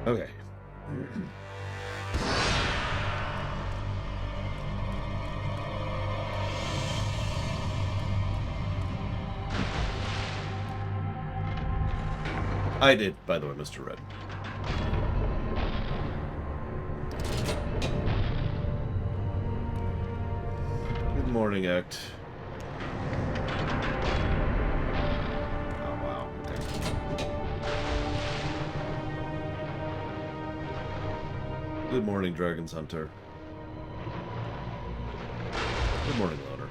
Okay. I did, by the way, Mr. Red. Good morning, Act. Oh, wow. Okay. Good morning, Dragon's Hunter. Good morning, Loner.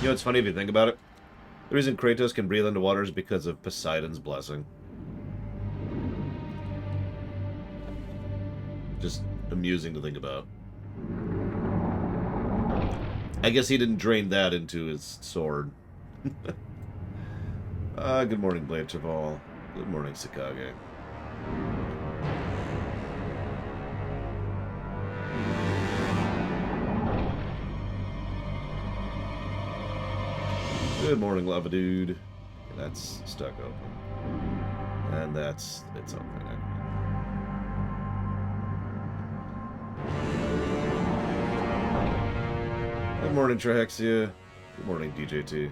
You know, it's funny if you think about it. The reason Kratos can breathe underwater is because of Poseidon's blessing. Just amusing to think about. I guess he didn't drain that into his sword. Good morning, Blade Chaval. Good morning, Sakage. Good morning, Lava Dude. That's stuck open. And it's open. Good morning, Trahexia. Good morning, DJT.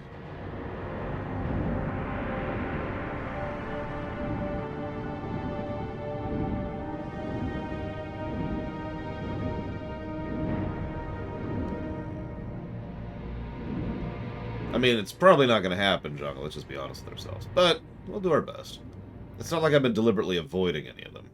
I mean, it's probably not going to happen, Jungle. Let's just be honest with ourselves. But we'll do our best. It's not like I've been deliberately avoiding any of them.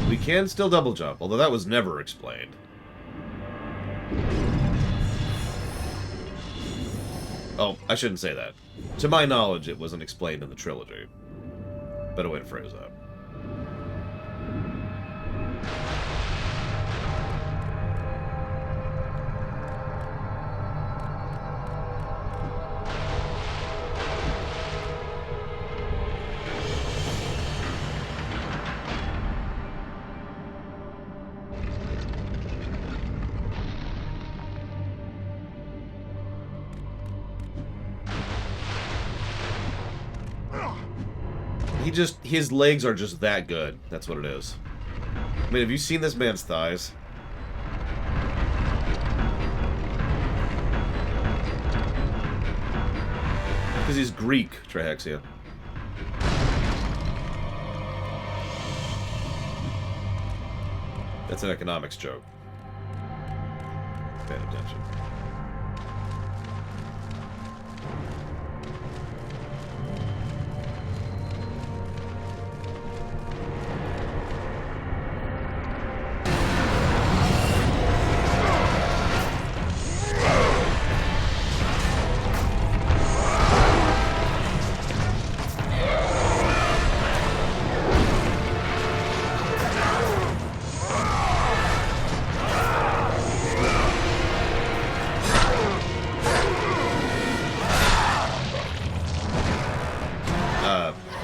We can still double jump, although that was never explained. Oh, I shouldn't say that. To my knowledge, it wasn't explained in the trilogy. Better way to phrase that. His legs are just that good. That's what it is. I mean, have you seen this man's thighs? Because he's Greek, Trahexia. That's an economics joke. Pay attention.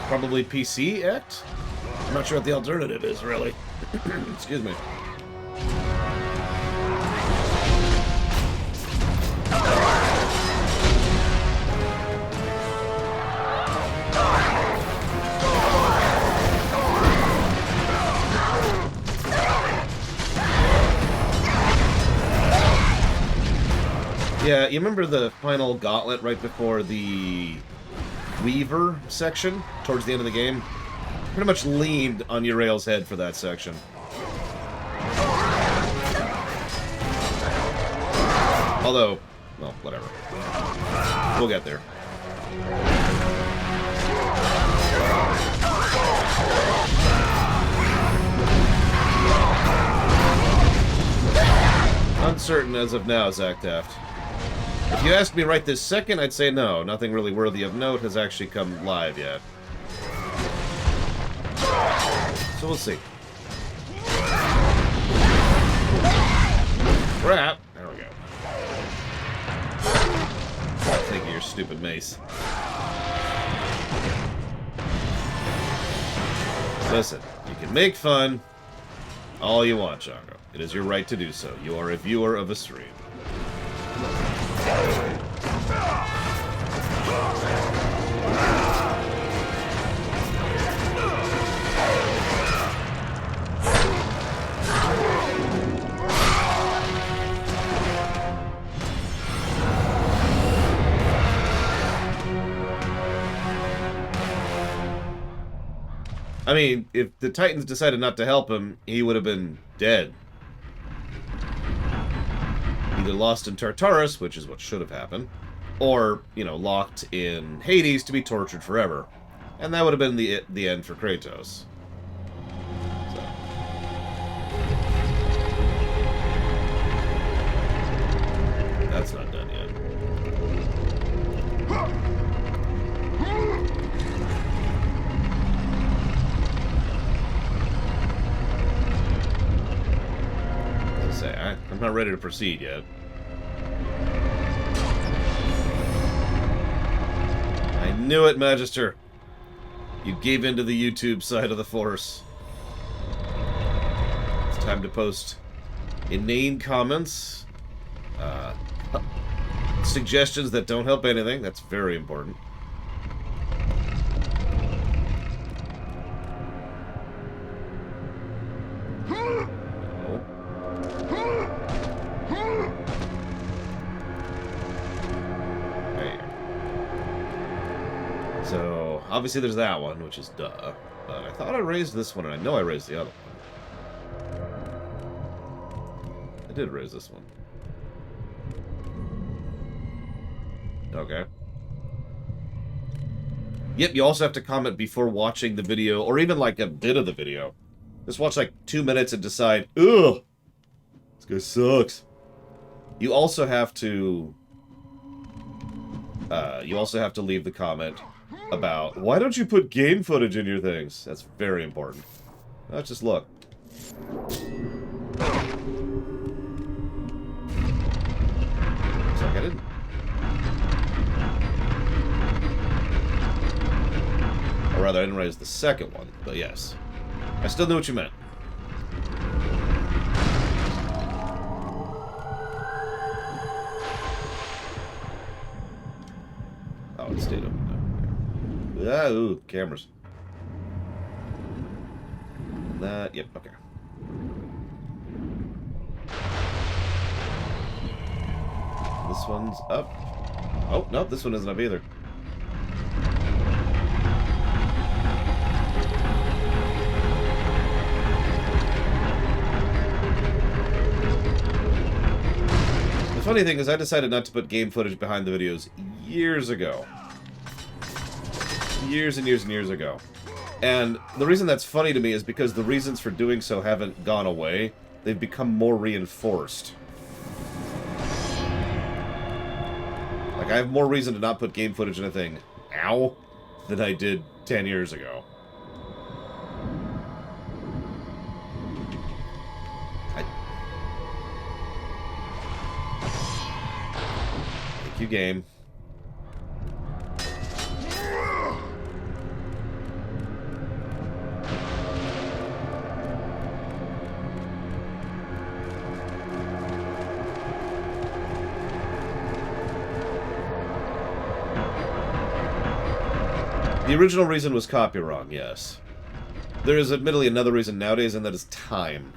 Probably PC Act? I'm not sure what the alternative is, really. Excuse me. Yeah, you remember the final gauntlet right before the Weaver section, towards the end of the game? Pretty much leaned on Uriel's head for that section. Although, well, whatever. We'll get there. Uncertain as of now, Zach Taft. If you asked me right this second, I'd say no. Nothing really worthy of note has actually come live yet. So we'll see. Crap! There we go. Take your stupid mace. Listen, you can make fun all you want, Django. It is your right to do so. You are a viewer of a stream. I mean, if the Titans decided not to help him, he would have been dead. Either lost in Tartarus, which is what should have happened, or, you know, locked in Hades to be tortured forever. And that would have been the end for Kratos. So. That's not done yet. I'm not ready to proceed yet. I knew it, Magister. You gave in to the YouTube side of the Force. It's time to post inane comments, suggestions that don't help anything. That's very important. So, obviously there's that one, which is duh. But I thought I raised this one, and I know I raised the other one. I did raise this one. Okay. Yep, you also have to comment before watching the video, or even like a bit of the video. Just watch like 2 minutes and decide, ugh, this guy sucks. You also have to leave the comment about, why don't you put game footage in your things? That's very important. Let's just look. Looks like I didn't. Or rather, I didn't raise the second one, but yes. I still knew what you meant. Oh, it stayed open. Ah, ooh, cameras. That, yep, okay. This one's up. Oh, no, this one isn't up either. The funny thing is, I decided not to put game footage behind the videos years ago. Years and years and years ago. And the reason that's funny to me is because the reasons for doing so haven't gone away. They've become more reinforced. Like, I have more reason to not put game footage in a thing now than I did 10 years ago. Thank you, game. The original reason was copy wrong, yes. There is admittedly another reason nowadays, and that is time.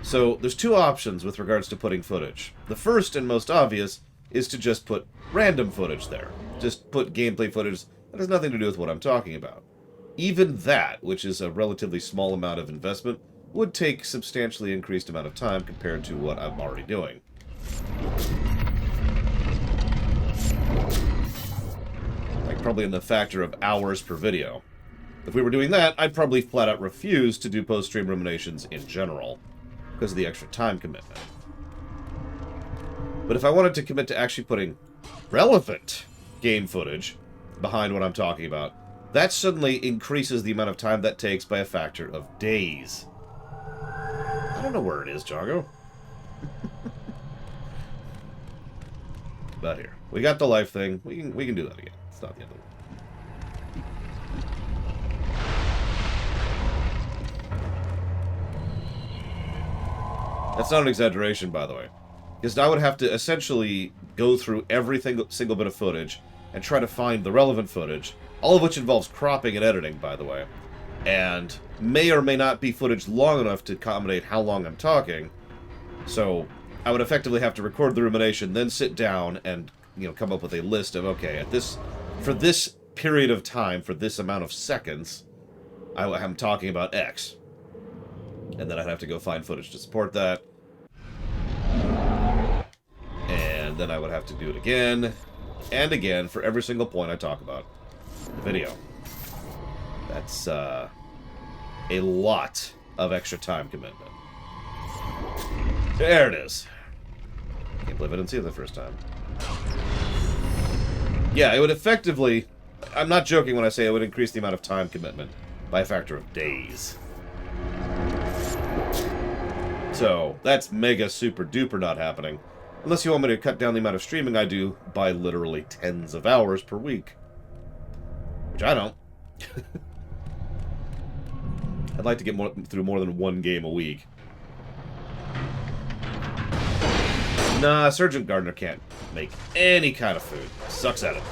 So, there's two options with regards to putting footage. The first and most obvious is to just put random footage there. Just put gameplay footage that has nothing to do with what I'm talking about. Even that, which is a relatively small amount of investment, would take substantially increased amount of time compared to what I'm already doing. Like probably in the factor of hours per video. If we were doing that, I'd probably flat out refuse to do post-stream ruminations in general, because of the extra time commitment. But if I wanted to commit to actually putting relevant game footage behind what I'm talking about, that suddenly increases the amount of time that takes by a factor of days. I don't know where it is, Jargo. But here. We got the life thing. We can do that again. It's not the end of the world. That's not an exaggeration, by the way. Because I would have to essentially go through every single bit of footage and try to find the relevant footage, all of which involves cropping and editing, by the way, and may or may not be footage long enough to accommodate how long I'm talking. So I would effectively have to record the rumination, then sit down and, you know, come up with a list of, okay, for this period of time, for this amount of seconds, I'm talking about X. And then I'd have to go find footage to support that. And then I would have to do it again and again for every single point I talk about in the video. That's a lot of extra time commitment. There it is. Can't believe I didn't see it the first time. Yeah, it would effectively... I'm not joking when I say it would increase the amount of time commitment by a factor of days. So, that's mega super duper not happening. Unless you want me to cut down the amount of streaming I do by literally tens of hours per week. Which I don't. I'd like to get through more than one game a week. Nah, Sergeant Gardner can't make any kind of food. Sucks at it.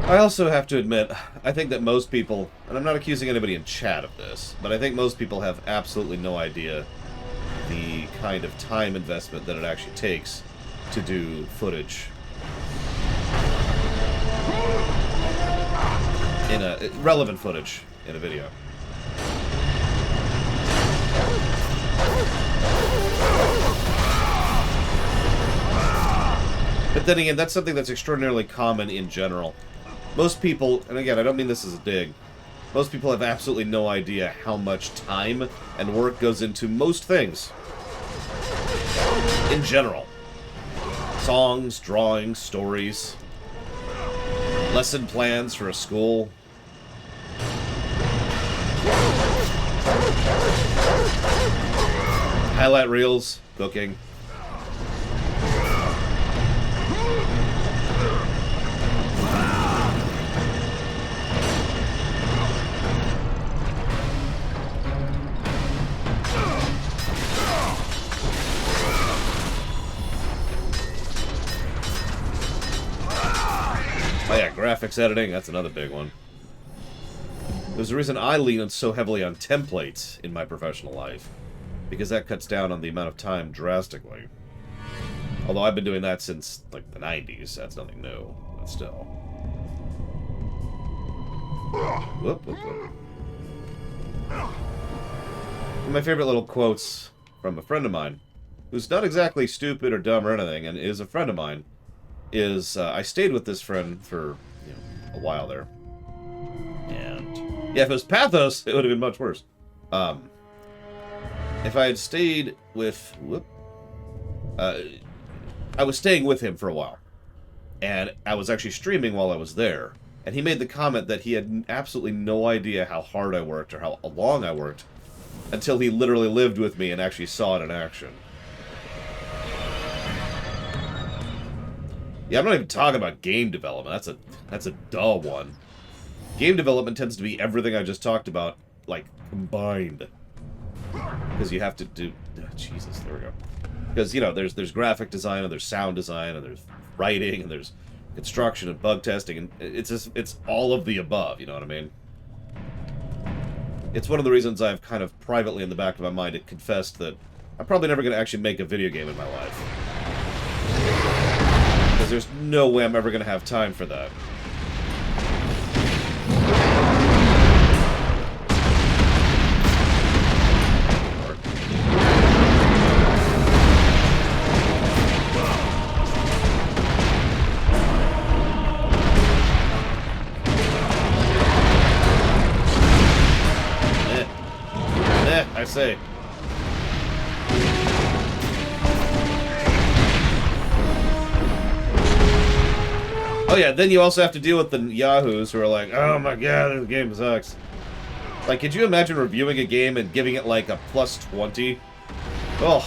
I also have to admit, I think that most people, and I'm not accusing anybody in chat of this, but I think most people have absolutely no idea the kind of time investment that it actually takes to do footage relevant footage in a video. But then again, that's something that's extraordinarily common in general. Most people, and again, I don't mean this as a dig, most people have absolutely no idea how much time and work goes into most things. In general. Songs, drawings, stories, lesson plans for a school. Highlight reels, cooking. Oh yeah, graphics editing, that's another big one. There's a reason I lean so heavily on templates in my professional life, because that cuts down on the amount of time drastically. Although I've been doing that since, like, the 90s, that's nothing new, but still. Whoop, whoop, whoop. One of my favorite little quotes from a friend of mine, who's not exactly stupid or dumb or anything, and is a friend of mine, is, I stayed with this friend for, you know, a while there. And, yeah, if it was Pathos, it would have been much worse. If I had stayed with, I was staying with him for a while. And I was actually streaming while I was there. And he made the comment that he had absolutely no idea how hard I worked or how long I worked until he literally lived with me and actually saw it in action. Yeah, I'm not even talking about game development. That's a dull one. game development tends to be everything I just talked about, like, combined. Because you have to do... Oh, Jesus, there we go. Because, you know, there's graphic design, and there's sound design, and there's writing, and there's construction and bug testing, and it's all of the above, you know what I mean? It's one of the reasons I've kind of privately in the back of my mind confessed that I'm probably never going to actually make a video game in my life. Because there's no way I'm ever going to have time for that. I say. Oh yeah, then you also have to deal with the yahoos who are like, oh my god, this game sucks. Like, could you imagine reviewing a game and giving it like a +20? Oh,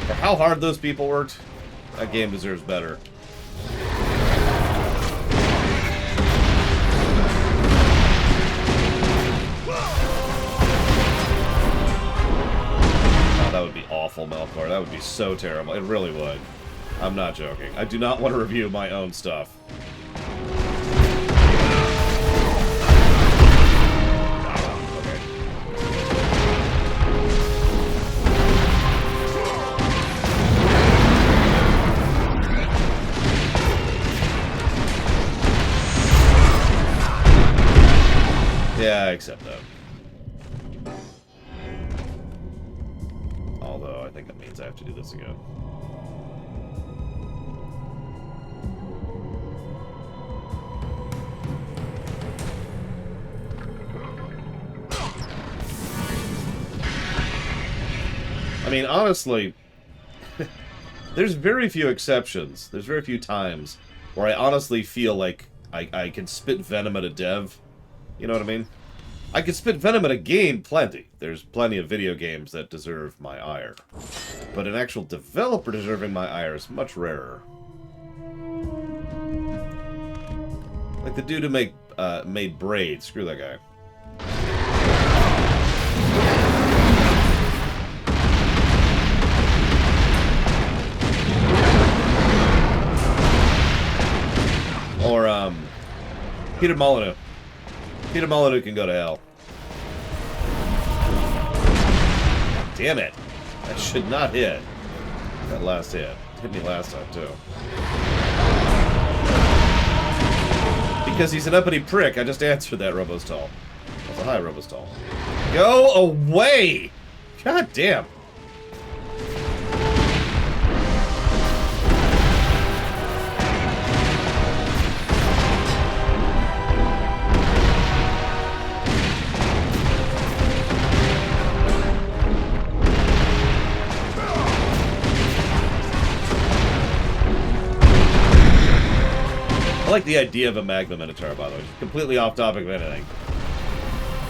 for how hard those people worked, that game deserves better. That would be awful, Melkor. That would be so terrible. It really would. I'm not joking. I do not want to review my own stuff. Okay. Yeah, I accept that. Although, I think that means I have to do this again. I mean, honestly, there's very few exceptions. There's very few times where I honestly feel like I can spit venom at a dev. You know what I mean? I can spit venom at a game, plenty. There's plenty of video games that deserve my ire. But an actual developer deserving my ire is much rarer. Like the dude who made Braid. Screw that guy. Or, Peter Molyneux. Peter Molyneux can go to hell. Damn it. That should not hit. That last hit. Hit me last time, too. Because he's an uppity prick. I just answered that, Robostall. That's a high Robostall. Go away! God damn. I like the idea of a Magma Minotaur, by the way. Completely off topic of anything.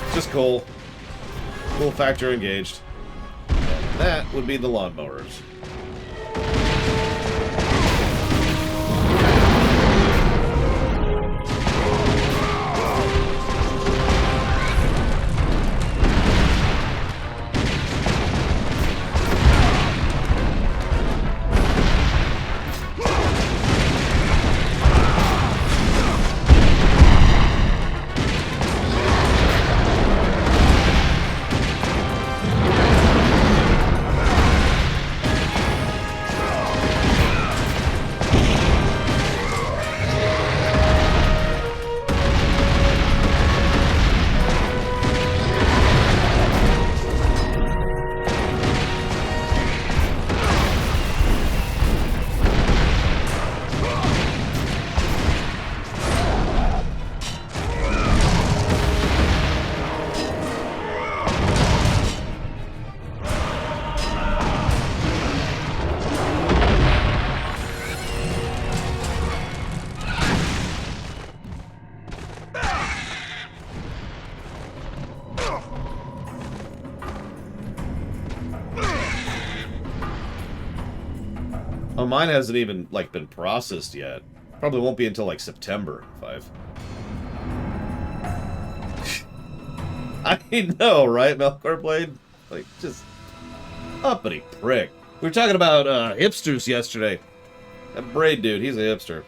It's just cool. Cool factor engaged. And that would be the lawnmowers. Oh, mine hasn't even, like, been processed yet. Probably won't be until, like, September, 5. I know, right, Melkor Blade? Like, just uppity prick. We were talking about hipsters yesterday. That Braid dude, he's a hipster.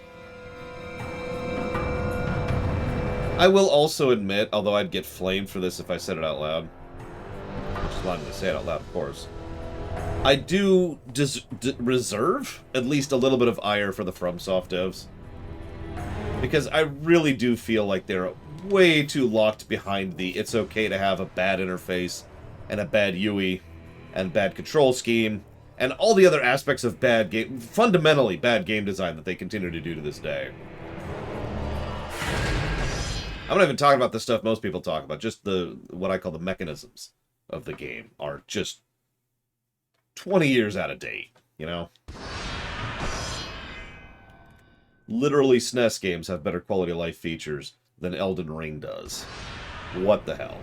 I will also admit, although I'd get flamed for this if I said it out loud, which is allowed me to say it out loud, of course, I do reserve at least a little bit of ire for the FromSoft devs. Because I really do feel like they're way too locked behind the it's okay to have a bad interface and a bad UI and bad control scheme and all the other aspects of fundamentally bad game design that they continue to do to this day. I'm not even talking about the stuff most people talk about, just what I call the mechanisms of the game are just 20 years out of date, you know? Literally, SNES games have better quality of life features than Elden Ring does. What the hell?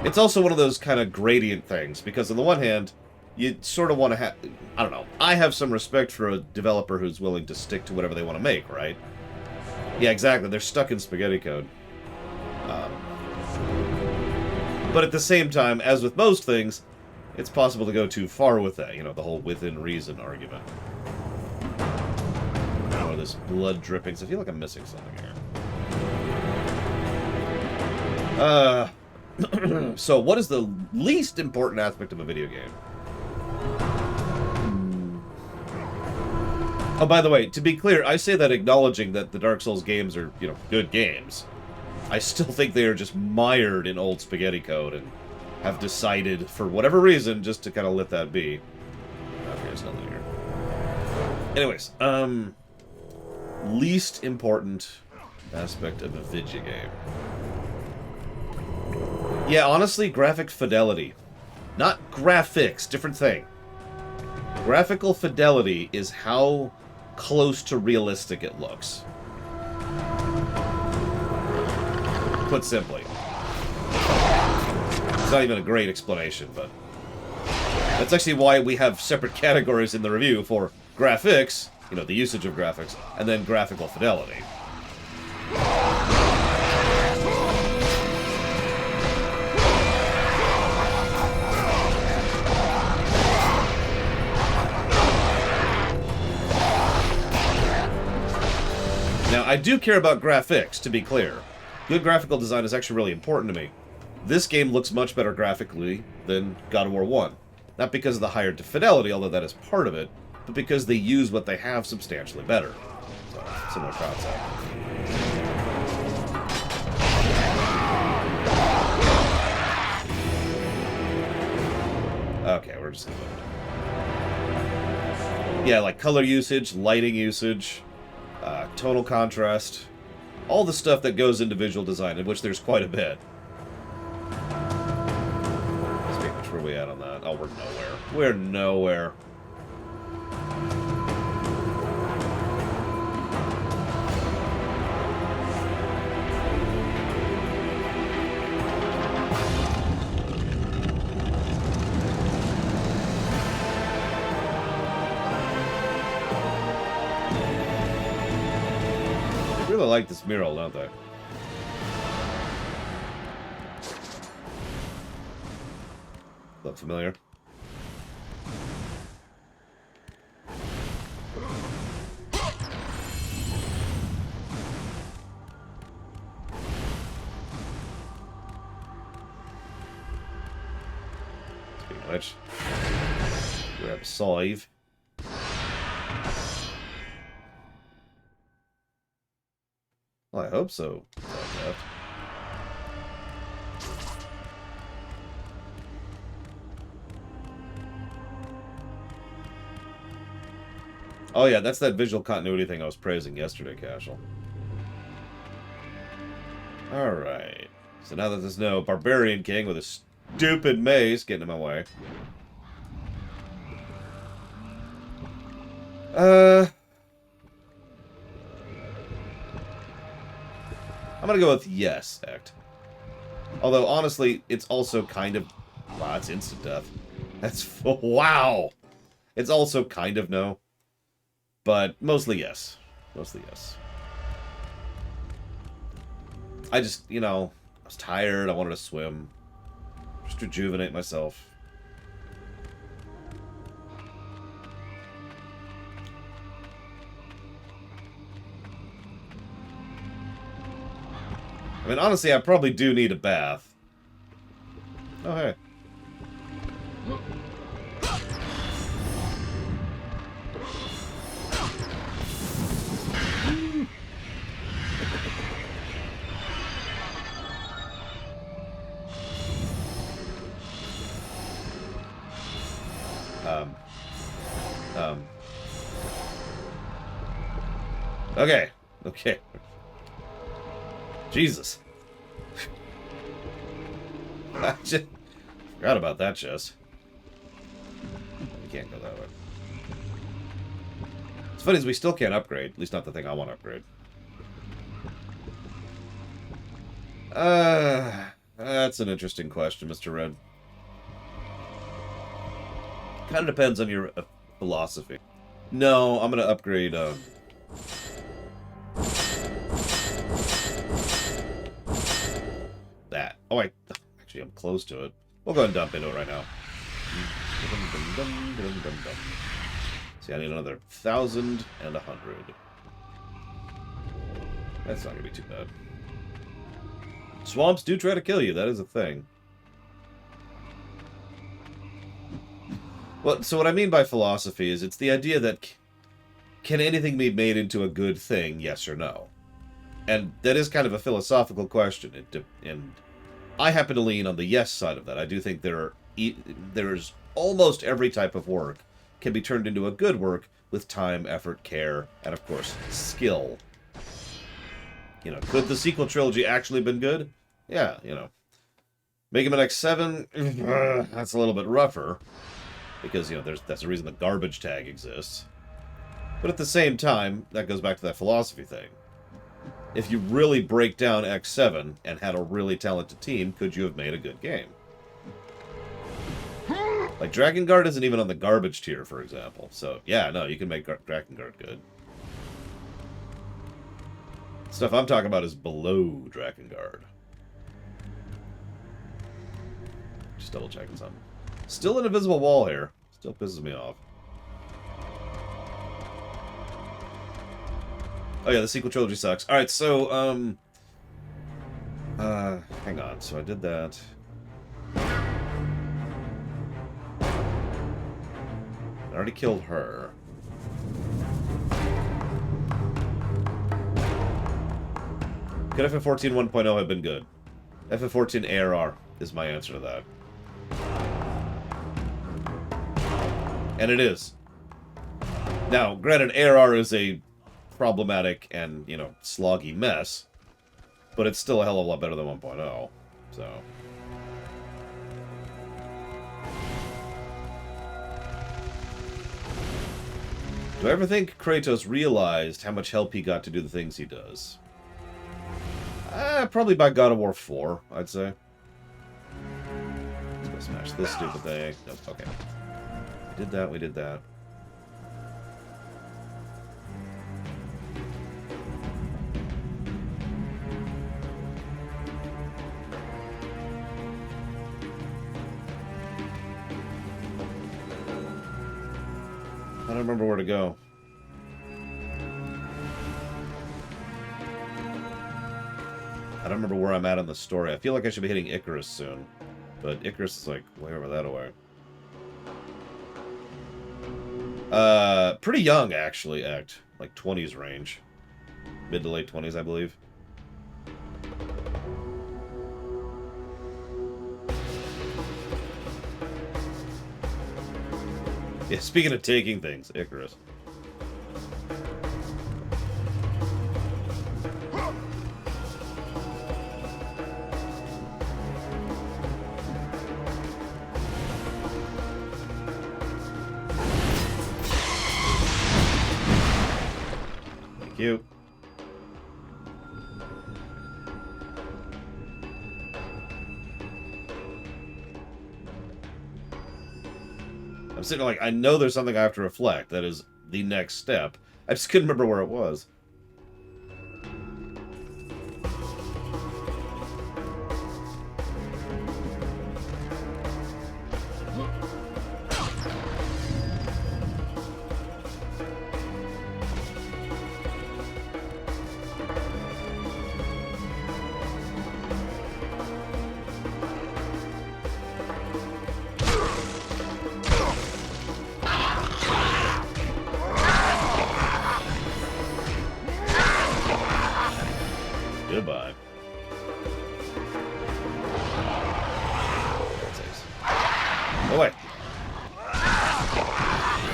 It's also one of those kind of gradient things, because on the one hand, you sort of want to have... I don't know. I have some respect for a developer who's willing to stick to whatever they want to make, right? Yeah, exactly. They're stuck in spaghetti code. But at the same time, as with most things, it's possible to go too far with that. You know, the whole within reason argument. Oh, this blood drippings. I feel like I'm missing something here. So, what is the least important aspect of a video game? Oh, by the way, to be clear, I say that acknowledging that the Dark Souls games are, you know, good games. I still think they are just mired in old spaghetti code and have decided, for whatever reason, just to kind of let that be. Okay, there's nothing here. Anyways, least important aspect of a video game. Yeah, honestly, graphic fidelity. Not graphics, different thing. Graphical fidelity is how close to realistic it looks. Put simply. It's not even a great explanation, but that's actually why we have separate categories in the review for graphics, you know, the usage of graphics, and then graphical fidelity. Now, I do care about graphics, to be clear. Good graphical design is actually really important to me. This game looks much better graphically than God of War 1. Not because of the higher fidelity, although that is part of it, but because they use what they have substantially better. So, similar concept. Okay, we're just gonna... Yeah, like color usage, lighting usage, tonal contrast, all the stuff that goes into visual design, in which there's quite a bit. Which where are we at on that? Oh, we're nowhere. We're nowhere. They really like this mural, don't they? Look familiar? Speaking of which, grab a scythe. Well, I hope so. Oh yeah, that's that visual continuity thing I was praising yesterday, Cashel. Alright. So now that there's no Barbarian King with a stupid mace getting in my way. I'm gonna go with yes, Act. Although, honestly, it's also kind of... Wow, it's instant death. That's... Wow! It's also kind of no. But mostly yes. Mostly yes. I just, you know, I was tired. I wanted to swim. Just rejuvenate myself. I mean, honestly, I probably do need a bath. Oh, hey. Okay. Okay. Jesus. I just forgot about that chest. We can't go that way. It's funny is we still can't upgrade. At least not the thing I want to upgrade. That's an interesting question, Mr. Red. Kind of depends on your philosophy. No, I'm gonna upgrade, that. Oh, actually, I'm close to it. We'll go ahead and dump into it right now. See, I need another 1,000 and 100. That's not gonna be too bad. Swamps do try to kill you. That is a thing. Well, so what I mean by philosophy is it's the idea that can anything be made into a good thing, yes or no? And that is kind of a philosophical question. And I happen to lean on the yes side of that. I do think there's almost every type of work can be turned into a good work with time, effort, care, and of course, skill. You know, could the sequel trilogy actually been good? Yeah, you know. Make him an X7, that's a little bit rougher. Because, you know, that's the reason the garbage tag exists. But at the same time, that goes back to that philosophy thing. If you really break down X7 and had a really talented team, could you have made a good game? Like, Drakengard isn't even on the garbage tier, for example. So, yeah, no, you can make Drakengard good. Stuff I'm talking about is below Drakengard. Just double checking something. Still an invisible wall here. Still pisses me off. Oh yeah, the sequel trilogy sucks. Alright, so, hang on. So I did that. I already killed her. Could FF14 1.0 have been good? FF14 ARR is my answer to that. And it is. Now, granted, ARR is a problematic and, you know, sloggy mess, but it's still a hell of a lot better than 1.0, so... Do I ever think Kratos realized how much help he got to do the things he does? Probably by God of War 4, I'd say. Let's go smash this stupid thing. Nope, okay. We did that, we did that. I don't remember where to go. I don't remember where I'm at in the story. I feel like I should be hitting Icarus soon. But Icarus is like way over that away. Pretty young, actually, Act. Like 20s range. Mid to late 20s, I believe. Yeah, speaking of taking things, Icarus. Thank you. I'm sitting like, I know there's something I have to reflect. That is the next step. I just couldn't remember where it was.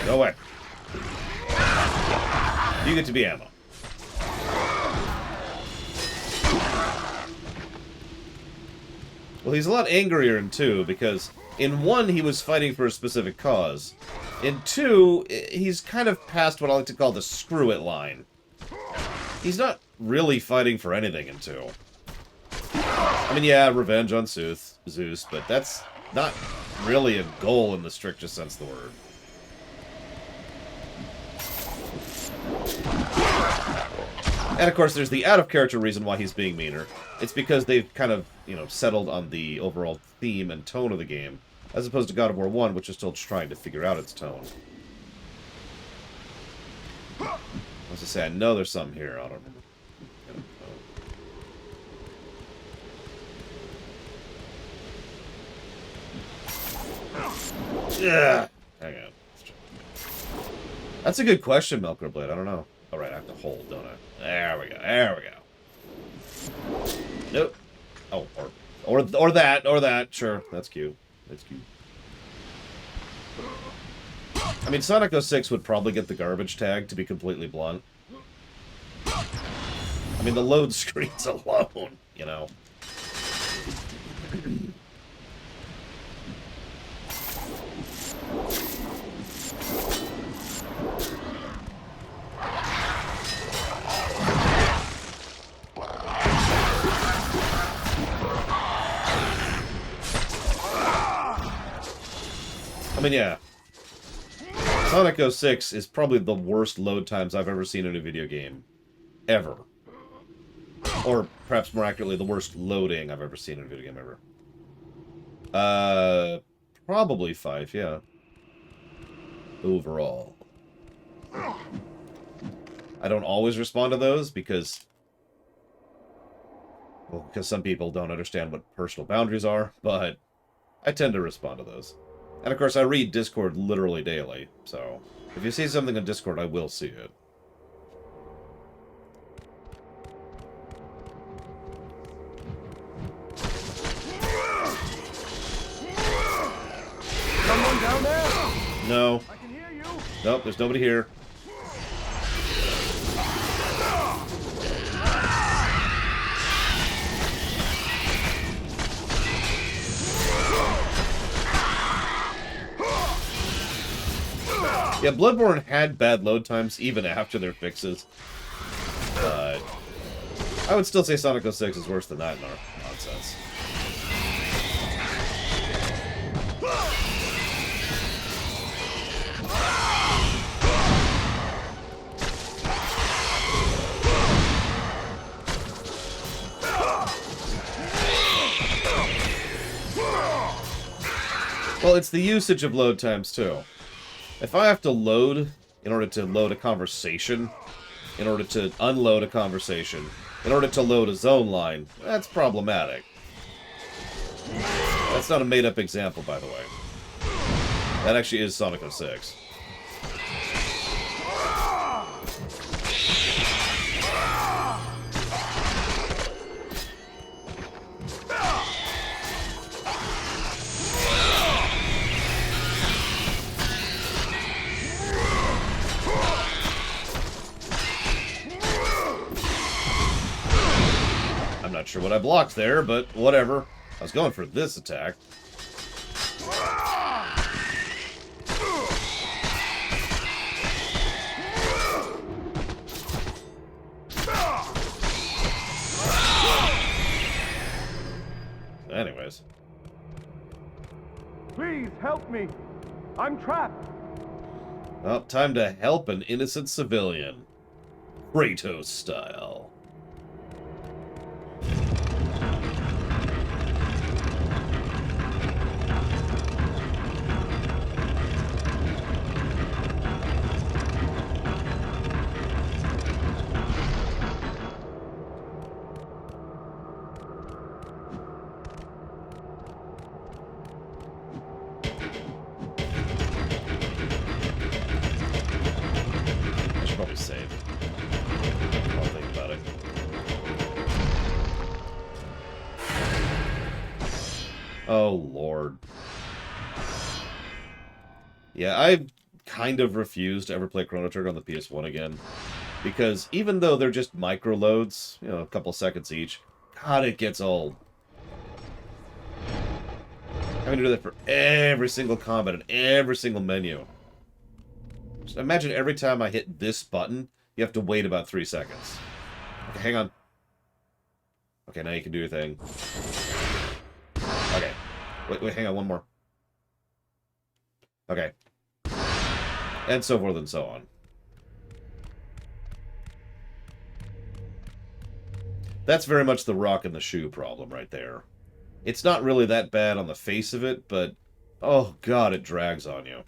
Go away. You get to be ammo. Well, he's a lot angrier in 2, because in 1, he was fighting for a specific cause. In 2, he's kind of past what I like to call the screw it line. He's not really fighting for anything in 2. I mean, yeah, revenge on Zeus, but that's not really a goal in the strictest sense of the word. And of course, there's the out-of-character reason why he's being meaner. It's because they've kind of, you know, settled on the overall theme and tone of the game, as opposed to God of War 1, which is still trying to figure out its tone. As I say, I know there's something here. I don't know. Yeah. Hang on. That's a good question, Milkerblade. I don't know. All right, I have to hold, don't I? There we go. There we go. Nope. Oh, or that. Sure, that's cute. That's cute. I mean, Sonic 06 would probably get the garbage tag, to be completely blunt. I mean, the load screens alone, you know. I mean, yeah. Sonic 06 is probably the worst load times I've ever seen in a video game. Ever. Or, perhaps more accurately, the worst loading I've ever seen in a video game ever. Probably 5, yeah. Overall. I don't always respond to those because... well, because some people don't understand what personal boundaries are, but I tend to respond to those. And of course, I read Discord literally daily, so if you see something on Discord, I will see it. Someone down there? No. I can hear you. Nope, there's nobody here. Yeah, Bloodborne had bad load times even after their fixes. But I would still say Sonic 06 is worse than that nonsense. Well, it's the usage of load times, too. If I have to load in order to load a conversation, in order to unload a conversation, in order to load a zone line, that's problematic. That's not a made-up example, by the way. That actually is Sonic 06. I'm not sure what I blocked there, but whatever. I was going for this attack. Anyways. Please help me. I'm trapped. Well, time to help an innocent civilian. Kratos style. I should probably save. I'll think about it. Oh, Lord. Yeah, I kind of refuse to ever play Chrono Trigger on the PS1 again. Because even though they're just micro loads, you know, a couple seconds each, God, it gets old. Having to do that for every single combat and every single menu. Just imagine every time I hit this button, you have to wait about 3 seconds. Okay, hang on. Okay, now you can do your thing. Okay. Wait, hang on, one more. Okay. And so forth and so on. That's very much the rock in the shoe problem right there. It's not really that bad on the face of it, but oh god, it drags on you.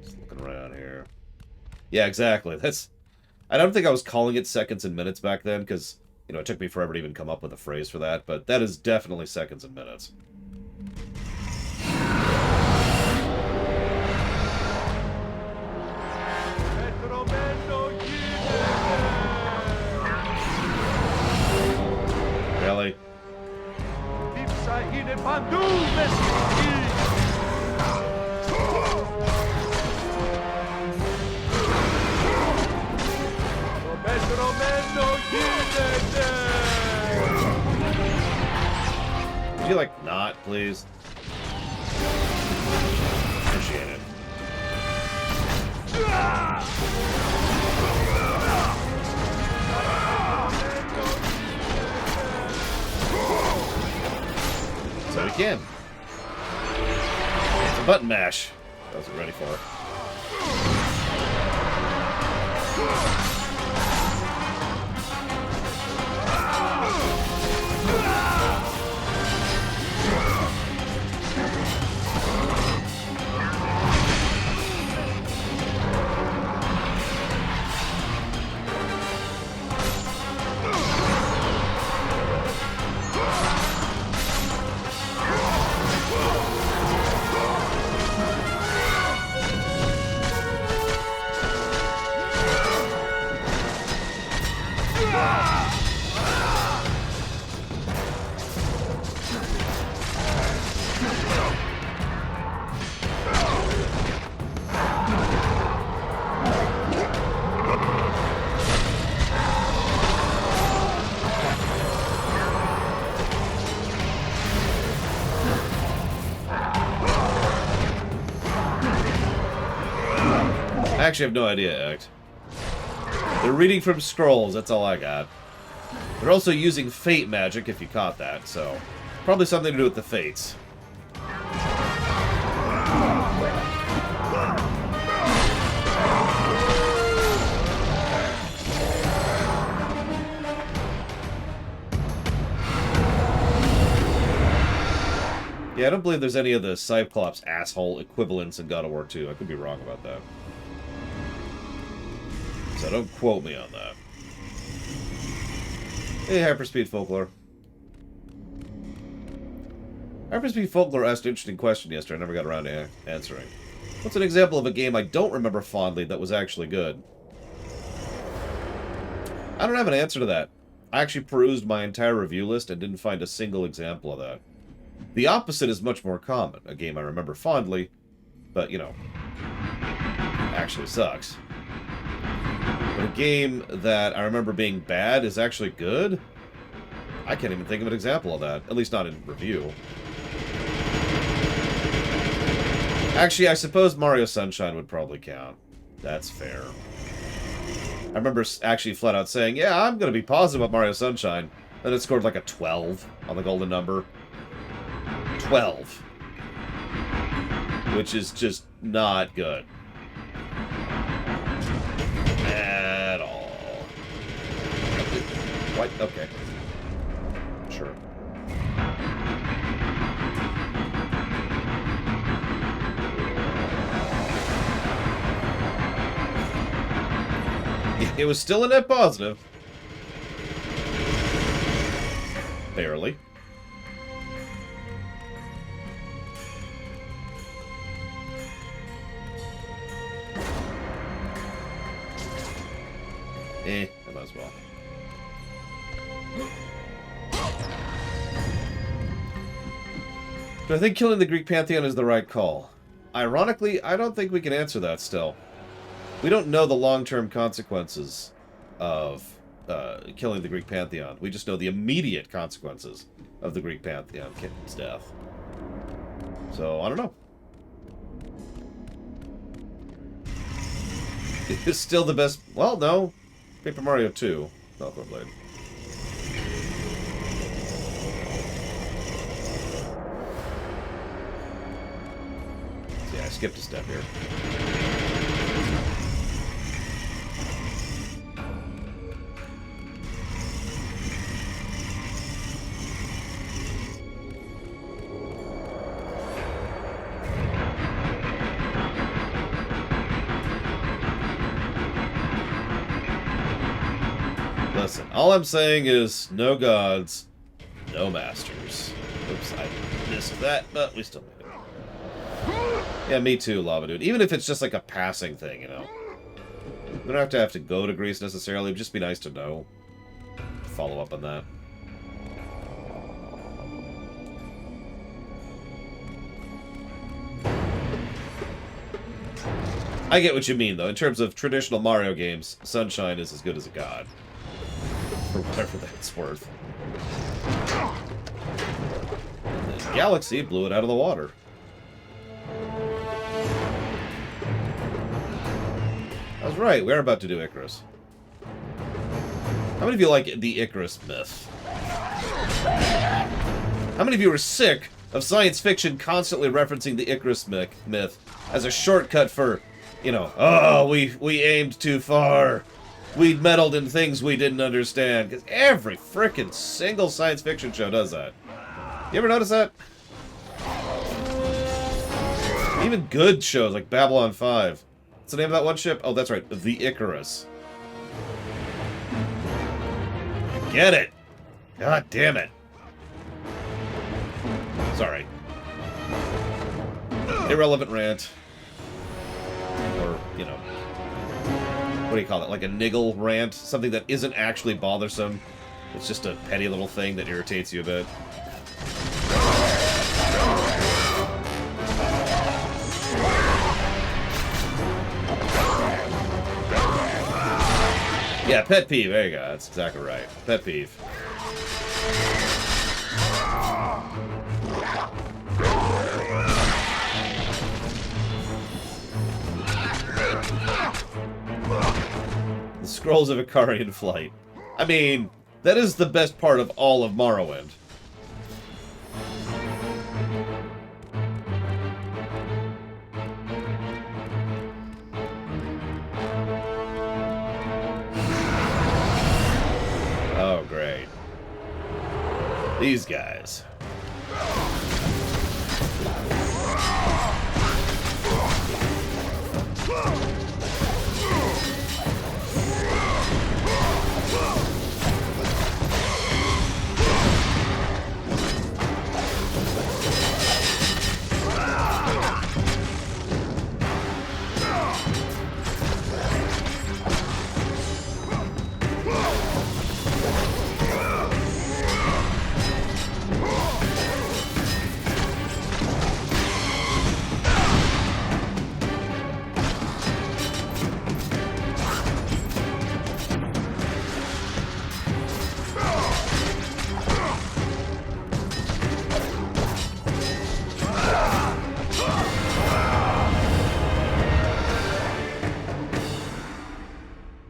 Just looking around here. Yeah, exactly. I don't think I was calling it seconds and minutes back then, because, you know, it took me forever to even come up with a phrase for that, but that is definitely seconds and minutes. Really? Would you, like, not, please? Appreciate it. So we can. It's a button mash. I wasn't ready for it. I actually have no idea, Act. They're reading from scrolls, that's all I got. They're also using fate magic, if you caught that, so... probably something to do with the fates. Yeah, I don't believe there's any of the Cyclops asshole equivalents in God of War 2. I could be wrong about that. So don't quote me on that. Hey, Hyperspeed Folklore. Hyperspeed Folklore asked an interesting question yesterday I never got around to answering. What's an example of a game I don't remember fondly that was actually good? I don't have an answer to that. I actually perused my entire review list and didn't find a single example of that. The opposite is much more common. A game I remember fondly, but, you know, actually sucks. But a game that I remember being bad is actually good? I can't even think of an example of that. At least not in review. Actually, I suppose Mario Sunshine would probably count. That's fair. I remember actually flat out saying, yeah, I'm going to be positive about Mario Sunshine. Then it scored like a 12 on the golden number. 12. Which is just not good. At all. What? Okay. Sure. It was still a net positive. Barely. I might as well. I But I think killing the Greek pantheon is the right call. Ironically, I don't think we can answer that still. We don't know the long-term consequences of killing the Greek pantheon. We just know the immediate consequences of the Greek pantheon's death. So, I don't know. It's still the best... Well, no. Paper Mario 2. Velcro Blade. So yeah, I skipped a step here. Listen, all I'm saying is no gods, no masters. Oops, I missed that, but we still made it. Yeah, me too, Lava Dude. Even if it's just like a passing thing, you know. We don't have to go to Greece necessarily. It'd just be nice to know. Follow up on that. I get what you mean, though. In terms of traditional Mario games, Sunshine is as good as a god. For whatever that's worth. This Galaxy blew it out of the water. I was right, we are about to do Icarus. How many of you like the Icarus myth? How many of you are sick of science fiction constantly referencing the Icarus myth as a shortcut for, you know, oh, we aimed too far. We meddled in things we didn't understand. Because every frickin' single science fiction show does that. You ever notice that? Even good shows like Babylon 5. What's the name of that one ship? Oh, that's right. The Icarus. Get it! God damn it. Sorry. Irrelevant rant. Or, you know... What do you call it? Like a niggle rant? Something that isn't actually bothersome. It's just a petty little thing that irritates you a bit. Yeah, pet peeve. There you go. That's exactly right. Pet peeve. The Scrolls of Icarian Flight. I mean, that is the best part of all of Morrowind. Oh, great. These guys.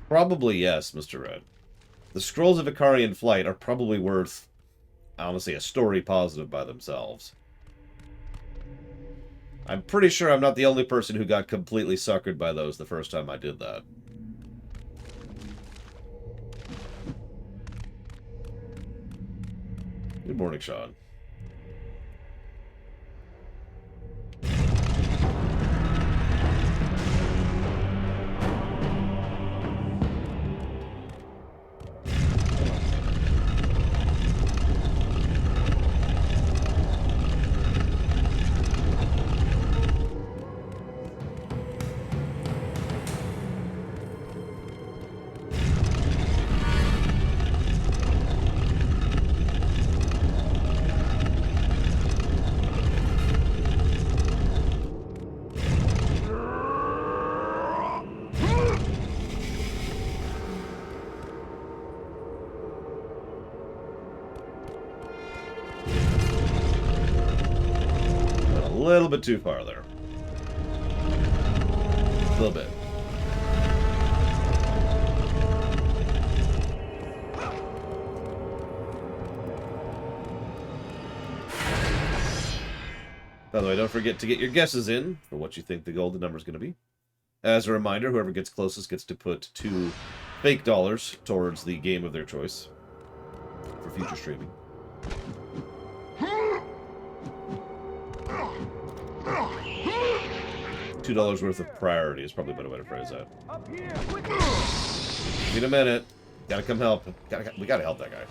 Probably yes, Mr. Red. The Scrolls of Icarian Flight are probably worth, honestly, a story positive by themselves. I'm pretty sure I'm not the only person who got completely suckered by those the first time I did that. Good morning, Sean. little bit too far there. A little bit. By the way, don't forget to get your guesses in for what you think the golden number is going to be. As a reminder, whoever gets closest gets to put 2 fake dollars towards the game of their choice for future streaming. $2 worth of priority is probably a better way to phrase that. Up here, quickly! Need a minute. Gotta come help. We gotta help that guy.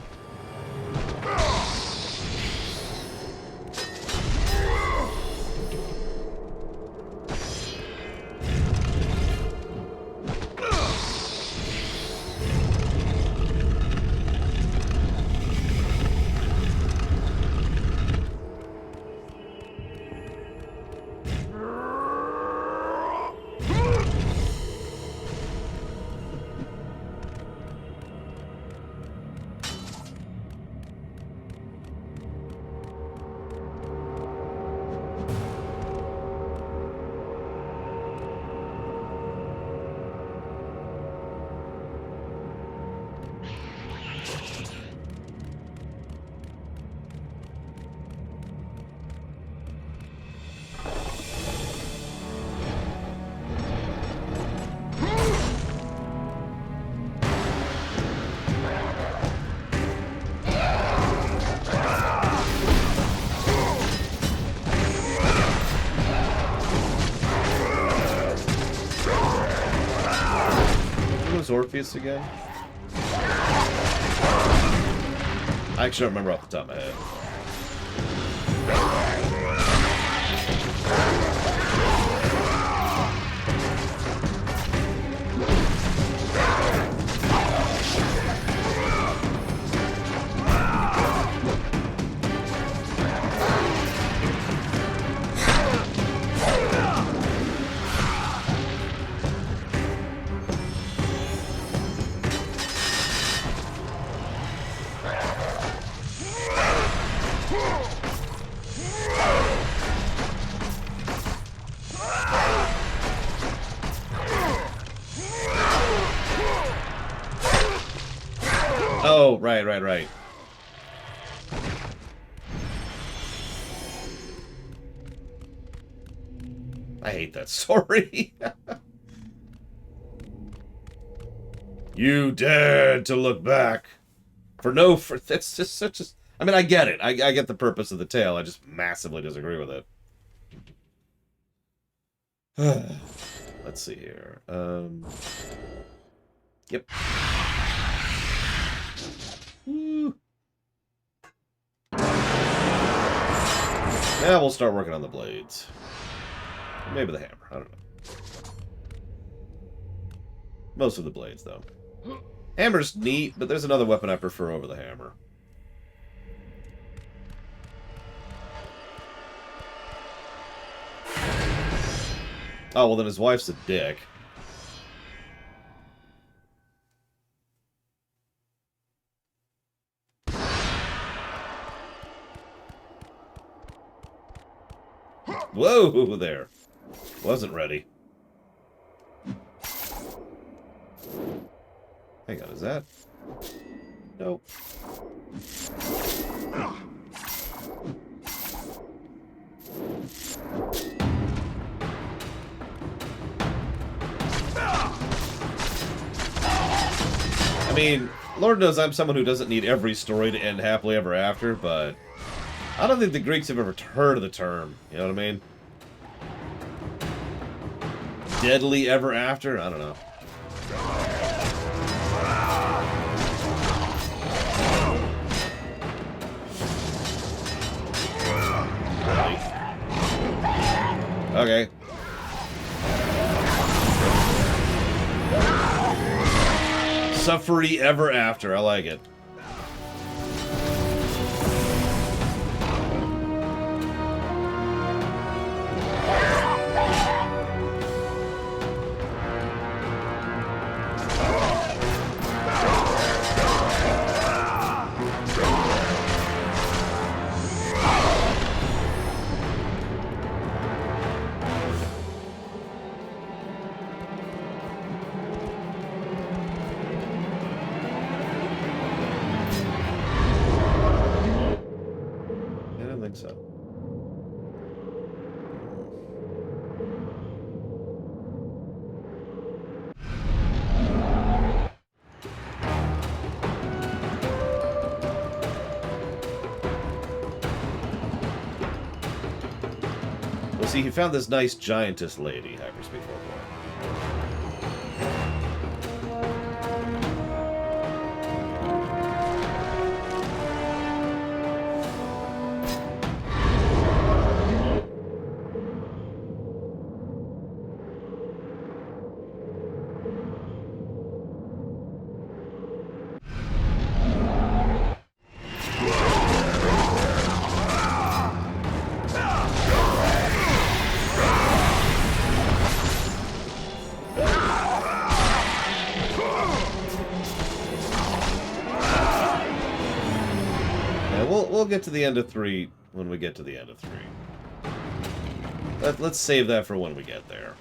Orpheus again? I actually don't remember off the top of my head. Oh, right. I hate that story. You dared to look back. That's just such a... I mean, I get it. I get the purpose of the tale. I just massively disagree with it. Let's see here. Yep. Woo. Yeah, we'll start working on the blades. Maybe the hammer. I don't know. Most of the blades, though. Hammer's neat, but there's another weapon I prefer over the hammer. Oh, well then his wife's a dick. Whoa, there. Wasn't ready. Hang on, is that? Nope. I mean, Lord knows I'm someone who doesn't need every story to end happily ever after, but I don't think the Greeks have ever heard of the term. You know what I mean? Deadly ever after? I don't know. Okay. Suffery ever after. I like it. think so. Well, see, he found this nice giantess lady, Hyperspeed 4. We'll get to the end of 3 when we get to the end of 3. Let's save that for when we get there.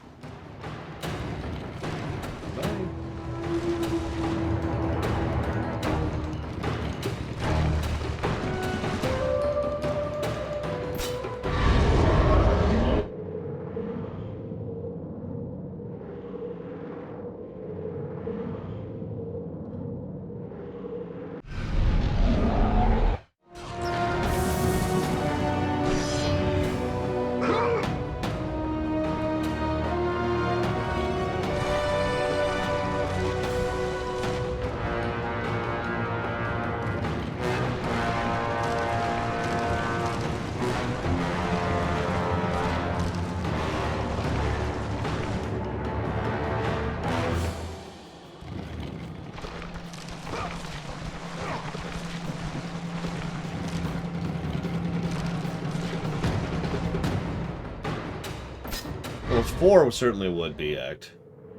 Well, 4 certainly would be act,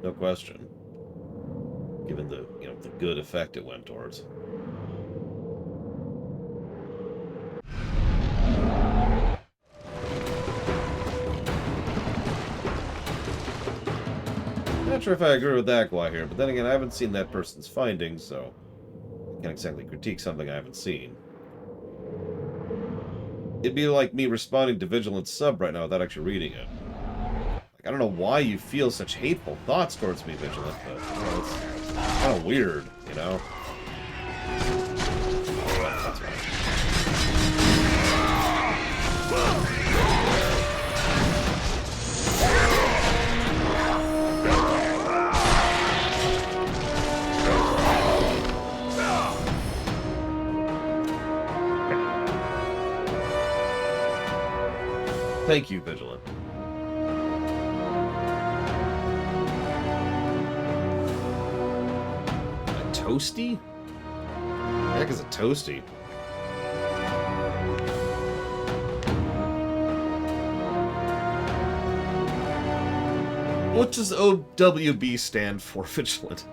no question. Given the, the good effect it went towards. Not sure if I agree with that guy here, but then again, I haven't seen that person's findings, so I can't exactly critique something I haven't seen. It'd be like me responding to Vigilant's sub right now without actually reading it. I don't know why you feel such hateful thoughts towards me, Vigilant, but it's kind of weird, you know? That's right. Thank you, Vigilant. Toasty? The heck is a toasty? What does OWB stand for, Vigilant?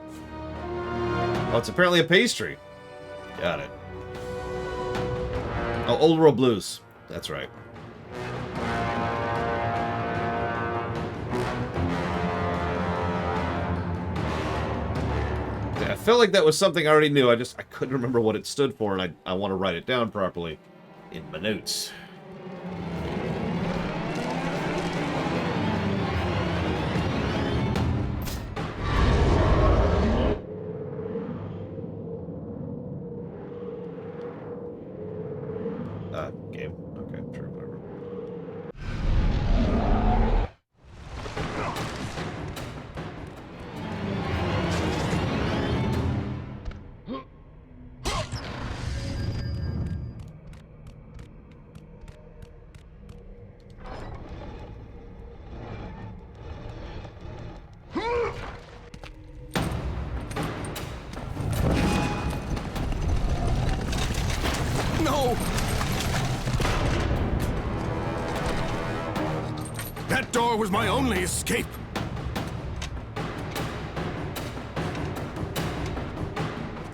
Oh, it's apparently a pastry. Got it. Oh, Old World Blues. That's right. I felt like that was something I already knew. I couldn't remember what it stood for, and I want to write it down properly in my notes. Game. Okay, sure, whatever. No! That door was my only escape.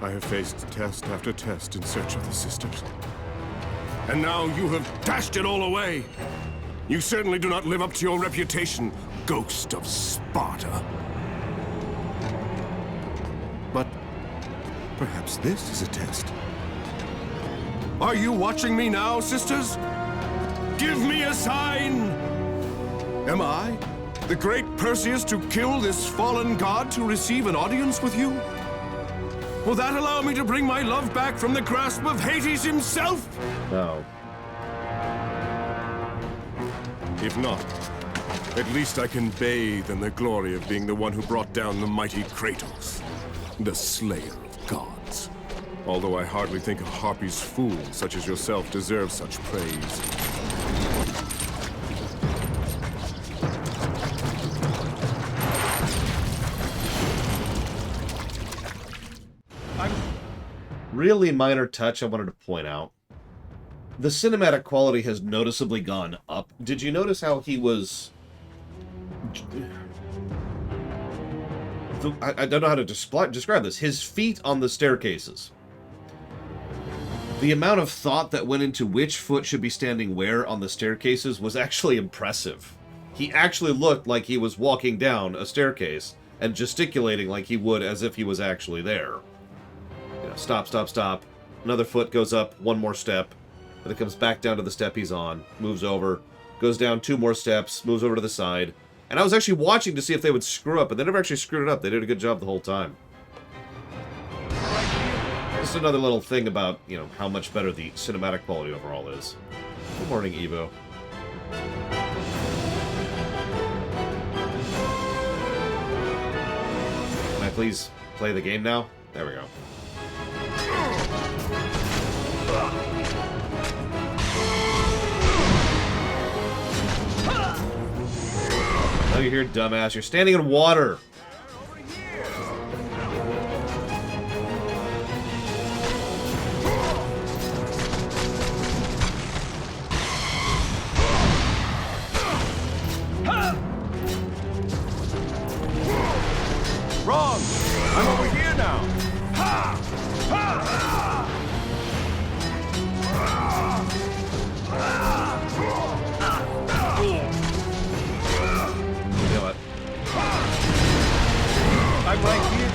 I have faced test after test in search of the sisters. And now you have dashed it all away. You certainly do not live up to your reputation, ghost of Sparta. But perhaps this is a test. Are you watching me now, sisters? Give me a sign! Am I, the great Perseus, to kill this fallen god to receive an audience with you? Will that allow me to bring my love back from the grasp of Hades himself? No. If not, at least I can bathe in the glory of being the one who brought down the mighty Kratos, the slayer of gods. Although I hardly think a Harpy's fool such as yourself deserves such praise. Really minor touch I wanted to point out. The cinematic quality has noticeably gone up. Did you notice how he was... I don't know how to describe this. His feet on the staircases. The amount of thought that went into which foot should be standing where on the staircases was actually impressive. He actually looked like he was walking down a staircase and gesticulating like he would as if he was actually there. You know, stop, stop, stop. Another foot goes up, one more step. Then it comes back down to the step he's on, moves over, goes down 2 more steps, moves over to the side. And I was actually watching to see if they would screw up, but they never actually screwed it up. They did a good job the whole time. Just another little thing about, you know, how much better the cinematic quality overall is. Good morning, Evo. Can I please play the game now? There we go. Oh, you're here, dumbass. You're standing in water. Wrong! I'm over here now! Ha! Ha! You know what? I'm right here!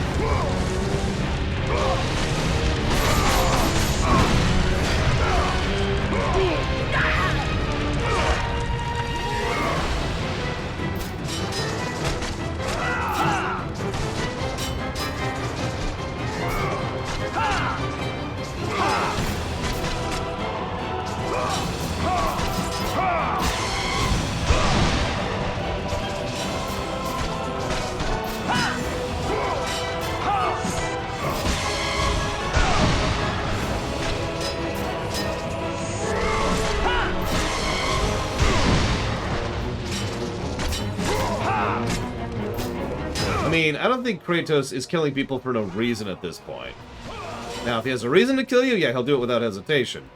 I mean, I don't think Kratos is killing people for no reason at this point. Now, if he has a reason to kill you, yeah, he'll do it without hesitation.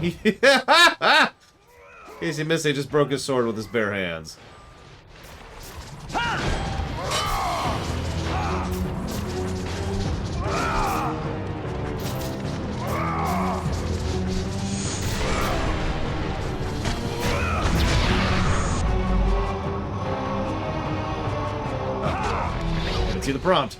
In case you missed, he just broke his sword with his bare hands. See the prompt.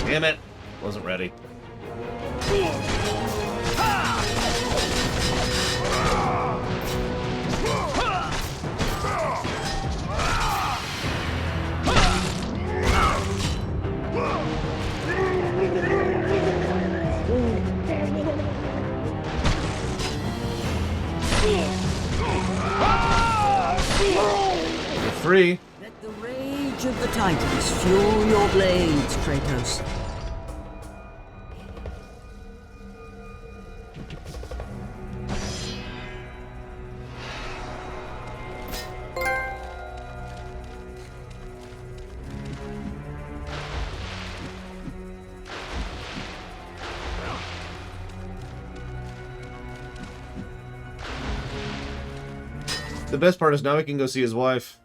Damn it. Wasn't ready. You're free. Let the rage of the Titans fuel your blades, Kratos. The best part is now he can go see his wife.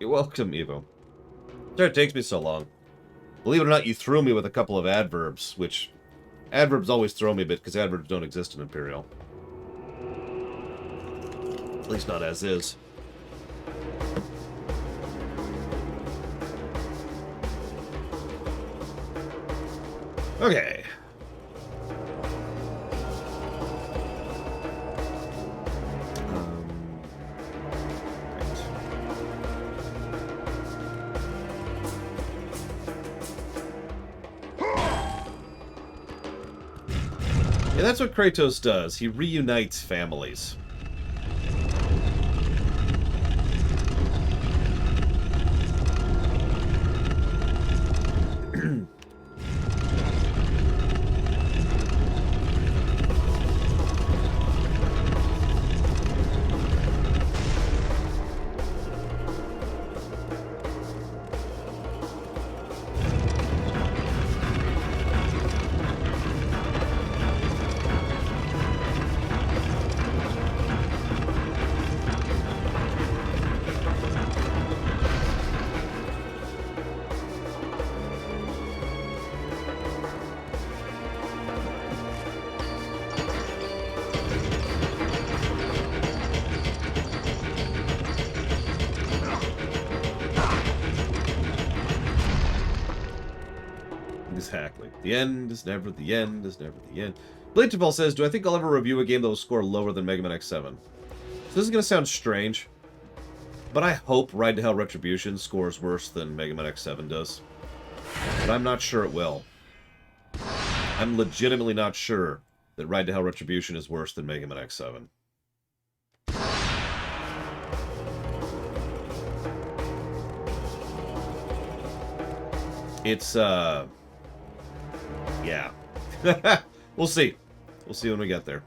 You're welcome, Evo. Sorry it takes me so long. Believe it or not, you threw me with a couple of adverbs, which... Adverbs always throw me a bit, because adverbs don't exist in Imperial. At least not as is. Okay. Yeah, that's what Kratos does. He reunites families. Exactly. The end is never the end is never the end. Bleachball says, do I think I'll ever review a game that will score lower than Mega Man X7? So this is going to sound strange, but I hope Ride to Hell Retribution scores worse than Mega Man X7 does. But I'm not sure it will. I'm legitimately not sure that Ride to Hell Retribution is worse than Mega Man X7. It's, yeah. We'll see. We'll see when we get there.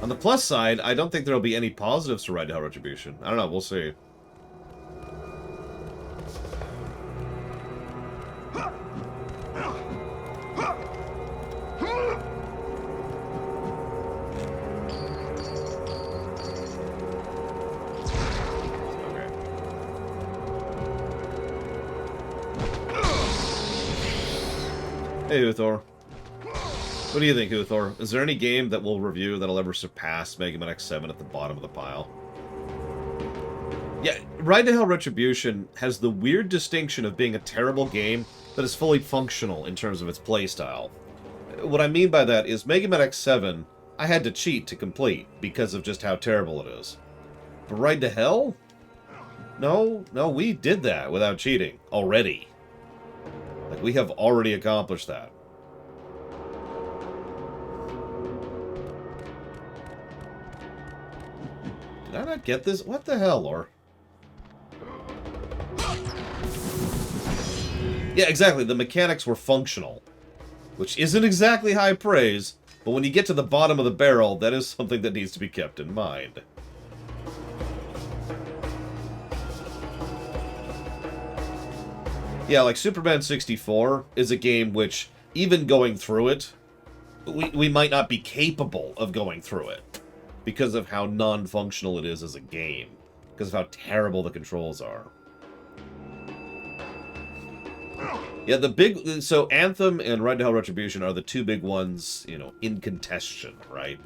On the plus side, I don't think there'll be any positives to Ride to Hell Retribution. I don't know, we'll see. Hey, Uthor. What do you think, Uthor? Is there any game that we'll review that'll ever surpass Mega Man X7 at the bottom of the pile? Yeah, Ride to Hell Retribution has the weird distinction of being a terrible game that is fully functional in terms of its playstyle. What I mean by that is Mega Man X7, I had to cheat to complete because of just how terrible it is. But Ride to Hell? No, we did that without cheating already. Like, we have already accomplished that. Did I not get this? What the hell, Lore? Yeah, exactly. The mechanics were functional. Which isn't exactly high praise, but when you get to the bottom of the barrel, that is something that needs to be kept in mind. Yeah, like Superman 64 is a game which, even going through it, we might not be capable of going through it. Because of how non-functional it is as a game. Because of how terrible the controls are. Yeah, the big... So, Anthem and Ride to Hell Retribution are the two big ones, you know, in contention, right?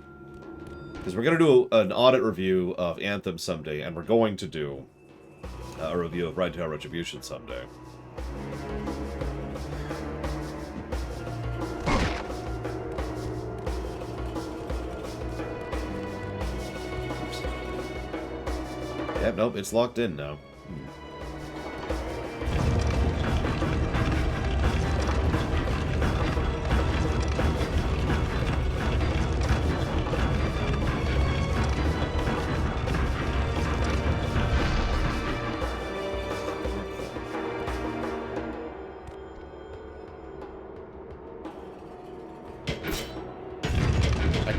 Because we're going to do an audit review of Anthem someday, and we're going to do a review of Ride to Hell Retribution someday. Yeah, nope, it's locked in now.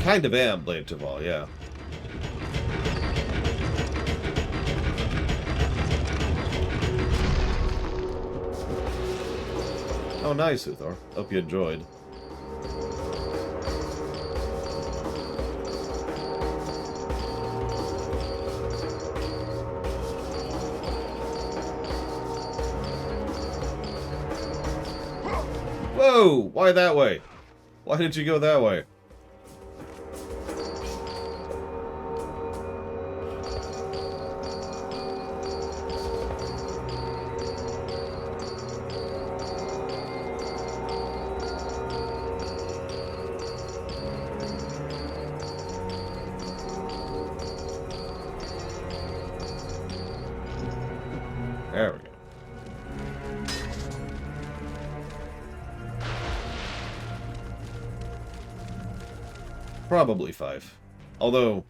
kind of am Blade Taval, yeah. Oh, nice, Uthor. Hope you enjoyed. Whoa! Why that way? Why did you go that way? There we go. Probably 5. Although,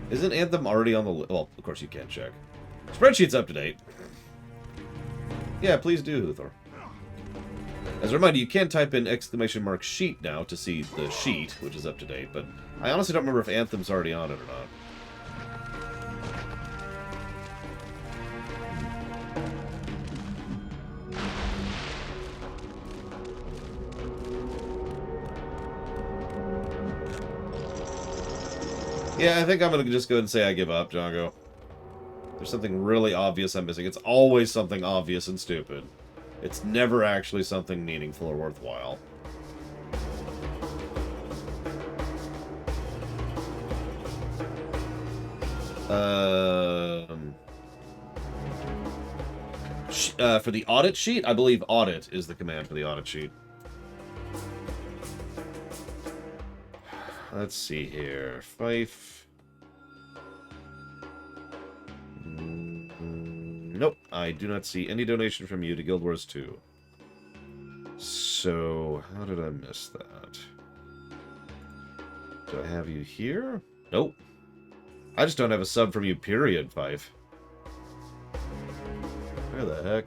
isn't Anthem already on the list? Well, of course you can't check. Spreadsheet's up to date. Yeah, please do, Huthor. As a reminder, you can type in !sheet now to see the sheet, which is up to date, but I honestly don't remember if Anthem's already on it or not. Yeah, I think I'm going to just go ahead and say I give up, Django. There's something really obvious I'm missing. It's always something obvious and stupid. It's never actually something meaningful or worthwhile. For the audit sheet, I believe audit is the command for the audit sheet. Let's see here. Fife. Nope. I do not see any donation from you to Guild Wars 2. So, how did I miss that? Do I have you here? Nope. I just don't have a sub from you, period, Fife. Where the heck?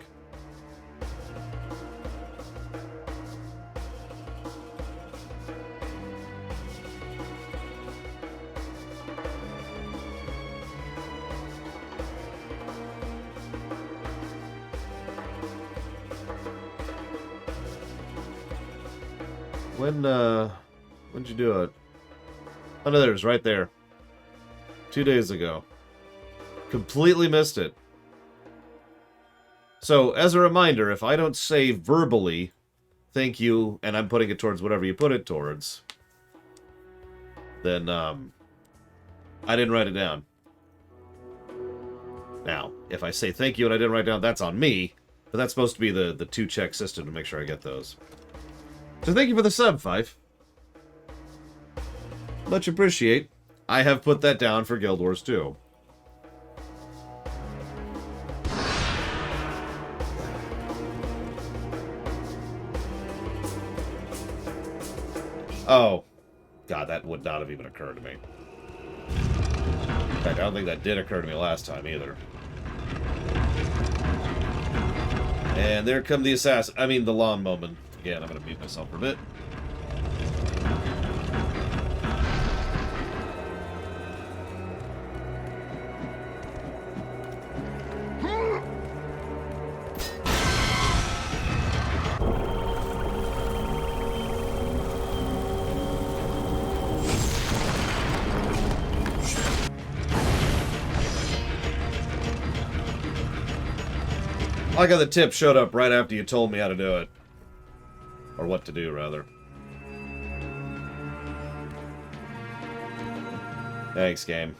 When'd you do it? Oh, no, there's right there. 2 days ago. Completely missed it. So, as a reminder, if I don't say verbally, thank you, and I'm putting it towards whatever you put it towards, then, I didn't write it down. Now, if I say thank you and I didn't write it down, that's on me, but that's supposed to be the two-check system to make sure I get those. So thank you for the sub, Fife. Much appreciate. I have put that down for Guild Wars 2. Oh. God, that would not have even occurred to me. In fact, I don't think that did occur to me last time either. And there come the assassin. I mean, the lawn moment. Again, I'm going to mute myself for a bit. I got the tip showed up right after you told me how to do it. Or what to do, rather. Thanks, game.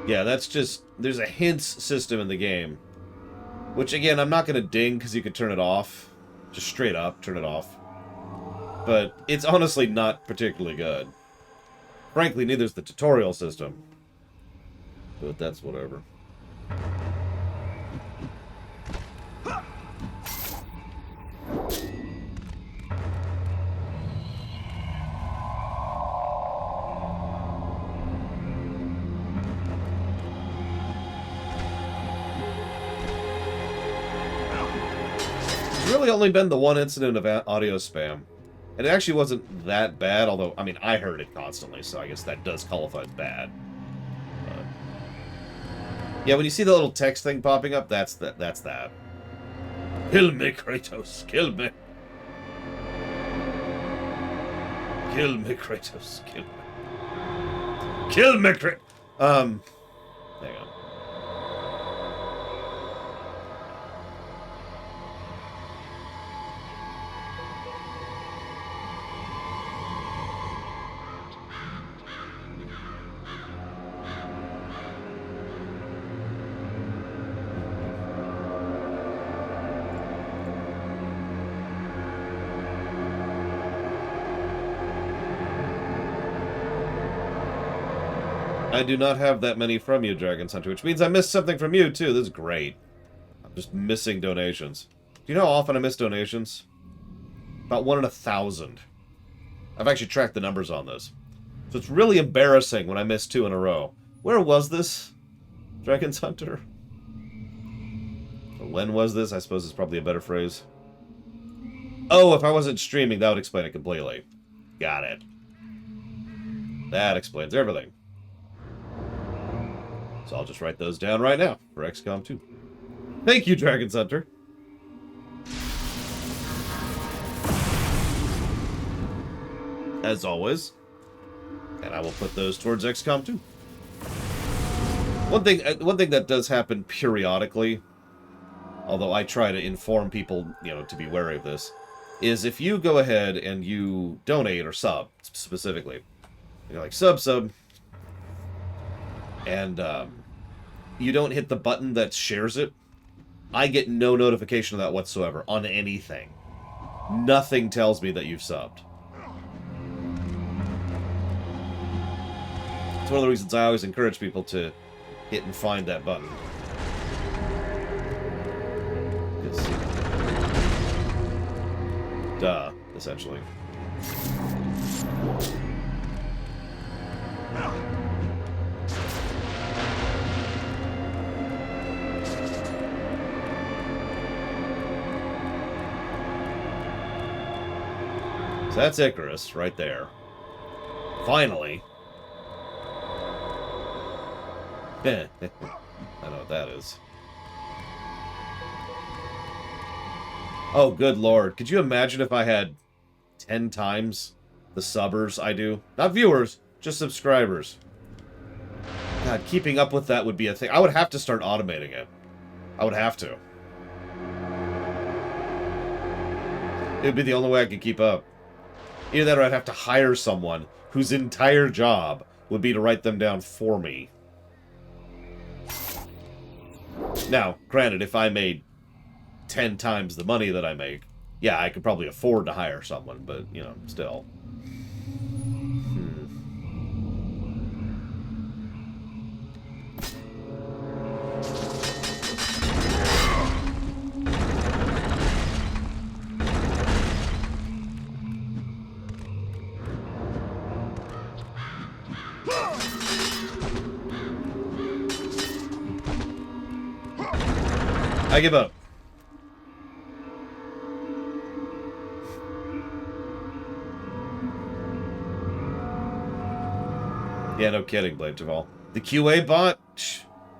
Yeah, that's just... There's a hints system in the game. Which, again, I'm not going to ding because you could turn it off. Just straight up, turn it off. But it's honestly not particularly good. Frankly, neither's the tutorial system. But that's whatever. There's really only been the one incident of audio spam. And it actually wasn't that bad, although, I mean, I heard it constantly, so I guess that does qualify as bad. Yeah, when you see the little text thing popping up, that's that. Kill me, Kratos, kill me. Kill me, Kratos, kill me. Kill me, Kratos. Hang on. I do not have that many from you, Dragon Hunter, which means I missed something from you, too. This is great. I'm just missing donations. Do you know how often I miss donations? About 1 in 1,000. I've actually tracked the numbers on this. So it's really embarrassing when I miss 2 in a row. Where was this, Dragon Hunter? Or when was this? I suppose is probably a better phrase. Oh, if I wasn't streaming, that would explain it completely. Got it. That explains everything. So I'll just write those down right now for XCOM 2. Thank you, Dragon Hunter. As always. And I will put those towards XCOM 2. One thing that does happen periodically, although I try to inform people, to be wary of this, is if you go ahead and you donate or sub, specifically, like sub, and you don't hit the button that shares it, I get no notification of that whatsoever on anything. Nothing tells me that you've subbed. It's one of the reasons I always encourage people to hit and find that button. Duh, essentially. So that's Icarus, right there. Finally. I know what that is. Oh, good lord. Could you imagine if I had 10 times the subbers I do? Not viewers, just subscribers. God, keeping up with that would be a thing. I would have to start automating it. I would have to. It would be the only way I could keep up. Either that or I'd have to hire someone whose entire job would be to write them down for me. Now, granted, if I made 10 times the money that I make, yeah, I could probably afford to hire someone, but, still. I give up. Yeah, no kidding, Blade Javal. The QA bot?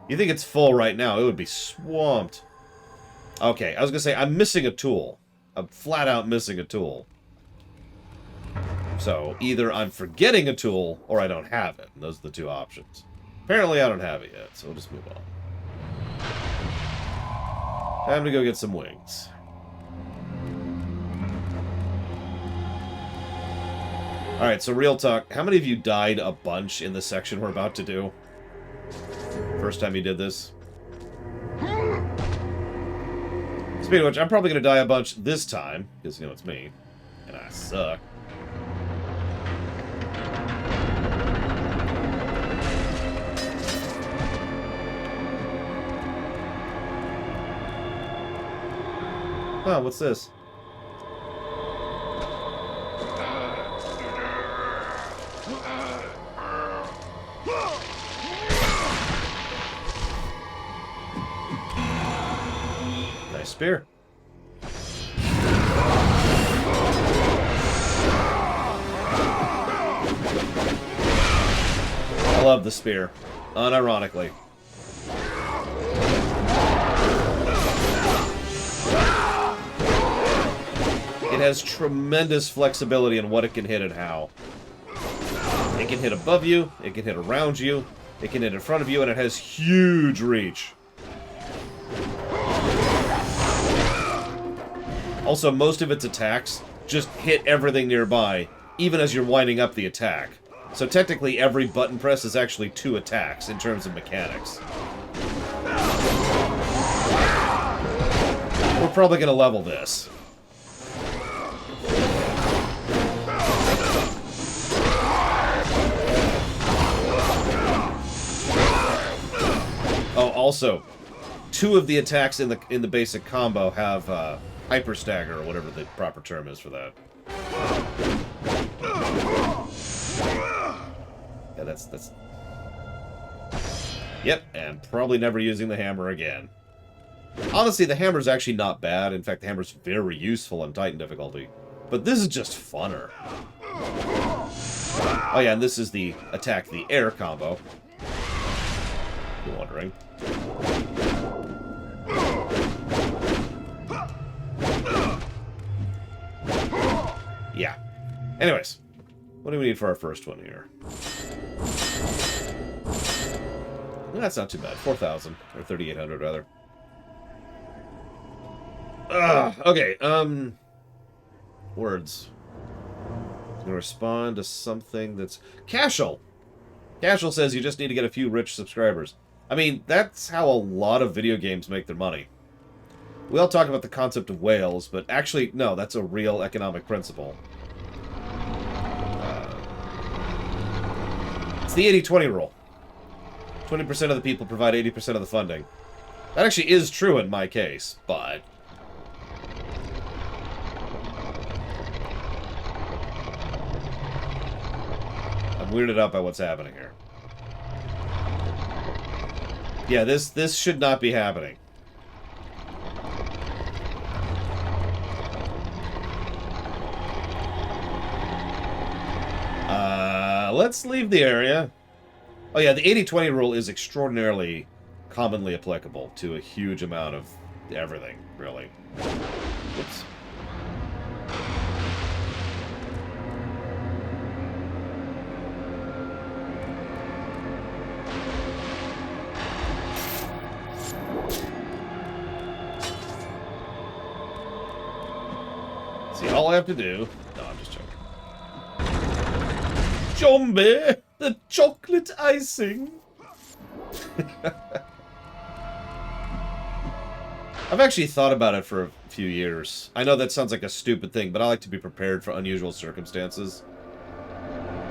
You think it's full right now? It would be swamped. Okay, I was gonna say, I'm missing a tool. I'm flat out missing a tool. So, either I'm forgetting a tool, or I don't have it. And those are the two options. Apparently I don't have it yet, so we'll just move on. Time to go get some wings. Alright, so real talk. How many of you died a bunch in the section we're about to do? First time you did this. Speaking of which, I'm probably going to die a bunch this time, because, you know, it's me. And I suck. Oh, what's this? Nice spear. I love the spear, unironically. It has tremendous flexibility in what it can hit and how. It can hit above you, it can hit around you, it can hit in front of you, and it has huge reach. Also, most of its attacks just hit everything nearby, even as you're winding up the attack. So technically, every button press is actually 2 attacks in terms of mechanics. We're probably going to level this. Oh, also, 2 of the attacks in the basic combo have hyper stagger, or whatever the proper term is for that. Yeah, that's... Yep, and probably never using the hammer again. Honestly, the hammer's actually not bad. In fact, the hammer's very useful on Titan difficulty. But this is just funner. Oh yeah, and this is the attack the air combo. If you're wondering. Yeah. Anyways, what do we need for our first one here? That's not too bad. 4,000. Or 3,800, rather. Okay, words. I'm gonna respond to something that's... Casual! Casual says you just need to get a few rich subscribers. I mean, that's how a lot of video games make their money. We all talk about the concept of whales, but actually, no, that's a real economic principle. It's the 80-20 rule. 20% of the people provide 80% of the funding. That actually is true in my case, but... I'm weirded out by what's happening here. Yeah, this should not be happening. Let's leave the area. Oh yeah, the 80-20 rule is extraordinarily commonly applicable to a huge amount of everything, really. Whoops. See, all I have to do... No, I'm just joking. Zombie! The chocolate icing! I've actually thought about it for a few years. I know that sounds like a stupid thing, but I like to be prepared for unusual circumstances.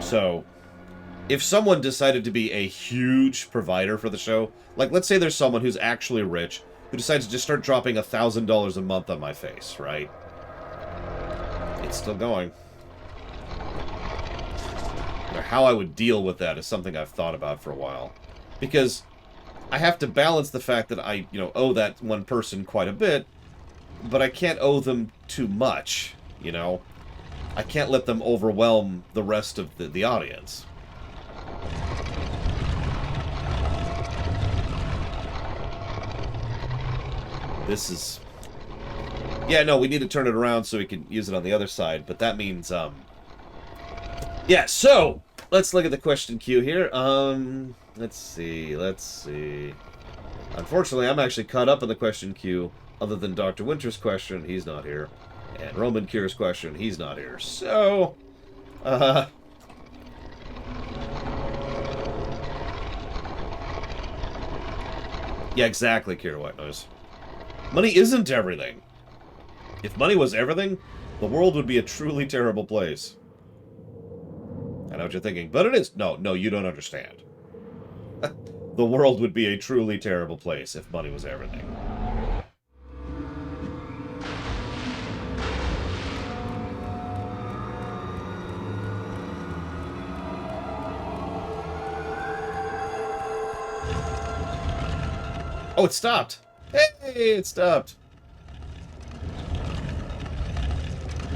So, if someone decided to be a huge provider for the show, like let's say there's someone who's actually rich, who decides to just start dropping $1,000 a month on my face, right? It's still going. How I would deal with that is something I've thought about for a while. Because I have to balance the fact that I, owe that one person quite a bit, but I can't owe them too much, I can't let them overwhelm the rest of the audience. This is... Yeah, no, we need to turn it around so we can use it on the other side, but that means, yeah, so, let's look at the question queue here. Let's see. Unfortunately, I'm actually caught up in the question queue, other than Dr. Winter's question, he's not here. And Roman Cure's question, he's not here. So, Yeah, exactly, Kira White Noise. Money isn't everything. If money was everything, the world would be a truly terrible place. I know what you're thinking, but it is. No, no, you don't understand. The world would be a truly terrible place if money was everything. Oh, it stopped! Hey, it stopped!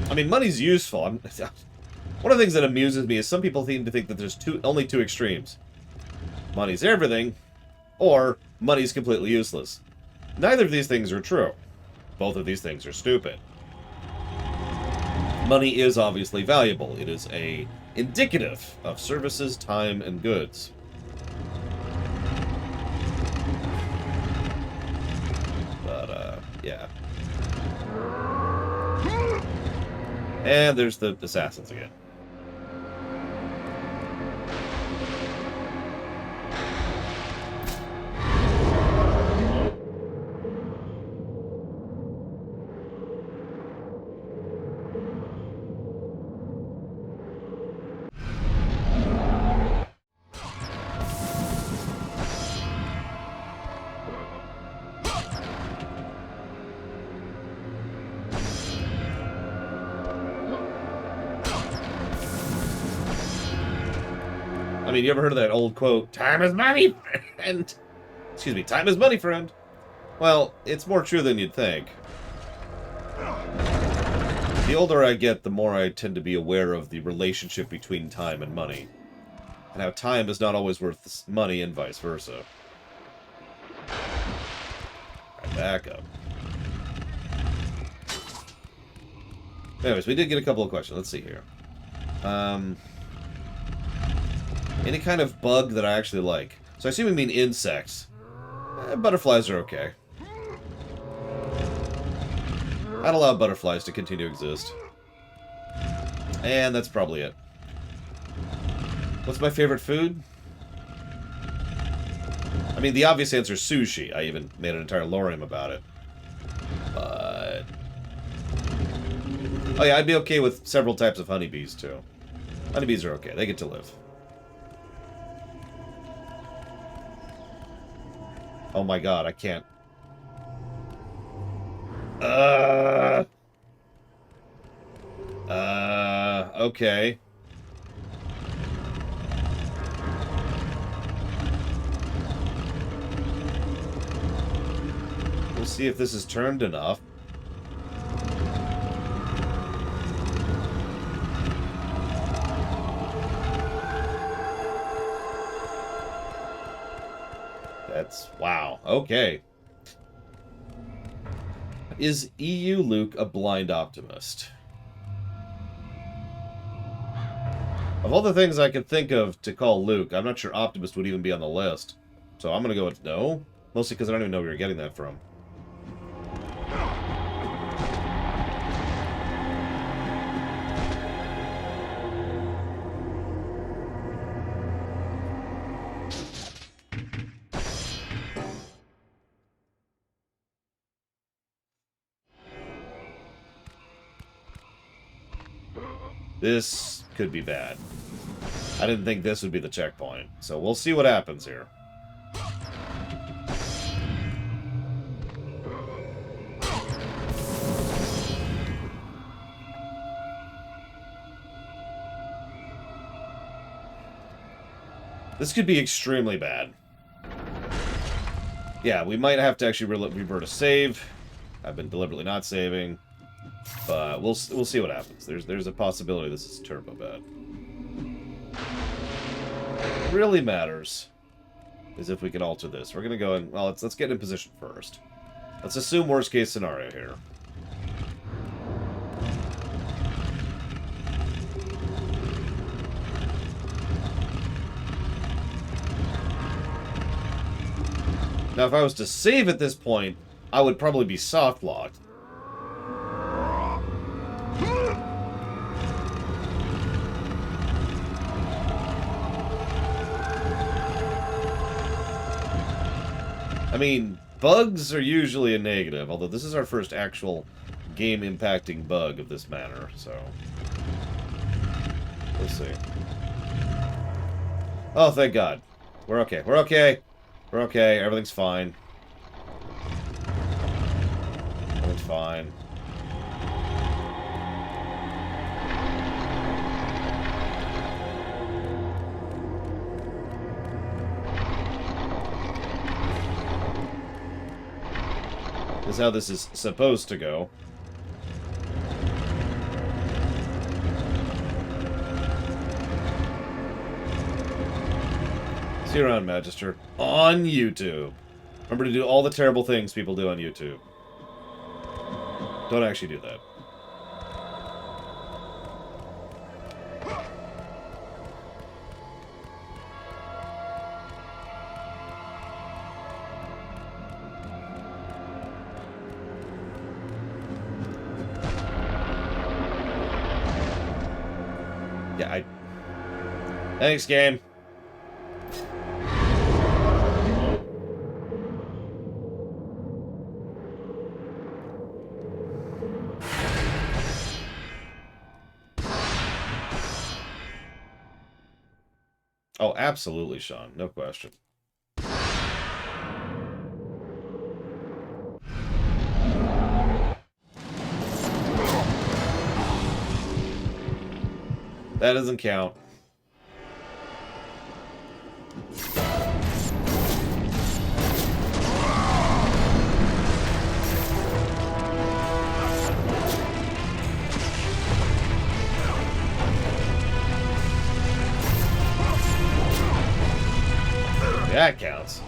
I mean, money's useful. One of the things that amuses me is some people seem to think that there's only two extremes. Money's everything, or money's completely useless. Neither of these things are true. Both of these things are stupid. Money is obviously valuable. It is a indicative of services, time, and goods. But, yeah. And there's the assassins again. I mean, you ever heard of that old quote, "Time is money, friend"? Excuse me, time is money, friend. Well, it's more true than you'd think. The older I get, the more I tend to be aware of the relationship between time and money. And how time is not always worth money and vice versa. Right, back up. Anyways, we did get a couple of questions. Let's see here. Any kind of bug that I actually like. So I assume we mean insects. Butterflies are okay. I'd allow butterflies to continue to exist. And that's probably it. What's my favorite food? I mean, the obvious answer is sushi. I even made an entire lorem about it. But... oh yeah, I'd be okay with several types of honeybees, too. Honeybees are okay. They get to live. Oh my god, I can't. Okay. We'll see if this is turned enough. That's... wow. Okay. Is EU Luke a blind optimist? Of all the things I could think of to call Luke, I'm not sure optimist would even be on the list. So I'm going to go with no. Mostly because I don't even know where you're getting that from. This could be bad. I didn't think this would be the checkpoint, so we'll see what happens here. This could be extremely bad. Yeah, we might have to actually revert a save. I've been deliberately not saving. But we'll see what happens. There's a possibility this is turbo bad. What really matters is if we can alter this. We're gonna go and well, let's get in position first. Let's assume worst case scenario here. Now, if I was to save at this point, I would probably be soft locked. I I mean, bugs are usually a negative, although this is our first actual game-impacting bug of this manner, so... We'll see. Oh, thank God. We're okay. We're okay. We're okay. Everything's fine. Everything's fine. This is how this is supposed to go. See you around, Magister. On YouTube. Remember to do all the terrible things people do on YouTube. Don't actually do that. Yeah, Thanks, game. Oh, absolutely, Sean. No question. That doesn't count. That counts.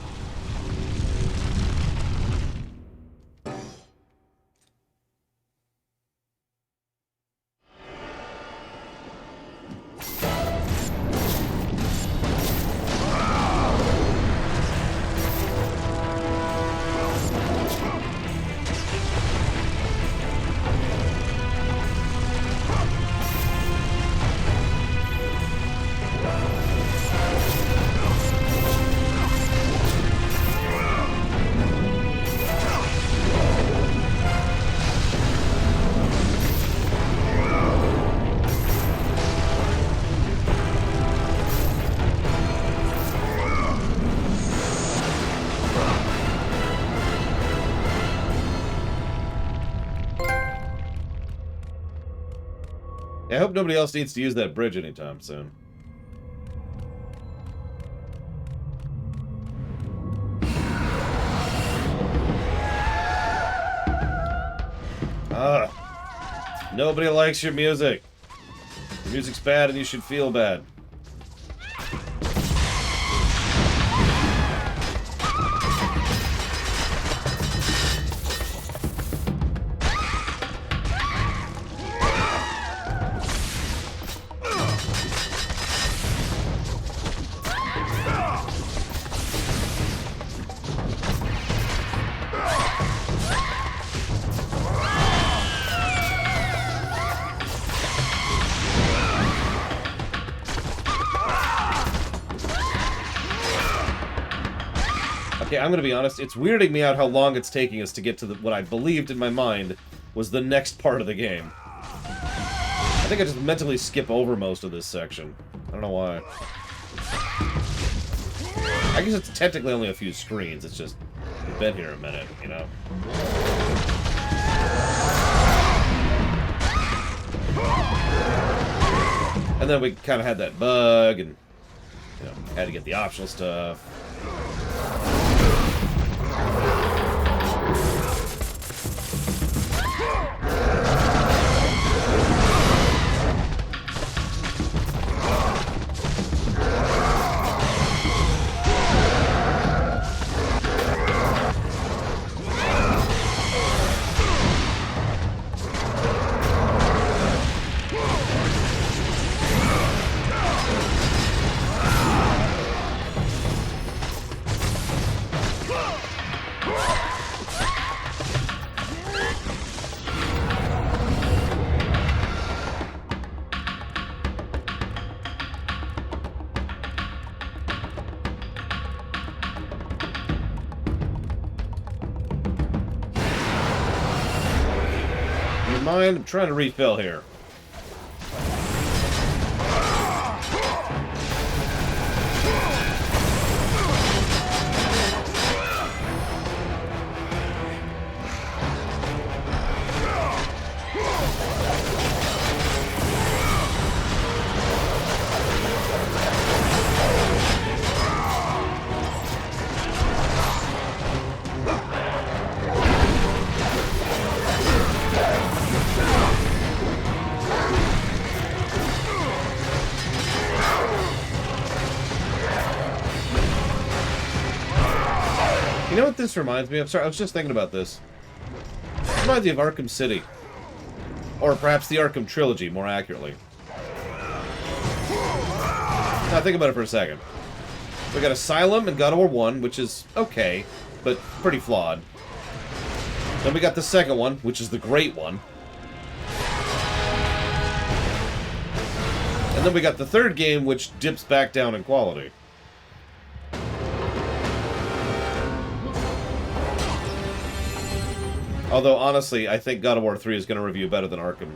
I hope nobody else needs to use that bridge anytime soon. Nobody likes your music. Your music's bad and you should feel bad. Okay, I'm gonna be honest, it's weirding me out how long it's taking us to get to what I believed in my mind was the next part of the game. I think I just mentally skip over most of this section. I don't know why. I guess it's technically only a few screens, it's just, we've been here a minute, you know? And then we kind of had that bug, and, you know, had to get the optional stuff. mind? I'm trying to refill here. You know what this reminds me of? Sorry, I was just thinking about this. It reminds me of Arkham City. Or perhaps the Arkham Trilogy, more accurately. Now, think about it for a second. We got Asylum and God of War 1, which is okay, but pretty flawed. Then we got the second one, which is the great one. And then we got the third game, which dips back down in quality. Although, honestly, I think God of War 3 is going to review better than Arkham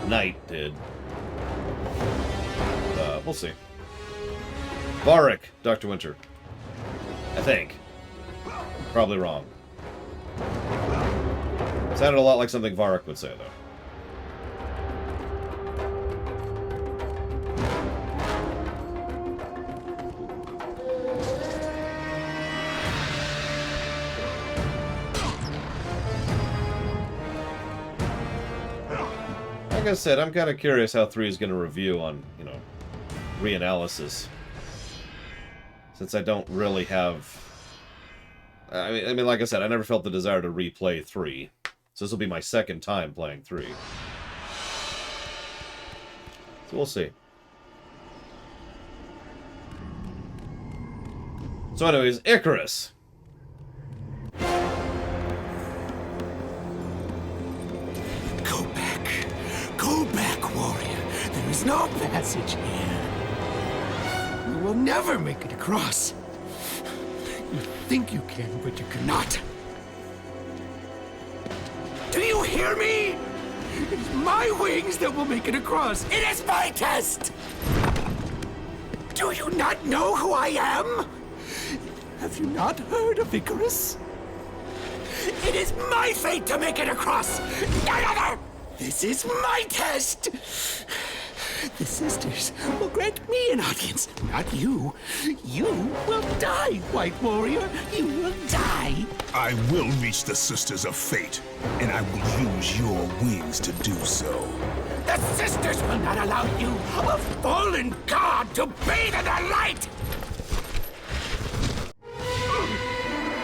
Knight did. We'll see. Varric, Dr. Winter. I think. Probably wrong. Sounded a lot like something Varric would say, though. Like I said, I'm kind of curious how 3 is going to review on, you know, reanalysis. Since I don't really have... I mean, like I said, I never felt the desire to replay 3. So this will be my second time playing 3. So we'll see. So anyways, Icarus. Go back, warrior. There is no passage here. You will never make it across. You think you can, but you cannot. Do you hear me? It is my wings that will make it across. It is my test! Do you not know who I am? Have you not heard of Icarus? It is my fate to make it across, none other! This is my test! The sisters will grant me an audience, not you. You will die, White Warrior. You will die. I will reach the Sisters of Fate, and I will use your wings to do so. The sisters will not allow you, a fallen god, to bathe in their light!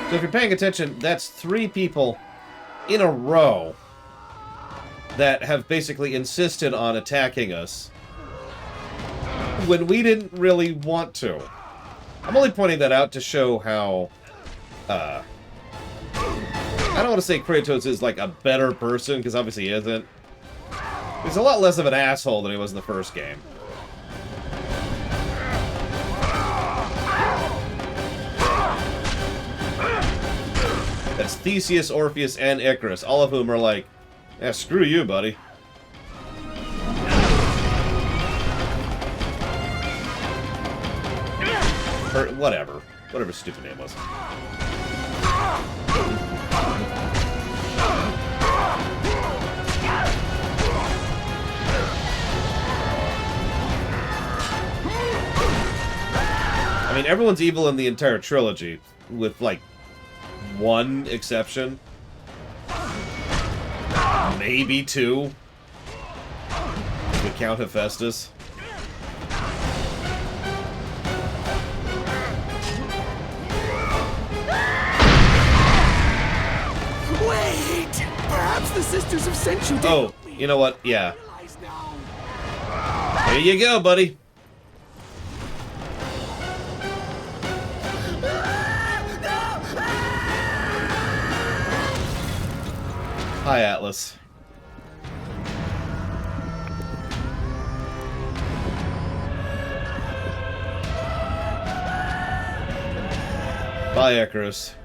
So if you're paying attention, that's 3 people in a row that have basically insisted on attacking us when we didn't really want to. I'm only pointing that out to show how, I don't want to say Kratos is like a better person, because obviously he isn't. He's a lot less of an asshole than he was in the first game. That's Theseus, Orpheus, and Icarus, all of whom are like, yeah, screw you, buddy. Or whatever. Whatever his stupid name was. I mean, everyone's evil in the entire trilogy, with, like, one exception. Maybe 2. If we count Hephaestus. Wait! Perhaps the sisters have sent you to... Oh, you know what? Yeah. Here you go, buddy. Hi, Atlas. Bye, Icarus.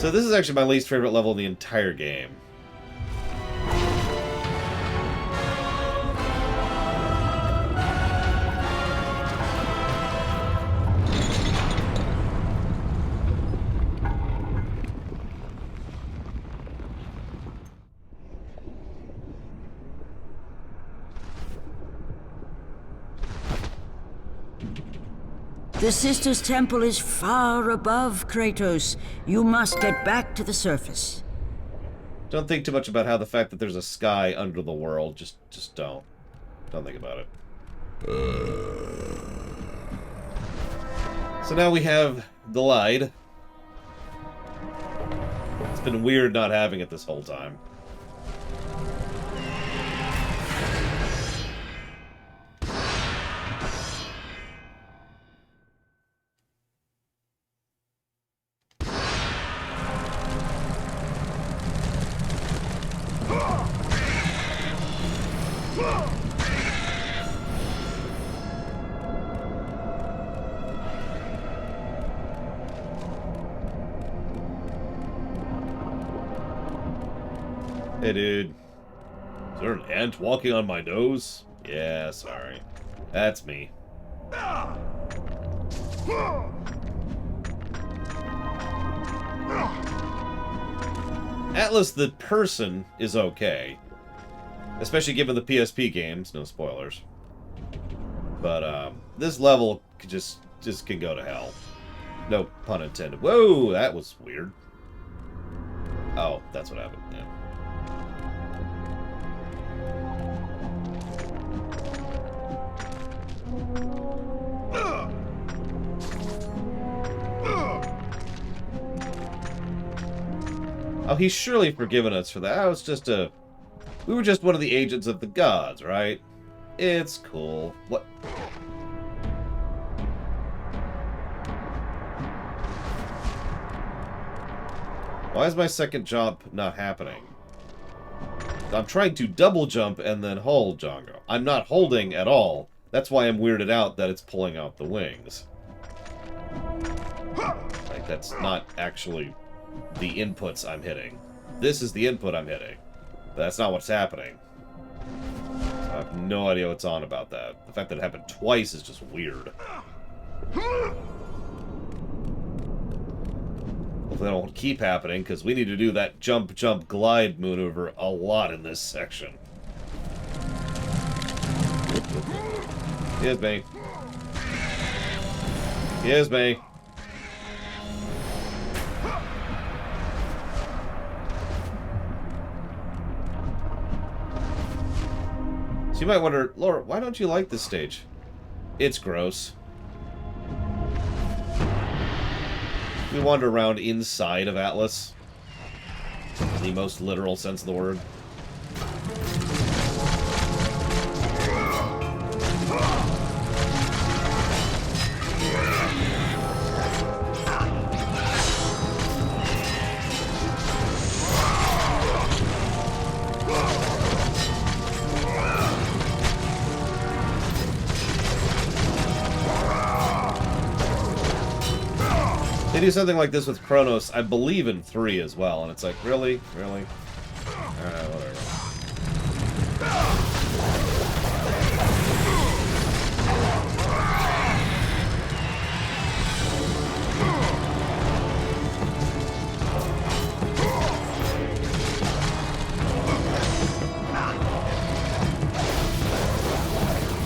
So this is actually my least favorite level in the entire game. The Sisters' Temple is far above, Kratos. You must get back to the surface. Don't think too much about how the fact that there's a sky under the world. Just don't. Don't think about it. So now we have the light. It's been weird not having it this whole time. Hey, dude. Is there an ant walking on my nose? Yeah, sorry. That's me. Atlas the person is okay. Especially given the PSP games, no spoilers. But, this level could just can go to hell. No pun intended. Whoa, that was weird. Oh, that's what happened, yeah. Oh, he's surely forgiven us for that. I was just a... We were just one of the agents of the gods, right? It's cool. What? Why is my second jump not happening? I'm trying to double jump and then hold, Django. I'm not holding at all. That's why I'm weirded out that it's pulling out the wings. Like, that's not actually the inputs I'm hitting. This is the input I'm hitting. But that's not what's happening. So I have no idea what's on about that. The fact that it happened twice is just weird. Hopefully that won't keep happening, because we need to do that jump, jump, glide maneuver a lot in this section. Here's me. Here's me. So you might wonder, Laura, why don't you like this stage? It's gross. We wander around inside of Atlas. In the most literal sense of the word. They do something like this with Kronos, I believe in 3 as well, and it's like, really? Really? Whatever.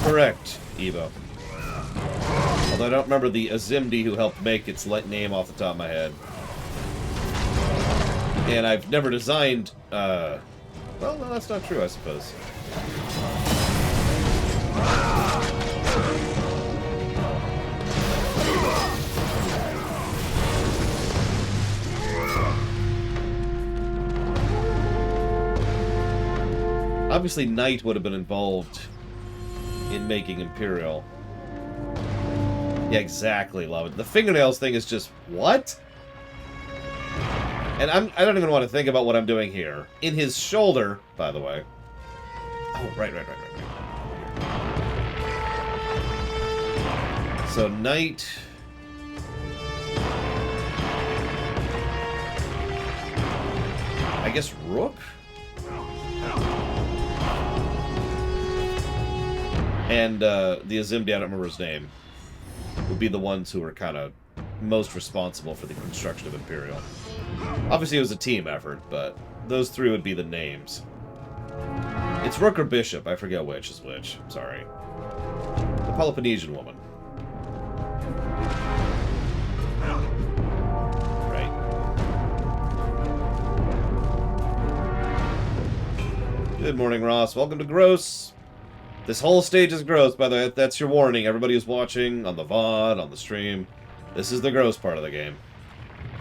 Correct, Evo. Although I don't remember the Azimdi who helped make its name off the top of my head. And I've never designed, well, no, that's not true, I suppose. Obviously, Knight would have been involved in making Imperial. Yeah, exactly, love it. The fingernails thing is just, what? And I don't even want to think about what I'm doing here. In his shoulder, by the way. Oh, right. So, Knight... guess Rook? And the Azimdi, I don't remember his name, would be the ones who are kind of most responsible for the construction of Imperial. Obviously, it was a team effort, but those three would be the names. It's Rook or Bishop. I forget which is which. I'm sorry. The Peloponnesian woman. Right. Good morning, Ross. Welcome to Gross. This whole stage is gross, by the way. That's your warning. Everybody who's watching on the VOD, on the stream. This is the gross part of the game.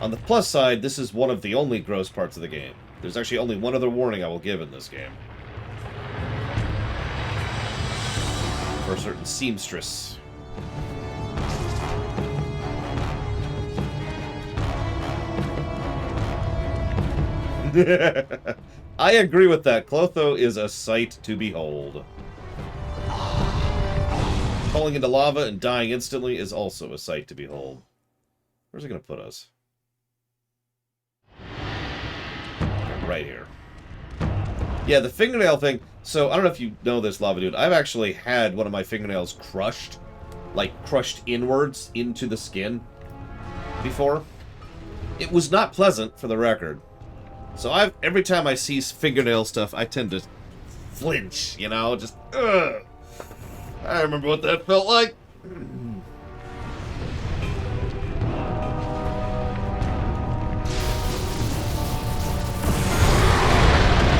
On the plus side, this is one of the only gross parts of the game. There's actually only one other warning I will give in this game. For a certain seamstress. I agree with that. Clotho is a sight to behold. Falling into lava and dying instantly is also a sight to behold. Where's it going to put us? Right here. Yeah, the fingernail thing. So, I don't know if you know this, Lava Dude. I've actually had one of my fingernails crushed. Like, crushed inwards into the skin before. It was not pleasant, for the record. So, every time I see fingernail stuff, I tend to flinch, you know? Just, ugh. I remember what that felt like.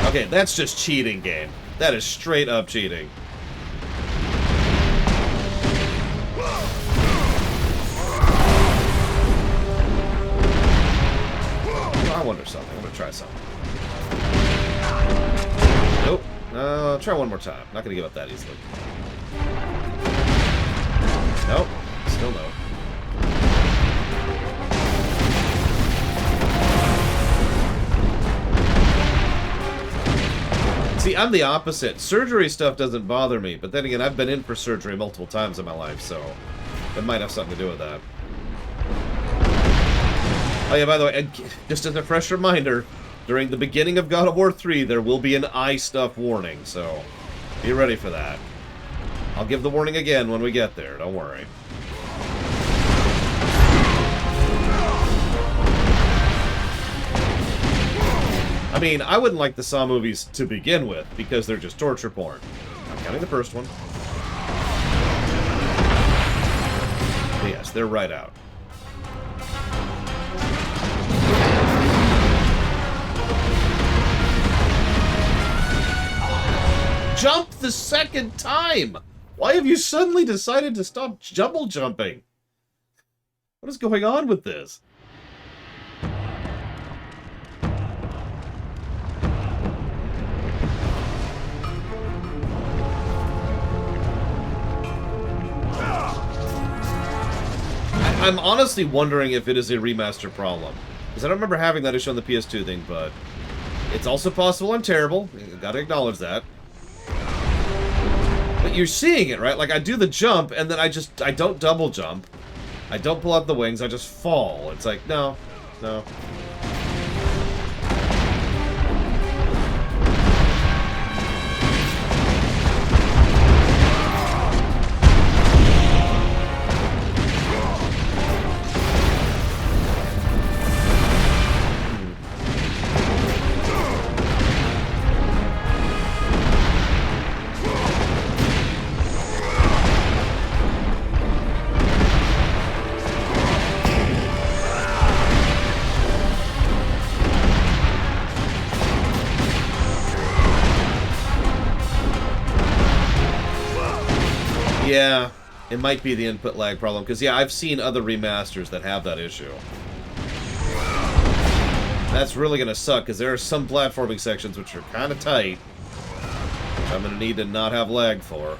Okay, that's just cheating, game. That is straight up cheating. I wonder something. I'm gonna try something. Nope. Try one more time. Not gonna give up that easily. Nope. Still no. See, I'm the opposite. Surgery stuff doesn't bother me, but then again, I've been in for surgery multiple times in my life, so it might have something to do with that. Oh yeah, by the way, just as a fresh reminder, during the beginning of God of War 3, there will be an eye stuff warning, so be ready for that. I'll give the warning again when we get there, don't worry. I mean, I wouldn't like the Saw movies to begin with, because they're just torture porn. I'm counting the first one. But yes, they're right out. Jump the second time! Why have you suddenly decided to stop double jumping? What is going on with this? I'm honestly wondering if it is a remaster problem. Because I don't remember having that issue on the PS2 thing, but it's also possible I'm terrible. You gotta acknowledge that. But you're seeing it, right? Like, I do the jump, and then I don't double jump. I don't pull out the wings, I just fall. It's like, no, no. Yeah, it might be the input lag problem, because, yeah, I've seen other remasters that have that issue. That's really going to suck, because there are some platforming sections which are kind of tight, which I'm going to need to not have lag for.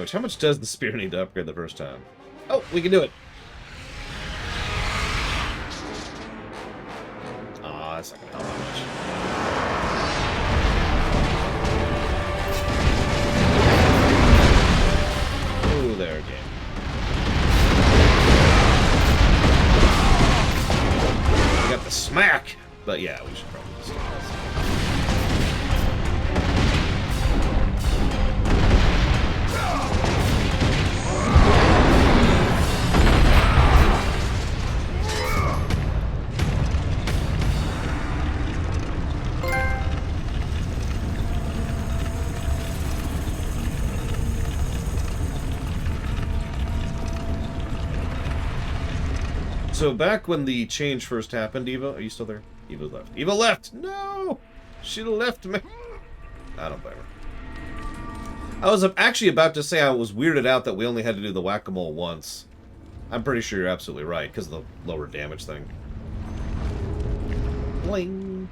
damage. How much does the spear need to upgrade the first time? Oh, we can do it. Ah, that's not gonna help that much. Ooh, there, game. We got the smack! But yeah, we should probably just do this. So back when the change first happened, Eva, are you still there? Eva left. Eva left! No! She left me. I don't blame her. I was actually about to say I was weirded out that we only had to do the whack-a-mole once. I'm pretty sure you're absolutely right, because of the lower damage thing. Bling!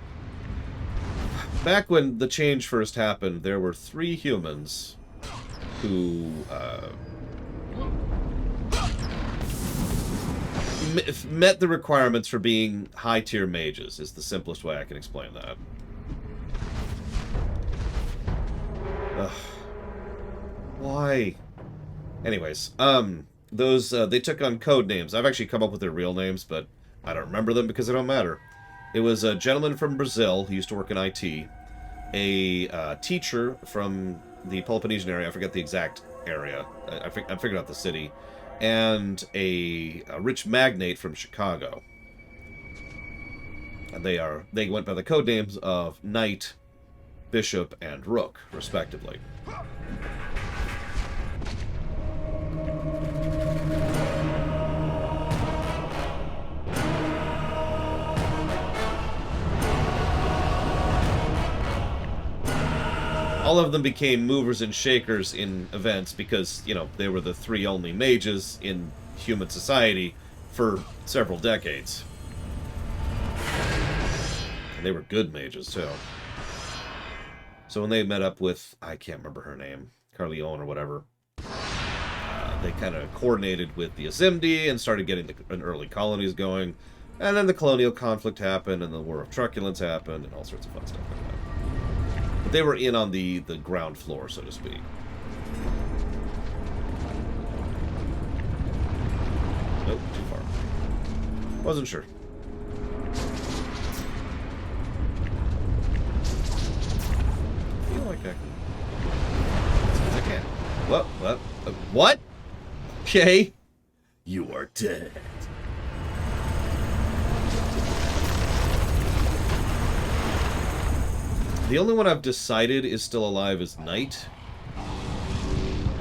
Back when the change first happened, there were 3 humans who, met the requirements for being high-tier mages, is the simplest way I can explain that. Ugh. Why? Anyways, they took on code names. I've actually come up with their real names, but I don't remember them because they don't matter. It was a gentleman from Brazil who used to work in IT, a teacher from the Peloponnesian area, I forget the exact area, I figured out the city, and a rich magnate from Chicago. And they went by the code names of Knight, Bishop, and Rook, respectively. All of them became movers and shakers in events because, you know, they were the 3 only mages in human society for several decades. And they were good mages, too. So when they met up with, I can't remember her name, Carleone or whatever, they kind of coordinated with the Azimdi and started getting the early colonies going. And then the colonial conflict happened, and the War of Truculence happened, and all sorts of fun stuff like that. But they were in on the ground floor, so to speak. Nope, too far. Wasn't sure. I feel like I can. I can. What? Okay. You are dead. The only one I've decided is still alive is Knight.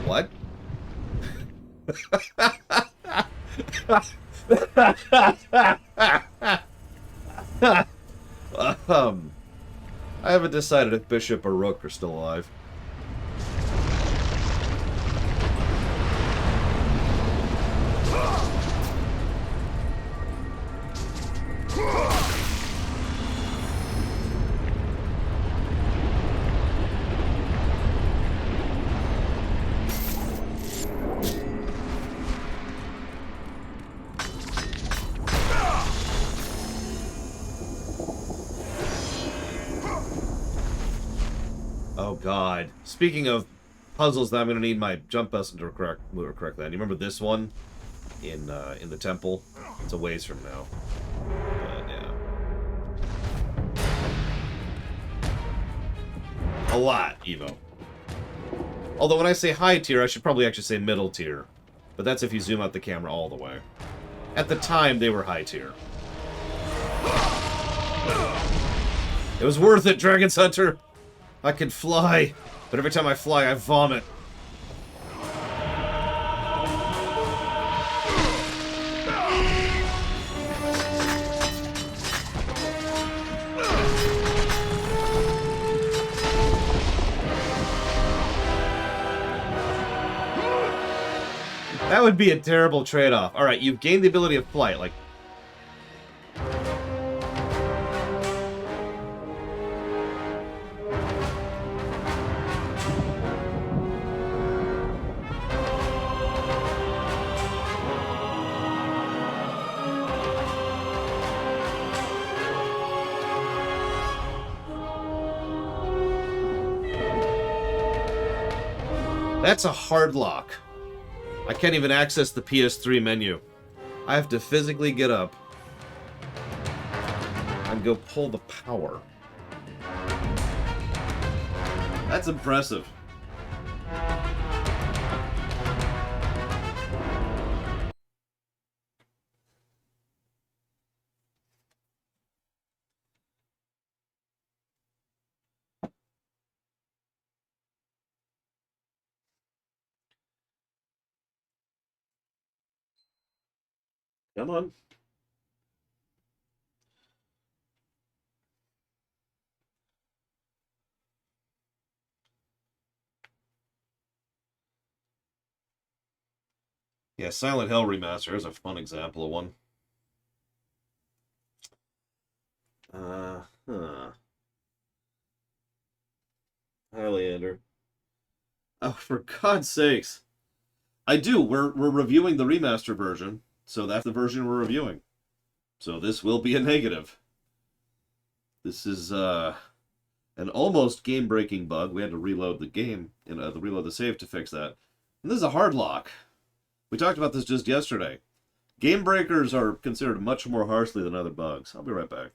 What? I haven't decided if Bishop or Rook are still alive. Oh god. Speaking of puzzles that I'm gonna need my jump button to move correctly. And you remember this one in the temple? It's a ways from now. But yeah. A lot, Evo. Although when I say high tier, I should probably actually say middle tier. But that's if you zoom out the camera all the way. At the time, they were high tier. It was worth it, Dragon's Hunter! I can fly, but every time I fly, I vomit. That would be a terrible trade-off. Alright, you've gained the ability of flight, like... That's a hard lock. I can't even access the PS3 menu. I have to physically get up and go pull the power. That's impressive. Come on. Yeah, Silent Hill Remaster is a fun example of one. Hi, Leander. Oh, for God's sakes. I do. We're reviewing the remaster version, so that's the version we're reviewing. So this will be a negative. This is an almost game-breaking bug. We had to reload the game, reload the save to fix that. And this is a hard lock. We talked about this just yesterday. Game breakers are considered much more harshly than other bugs. I'll be right back.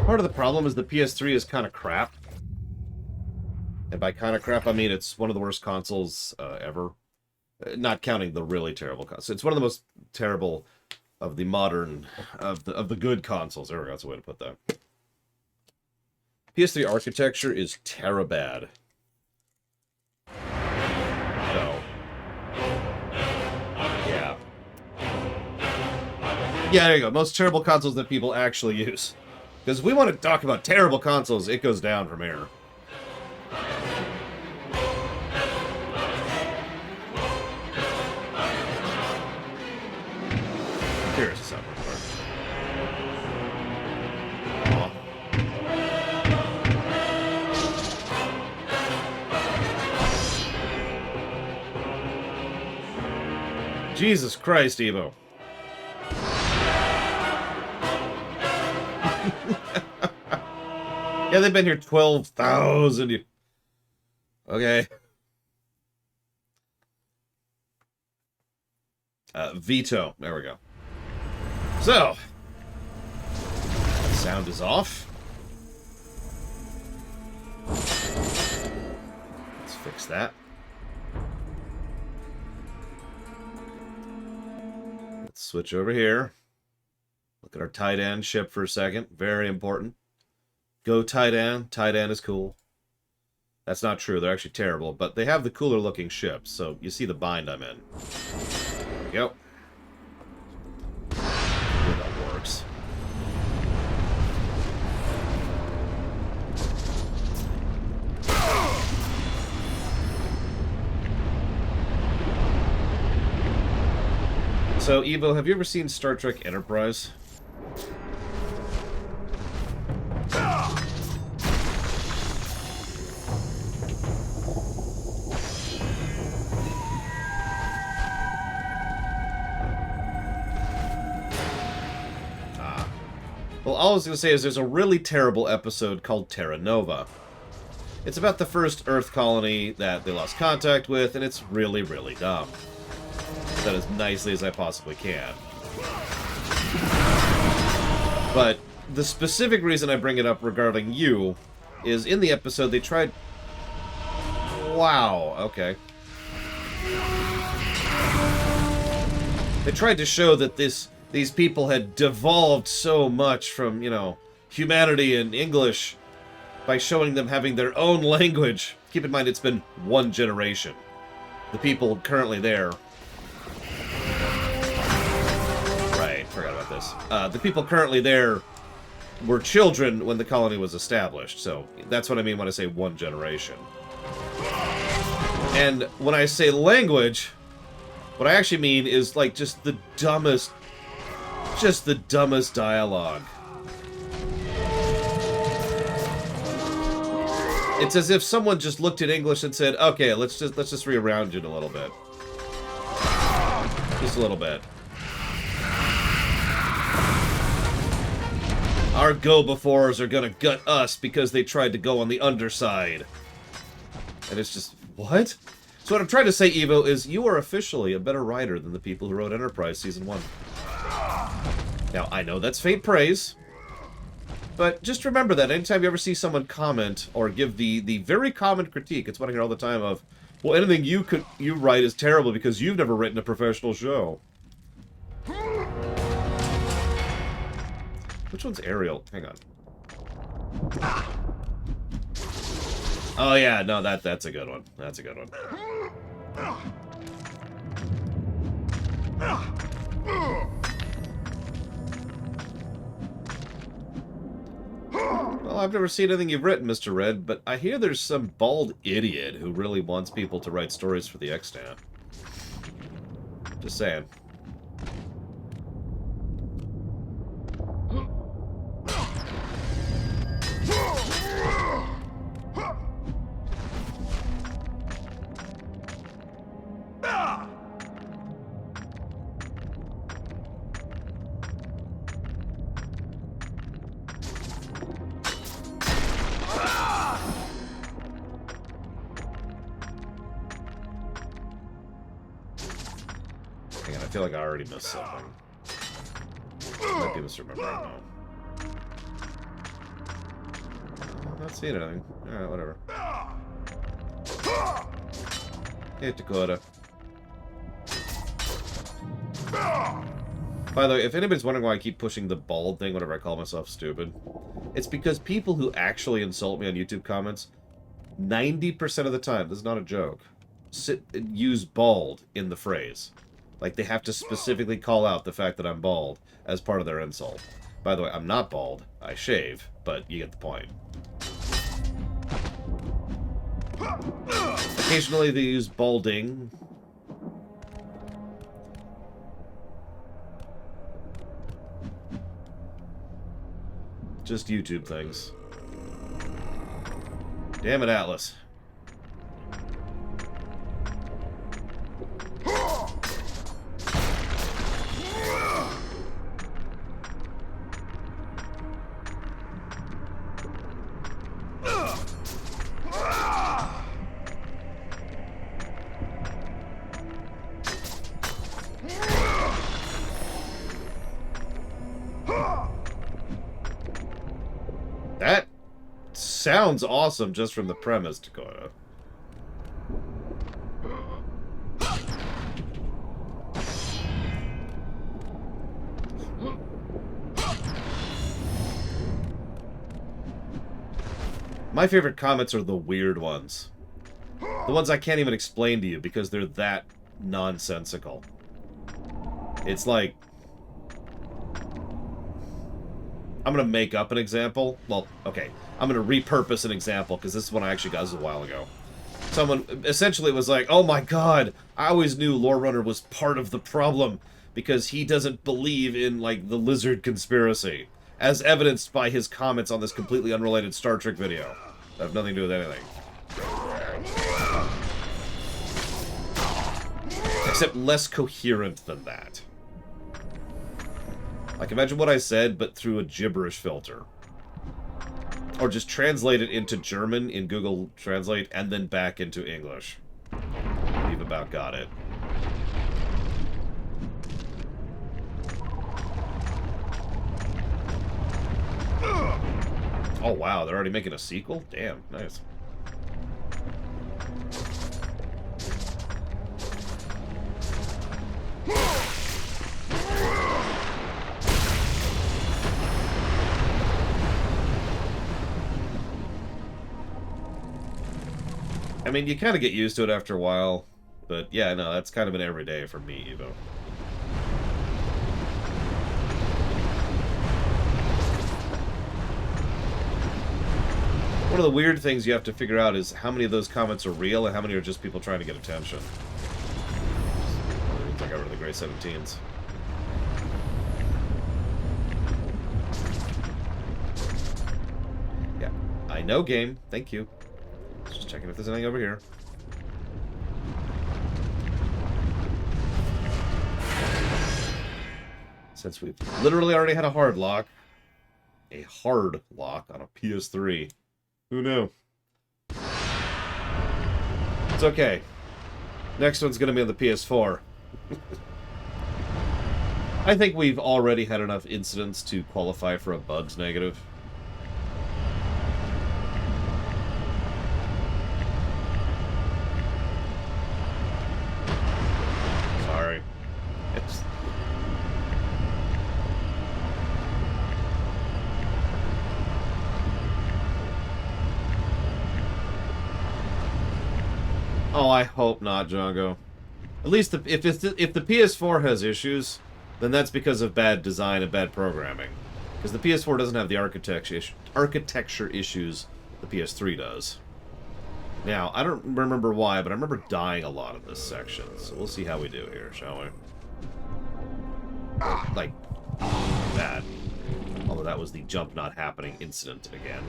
Part of the problem is the PS3 is kind of crap. And by kind of crap, I mean it's one of the worst consoles ever. Not counting the really terrible consoles. It's one of the most terrible of the modern, of the good consoles. There we go, that's a way to put that. PS3 architecture is terabad. So, yeah. Yeah, there you go. Most terrible consoles that people actually use. Because if we want to talk about terrible consoles, it goes down from here. Curious as hell. Jesus Christ, Evo. Yeah, they've been here 12,000 years. Okay. Veto. There we go. So. Sound is off. Let's fix that. Let's switch over here. Look at our tight end ship for a second. Very important. Go tight end. Tight end is cool. That's not true. They're actually terrible, but they have the cooler looking ships, so you see the bind I'm in. There we go. That works. So, Evo, have you ever seen Star Trek Enterprise? Well, all I was going to say is there's a really terrible episode called Terra Nova. It's about the first Earth colony that they lost contact with, and it's really, really dumb. Said as nicely as I possibly can. But the specific reason I bring it up regarding you is in the episode they tried... Wow, okay. They tried to show that these people had devolved so much from, you know, humanity and English by showing them having their own language. Keep in mind, it's been one generation. The people currently there... Right, forgot about this. The people currently there were children when the colony was established, so that's what I mean when I say one generation. And when I say language, what I actually mean is, like, just the dumbest dialogue. It's as if someone just looked at English and said, "Okay, let's just rearrange it a little bit, just a little bit." Our go-befores are gonna gut us because they tried to go on the underside, and it's just what? So what I'm trying to say, Evo, is you are officially a better writer than the people who wrote Enterprise Season 1. Now, I know that's faint praise, but just remember that anytime you ever see someone comment or give the very common critique, it's what I hear all the time of, well, anything you write is terrible because you've never written a professional show. Which one's Ariel? Hang on. Oh yeah, no, that's a good one. That's a good one. Well, I've never seen anything you've written, Mr. Red, but I hear there's some bald idiot who really wants people to write stories for the extant. Just saying. Hang on, I feel like I already missed something. Might be misremembering now. I'm not seeing anything. Alright, whatever. Hey, Dakota. By the way, if anybody's wondering why I keep pushing the bald thing whenever I call myself stupid, it's because people who actually insult me on YouTube comments, 90% of the time, this is not a joke, use bald in the phrase. Like, they have to specifically call out the fact that I'm bald as part of their insult. By the way, I'm not bald. I shave, but you get the point. Occasionally they use balding. Just YouTube things. Damn it, Atlas. That sounds awesome just from the premise, Dakota. My favorite comments are the weird ones. The ones I can't even explain to you because they're that nonsensical. It's like... I'm going to make up an example. Well, okay. I'm going to repurpose an example because this is one I actually got. This was a while ago. Someone essentially was like, oh my god, I always knew Lore Runner was part of the problem because he doesn't believe in, like, the lizard conspiracy. As evidenced by his comments on this completely unrelated Star Trek video. That have nothing to do with anything. Except less coherent than that. Like, imagine what I said, but through a gibberish filter. Or just translate it into German in Google Translate, and then back into English. You've about got it. Oh, wow, they're already making a sequel? Damn, nice. I mean, you kind of get used to it after a while, but yeah, no, that's kind of an everyday for me, Evo. One of the weird things you have to figure out is how many of those comments are real and how many are just people trying to get attention. I got rid of the Grey 17s. Yeah, I know, game. Thank you. Just checking if there's anything over here. Since we've literally already had a hard lock on a PS3. Who knew? It's okay. Next one's going to be on the PS4. I think we've already had enough incidents to qualify for a bugs negative. Sorry. Oh, I hope not, Django. At least if the PS4 has issues, then that's because of bad design and bad programming. Because the PS4 doesn't have the architecture issues the PS3 does. Now, I don't remember why, but I remember dying a lot in this section. So we'll see how we do here, shall we? Like, bad. Although that was the jump not happening incident again.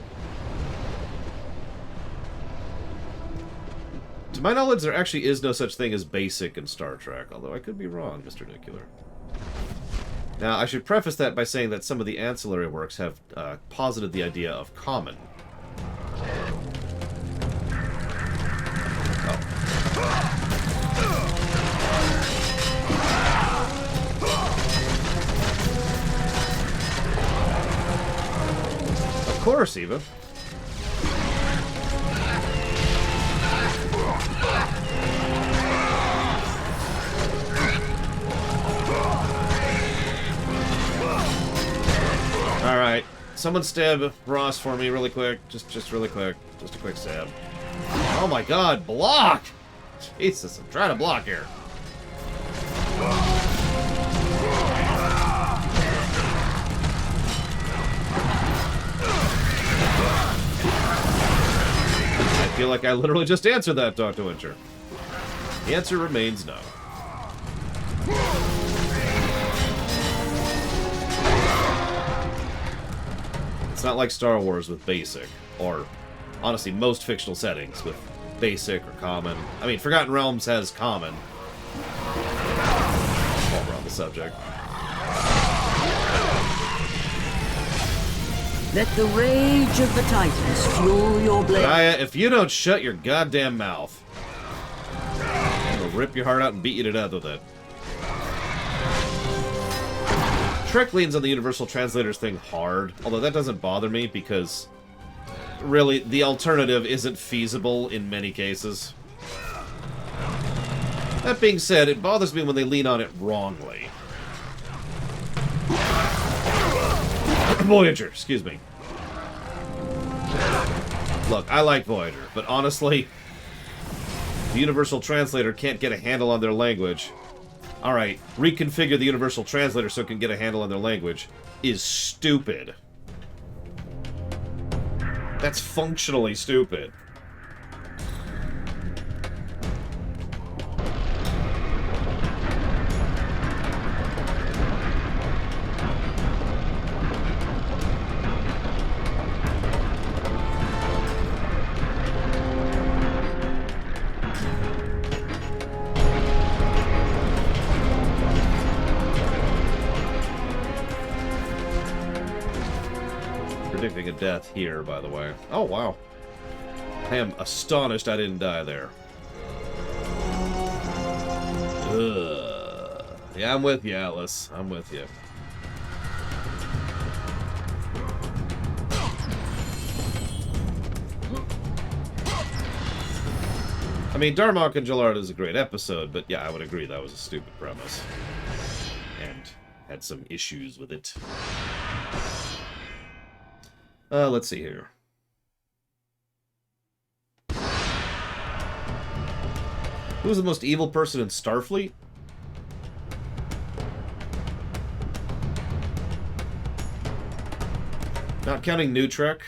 To my knowledge, there actually is no such thing as basic in Star Trek, although I could be wrong, Mr. Nuclear. Now, I should preface that by saying that some of the ancillary works have posited the idea of common. Of course, Eva. Alright, someone stab Ross for me really quick. Just really quick. Just a quick stab. Oh my god, block! Jesus, I'm trying to block here. I feel like I literally just answered that, Dr. Winter. The answer remains no. It's not like Star Wars with basic, or honestly most fictional settings with basic or common. I mean, Forgotten Realms has common. While we're on the subject. Let the rage of the Titans fuel your blade. Gaia, if you don't shut your goddamn mouth, I'm gonna rip your heart out and beat you to death with it. Trek leans on the Universal Translators thing hard, although that doesn't bother me because really the alternative isn't feasible in many cases. That being said, it bothers me when they lean on it wrongly. Voyager, excuse me. Look, I like Voyager, but honestly, the Universal Translator can't get a handle on their language. Alright, reconfigure the Universal Translator so it can get a handle on their language is stupid. That's functionally stupid. predicting a death here, by the way. Oh, wow. I am astonished I didn't die there. Ugh. Yeah, I'm with you, Atlas. I'm with you. I mean, Darmok and Jallard is a great episode, but yeah, I would agree that was a stupid premise. And had some issues with it. Let's see here. Who was the most evil person in Starfleet? Not counting New Trek.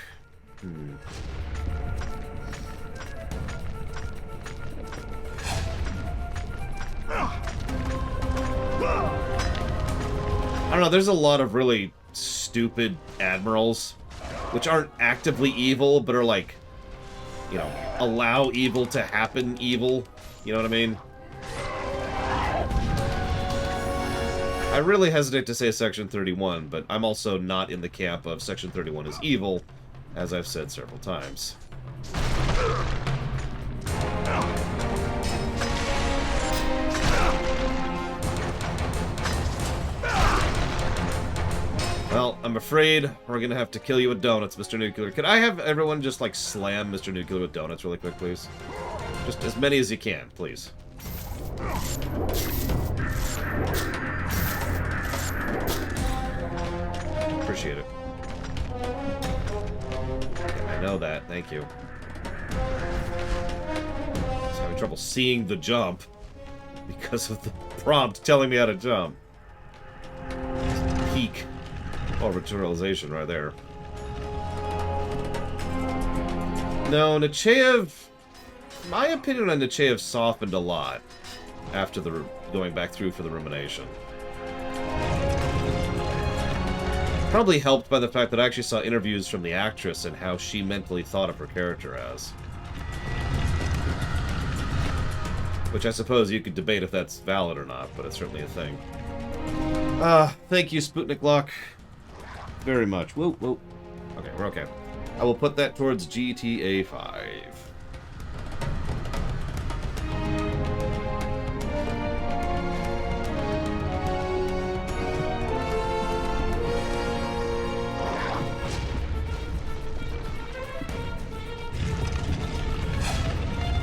I don't know, there's a lot of really stupid admirals, which aren't actively evil, but are like, you know, allow evil to happen evil. You know what I mean? I really hesitate to say Section 31, but I'm also not in the camp of Section 31 is evil, as I've said several times. Well, I'm afraid we're gonna have to kill you with donuts, Mr. Nuclear. Could I have everyone just, like, slam Mr. Nuclear with donuts really quick, please? Just as many as you can, please. Appreciate it. Yeah, I know that, thank you. I was having trouble seeing the jump because of the prompt telling me how to jump. Peak orbitalization right there. No, Nechayev... My opinion on Nechayev softened a lot after the going back through for the rumination. Probably helped by the fact that I actually saw interviews from the actress and how she mentally thought of her character as. Which I suppose you could debate if that's valid or not, but it's certainly a thing. Thank you, Sputnik Lock. Very much. Whoa, whoa. Okay, we're okay. I will put that towards GTA 5.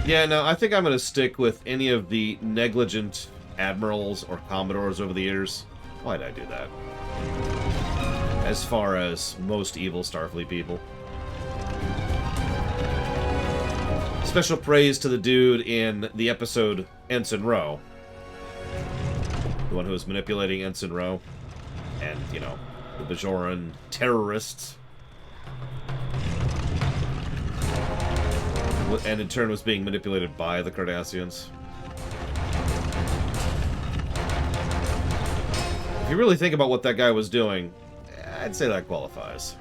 Yeah, no, I think I'm going to stick with any of the negligent admirals or commodores over the years. Why did I do that? As far as most evil Starfleet people. Special praise to the dude in the episode Ensign Rowe. The one who was manipulating Ensign Rowe. And, you know, the Bajoran terrorists. And in turn was being manipulated by the Cardassians. If you really think about what that guy was doing, I'd say that qualifies.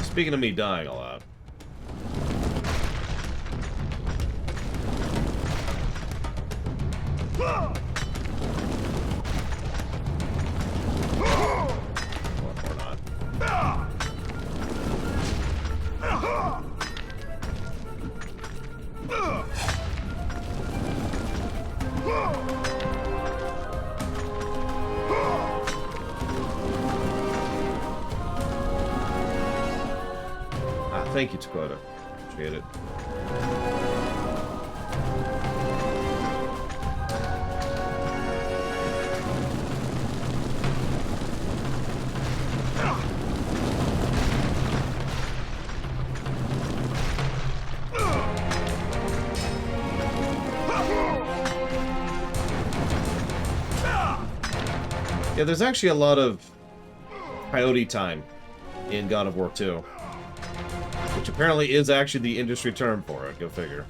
Speaking of me dying a lot. Or not. Thank you, Dakota. Appreciate it. Yeah, there's actually a lot of coyote time in God of War 2. Which apparently is actually the industry term for it. Go figure.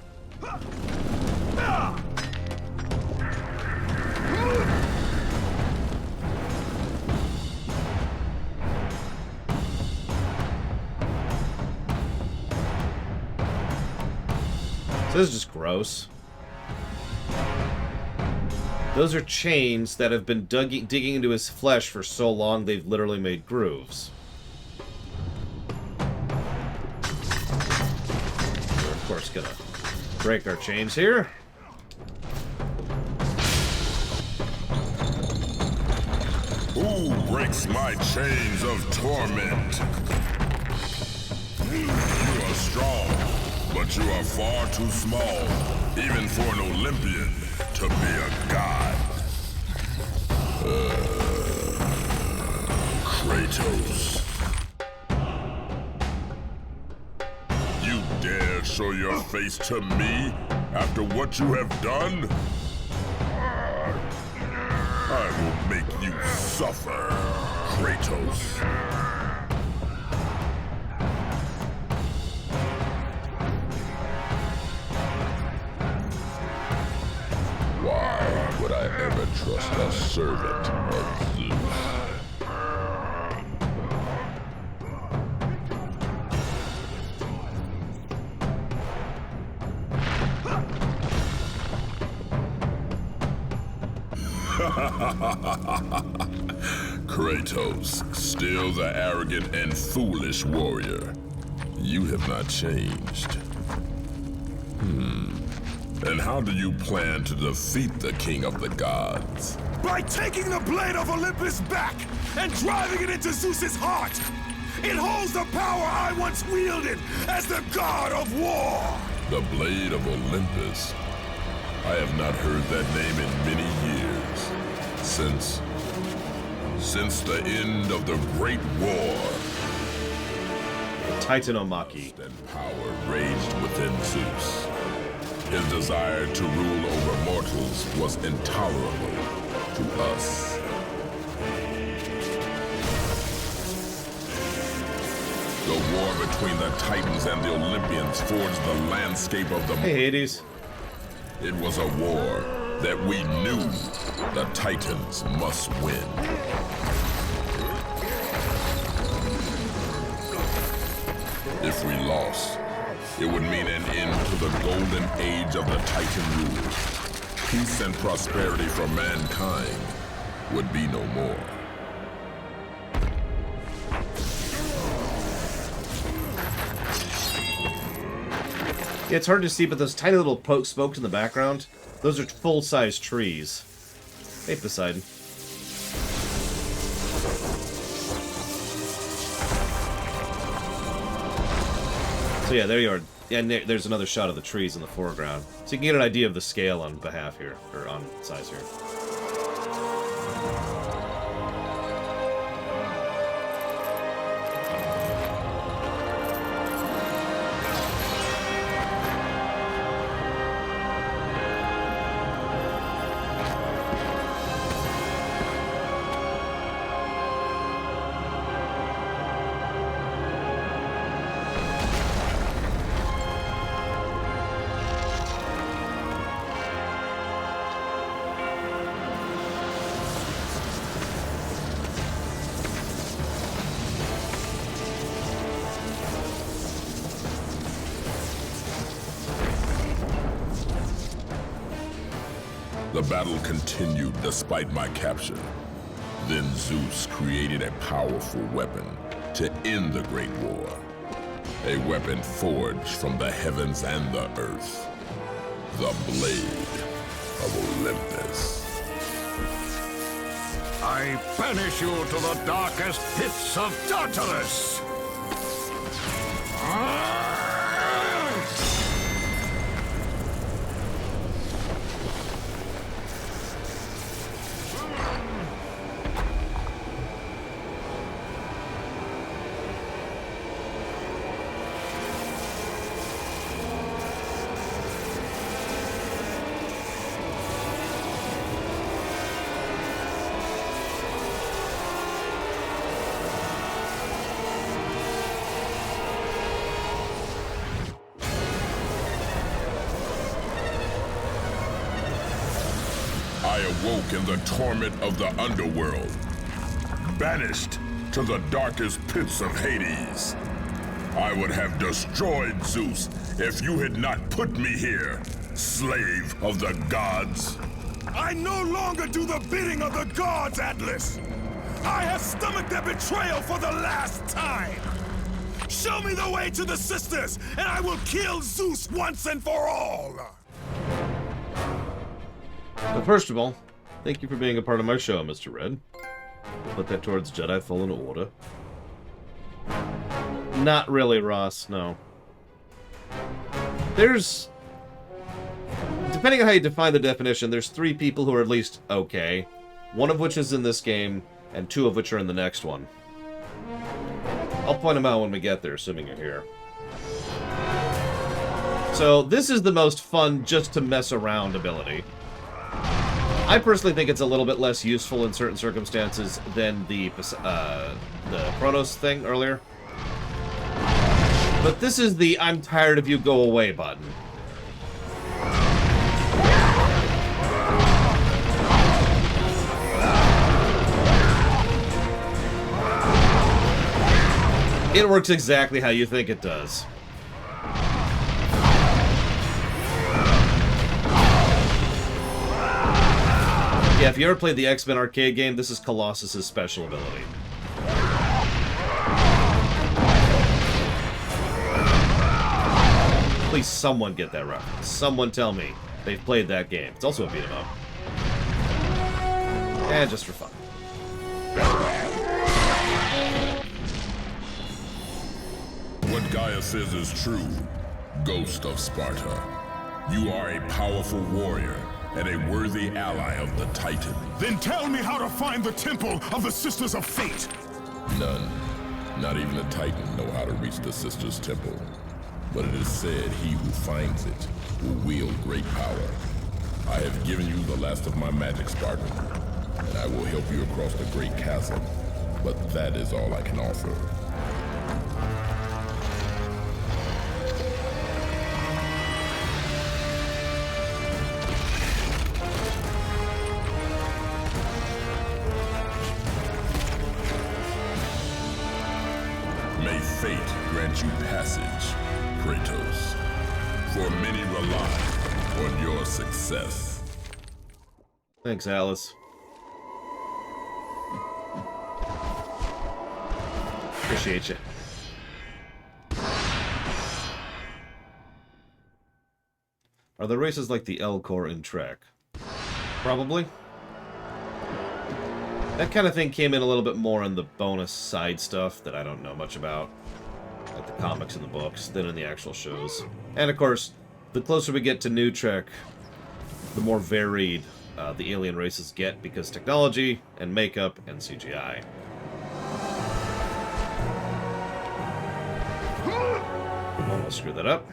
So this is just gross. Those are chains that have been digging into his flesh for so long they've literally made grooves. We're of course gonna break our chains here. Who breaks my chains of torment? You are strong, but you are far too small, even for an Olympian to be a god. Kratos. You dare show your face to me after what you have done? I will make you suffer, Kratos. Why would I ever trust a servant of Zeus? Kratos, still the arrogant and foolish warrior. You have not changed. And how do you plan to defeat the King of the Gods? By taking the blade of Olympus back and driving it into Zeus's heart! It holds the power I once wielded as the god of war! The Blade of Olympus? I have not heard that name in many years. Since the end of the Great War. Titanomachy. And power raged within Zeus. His desire to rule over mortals was intolerable to us. The war between the Titans and the Olympians forged the landscape of the Hey, Hades. It was a war that we knew the Titans must win. If we lost, it would mean an end to the golden age of the Titan rule. Peace and prosperity for mankind would be no more. Yeah, it's hard to see, but those tiny little spokes in the background, those are full-size trees. Hey, Poseidon. So yeah, there you are. Yeah, and there's another shot of the trees in the foreground. So you can get an idea of the scale on behalf here, or on size here. The battle continued despite my capture. Then Zeus created a powerful weapon to end the Great War. A weapon forged from the heavens and the earth. The Blade of Olympus. I banish you to the darkest pits of Tartarus! woke in the torment of the underworld, banished to the darkest pits of Hades. I would have destroyed Zeus if you had not put me here, slave of the gods. I no longer do the bidding of the gods, Atlas! I have stomached their betrayal for the last time! Show me the way to the sisters, and I will kill Zeus once and for all! But first of all, thank you for being a part of my show, Mr. Red. We'll put that towards Jedi Fallen Order. Not really, Ross, no. There's... Depending on how you define the definition, there's 3 people who are at least okay. One of which is in this game, and 2 of which are in the next one. I'll point them out when we get there, assuming you're here. So, this is the most fun just to mess around ability. I personally think it's a little bit less useful in certain circumstances than the Chronos thing earlier. But this is the I'm tired of you, go away button. It works exactly how you think it does. Yeah, if you ever played the X-Men arcade game, this is Colossus's special ability. Please, someone get that reference. Someone tell me they've played that game. It's also a beat 'em up. And just for fun. What Gaia says is true, Ghost of Sparta. You are a powerful warrior and a worthy ally of the Titan. Then tell me how to find the Temple of the Sisters of Fate! None, not even the Titan, know how to reach the Sisters' Temple. But it is said he who finds it will wield great power. I have given you the last of my magic, Spartan, and I will help you across the great chasm, but that is all I can offer. May fate grant you passage, Kratos, for many rely on your success. Thanks, Alice. Appreciate you. Are the races like the L Corps in Trek? Probably. That kind of thing came in a little bit more in the bonus side stuff that I don't know much about. Like the comics and the books, than in the actual shows. And of course, the closer we get to New Trek, the more varied the alien races get because technology and makeup and CGI. Almost screwed that up.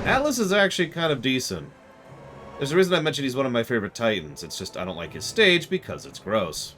Atlas is actually kind of decent. There's a reason I mentioned he's one of my favorite Titans. It's just I don't like his stage because it's gross.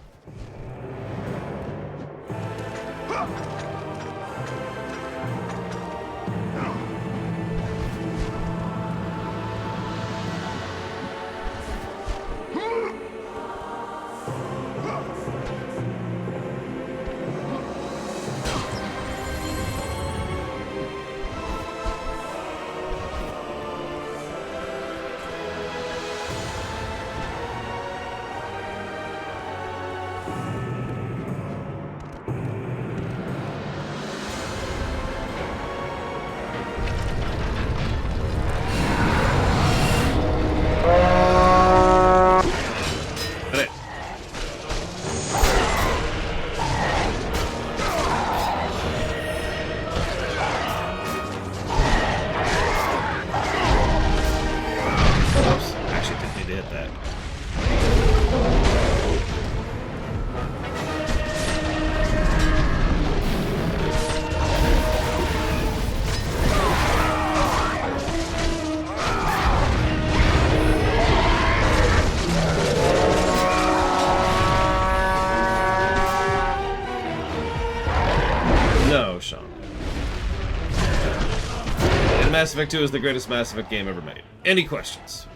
Mass Effect 2 is the greatest Mass Effect game ever made. Any questions?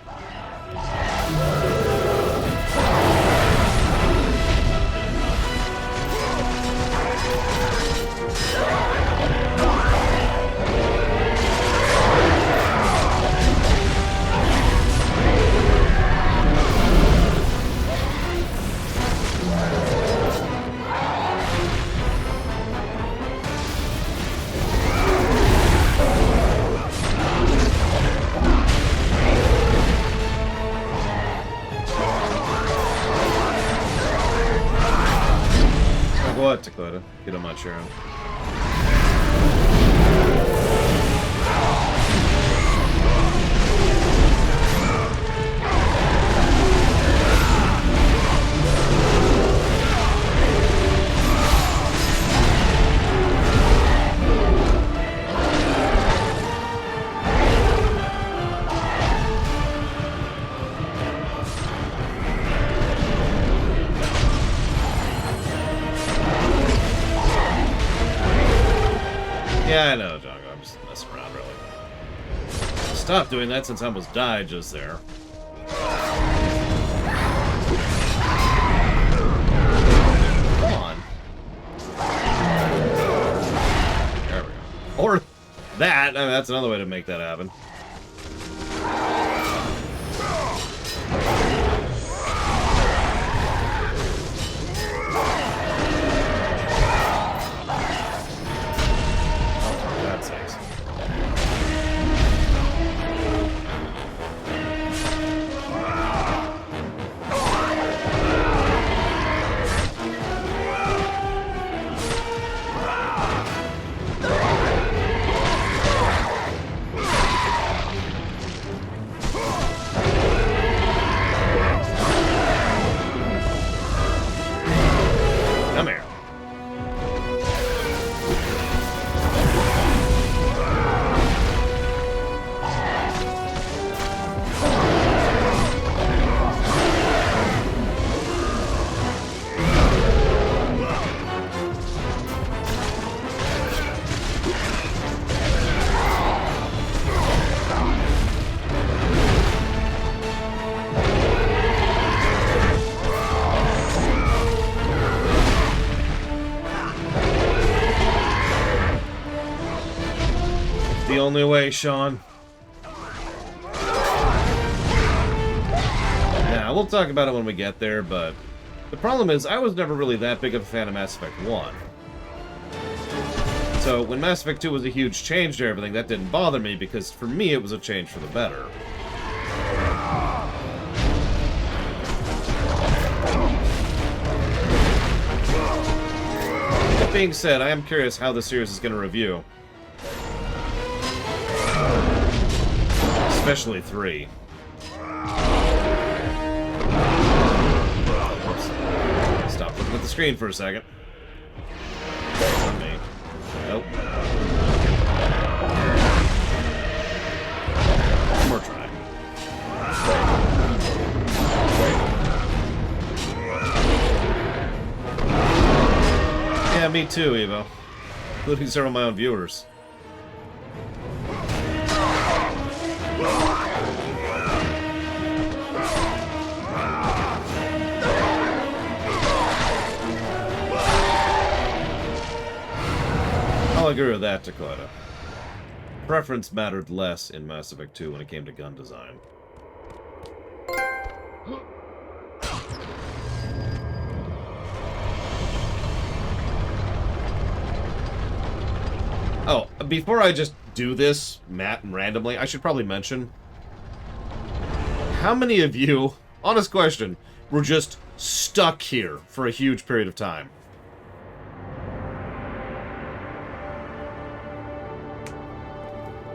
what, Dakota? Get on my chair. Yeah, I know, Doggo. I'm just messing around, really. Stop doing that since I almost died just there. Come on. There we go. Or that. I mean, that's another way to make that happen. Come here. The only way, Sean. Now, we'll talk about it when we get there, but the problem is I was never really that big of a fan of Mass Effect 1. So when Mass Effect 2 was a huge change to everything, that didn't bother me because for me it was a change for the better. That being said, I am curious how the series is going to review. Especially 3. Oops. Stop looking at the screen for a second. That's on me. Nope. One more try. Yeah, me too, Evo. Including several of my own viewers. I'll agree with that, Dakota. Preference mattered less in Mass Effect 2 when it came to gun design. Oh, before I just do this randomly, I should probably mention, how many of you, honest question, were just stuck here for a huge period of time?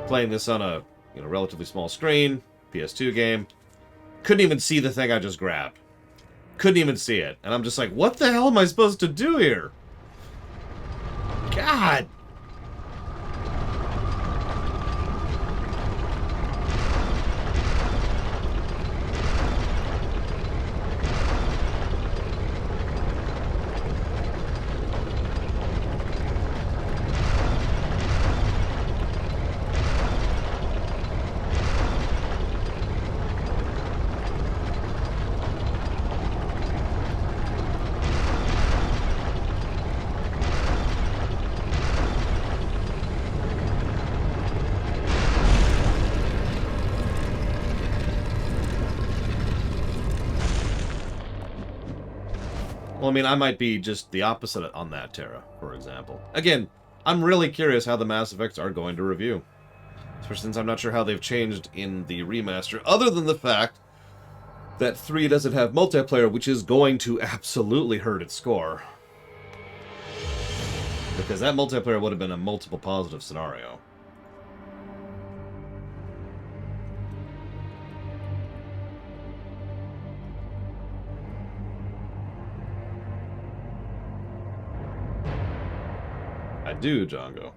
Playing this on a relatively small screen, PS2 game, couldn't even see the thing I just grabbed. Couldn't even see it. And I'm just like, what the hell am I supposed to do here? God! Well, I mean, I might be just the opposite on that, Terra, for example. Again, I'm really curious how the Mass Effects are going to review. Especially since I'm not sure how they've changed in the remaster, other than the fact that 3 doesn't have multiplayer, which is going to absolutely hurt its score. Because that multiplayer would have been a multiple positive scenario. I do, Django.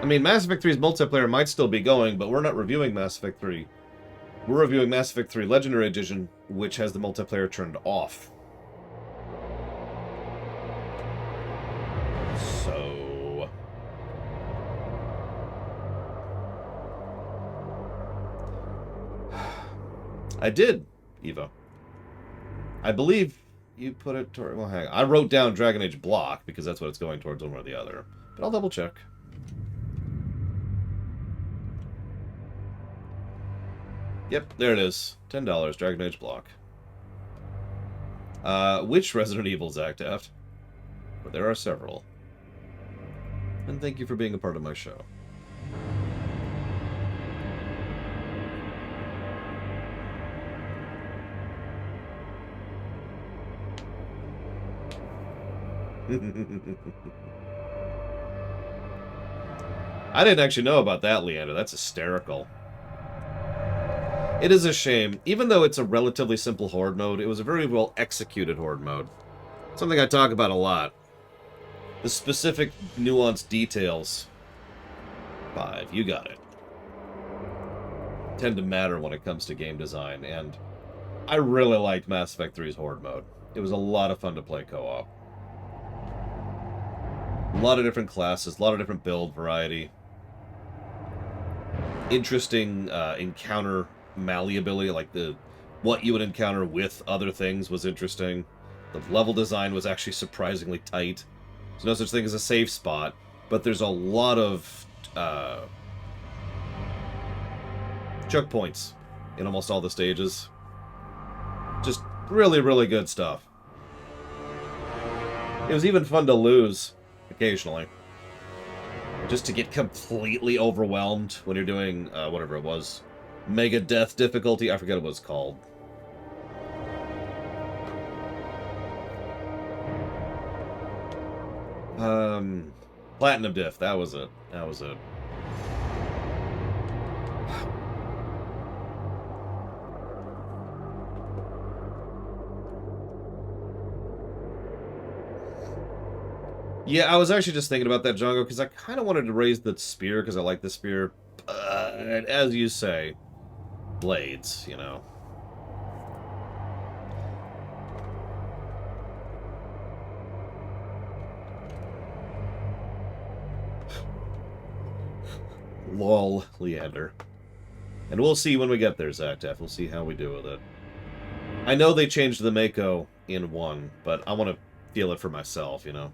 I mean, Mass Effect 3's multiplayer might still be going, but we're not reviewing Mass Effect 3. We're reviewing Mass Effect 3 Legendary Edition, which has the multiplayer turned off. So... I did, Eva. I believe you put it toward... Well, hang on. I wrote down Dragon Age Block, because that's what it's going towards, one or the other. But I'll double check. Yep, there it is. $10, Dragon Age Block. Which Resident Evil, Zach Taft? But there are several. And thank you for being a part of my show. I didn't actually know about that, Leander. That's hysterical. It is a shame. Even though it's a relatively simple horde mode, it was a very well executed horde mode. Something I talk about a lot. The specific nuanced details. 5, you got it. Tend to matter when it comes to game design, and I really liked Mass Effect 3's horde mode. It was a lot of fun to play co-op. A lot of different classes, a lot of different build variety. Interesting encounter malleability, like what you would encounter with other things was interesting. The level design was actually surprisingly tight. There's no such thing as a safe spot, but there's a lot of choke points in almost all the stages. Just really, really good stuff. It was even fun to lose occasionally. Just to get completely overwhelmed when you're doing whatever it was. Mega Death difficulty, I forget what it's called. Platinum Diff, that was it. That was it. Yeah, I was actually just thinking about that, Django, because I kind of wanted to raise the spear, because I like the spear. But, as you say, blades, you know. Lol, Leander. And we'll see when we get there, Zactaf. We'll see how we do with it. I know they changed the Mako in 1, but I want to feel it for myself, you know.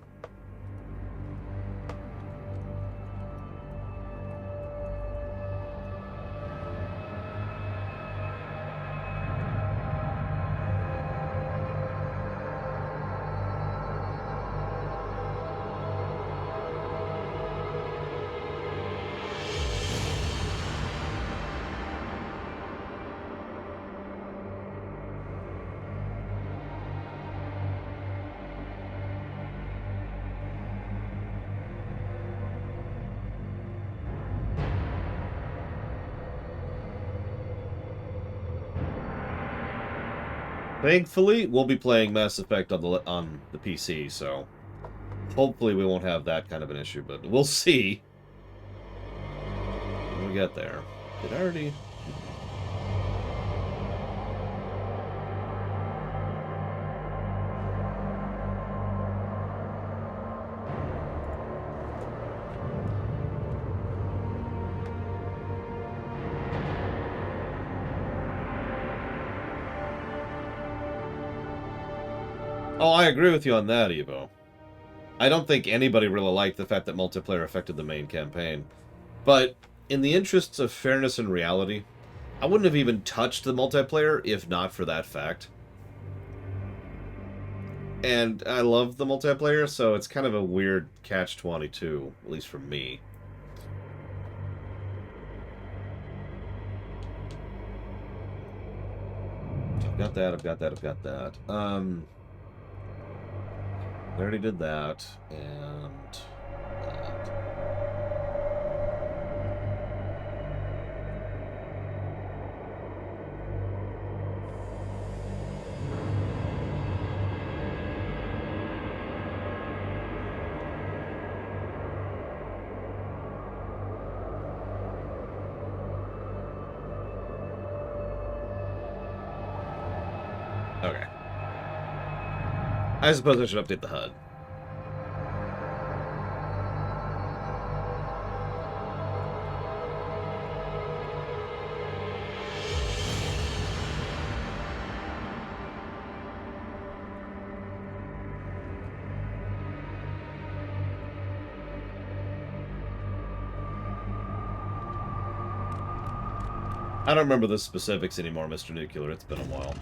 Thankfully, we'll be playing Mass Effect on the PC, so hopefully we won't have that kind of an issue, but we'll see when we get there. Did I already... Oh, I agree with you on that, Evo. I don't think anybody really liked the fact that multiplayer affected the main campaign. But in the interests of fairness and reality, I wouldn't have even touched the multiplayer if not for that fact. And I love the multiplayer, so it's kind of a weird catch-22, at least for me. I've got that, I've got that, I've got that. I already did that, and that. Okay. I suppose I should update the HUD. I don't remember the specifics anymore, Mr. Nuclear. It's been a while.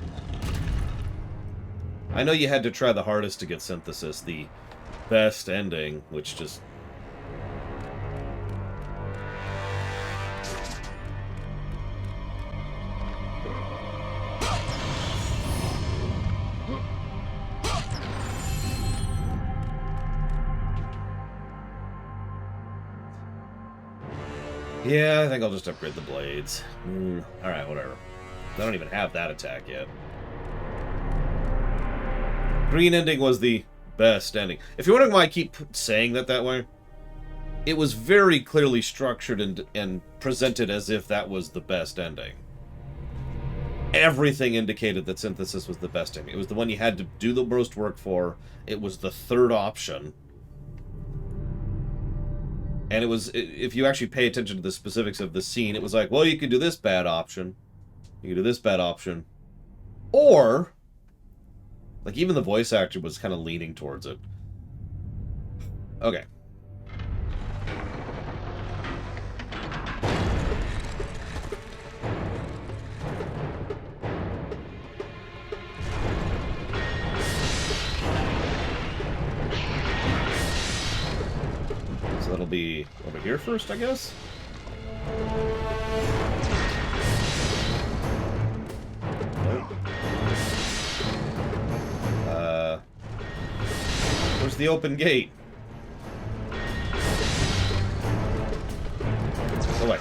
I know you had to try the hardest to get Synthesis, the best ending, which just... Yeah, I think I'll just upgrade the blades. Alright, whatever. I don't even have that attack yet. Green ending was the best ending. If you're wondering why I keep saying that way, it was very clearly structured and presented as if that was the best ending. Everything indicated that Synthesis was the best ending. It was the one you had to do the most work for. It was the third option. And it was, if you actually pay attention to the specifics of the scene, it was like, well, you could do this bad option. You could do this bad option. Or, like, even the voice actor was kind of leaning towards it. Okay. So that'll be over here first, I guess? Where's the open gate? Go away.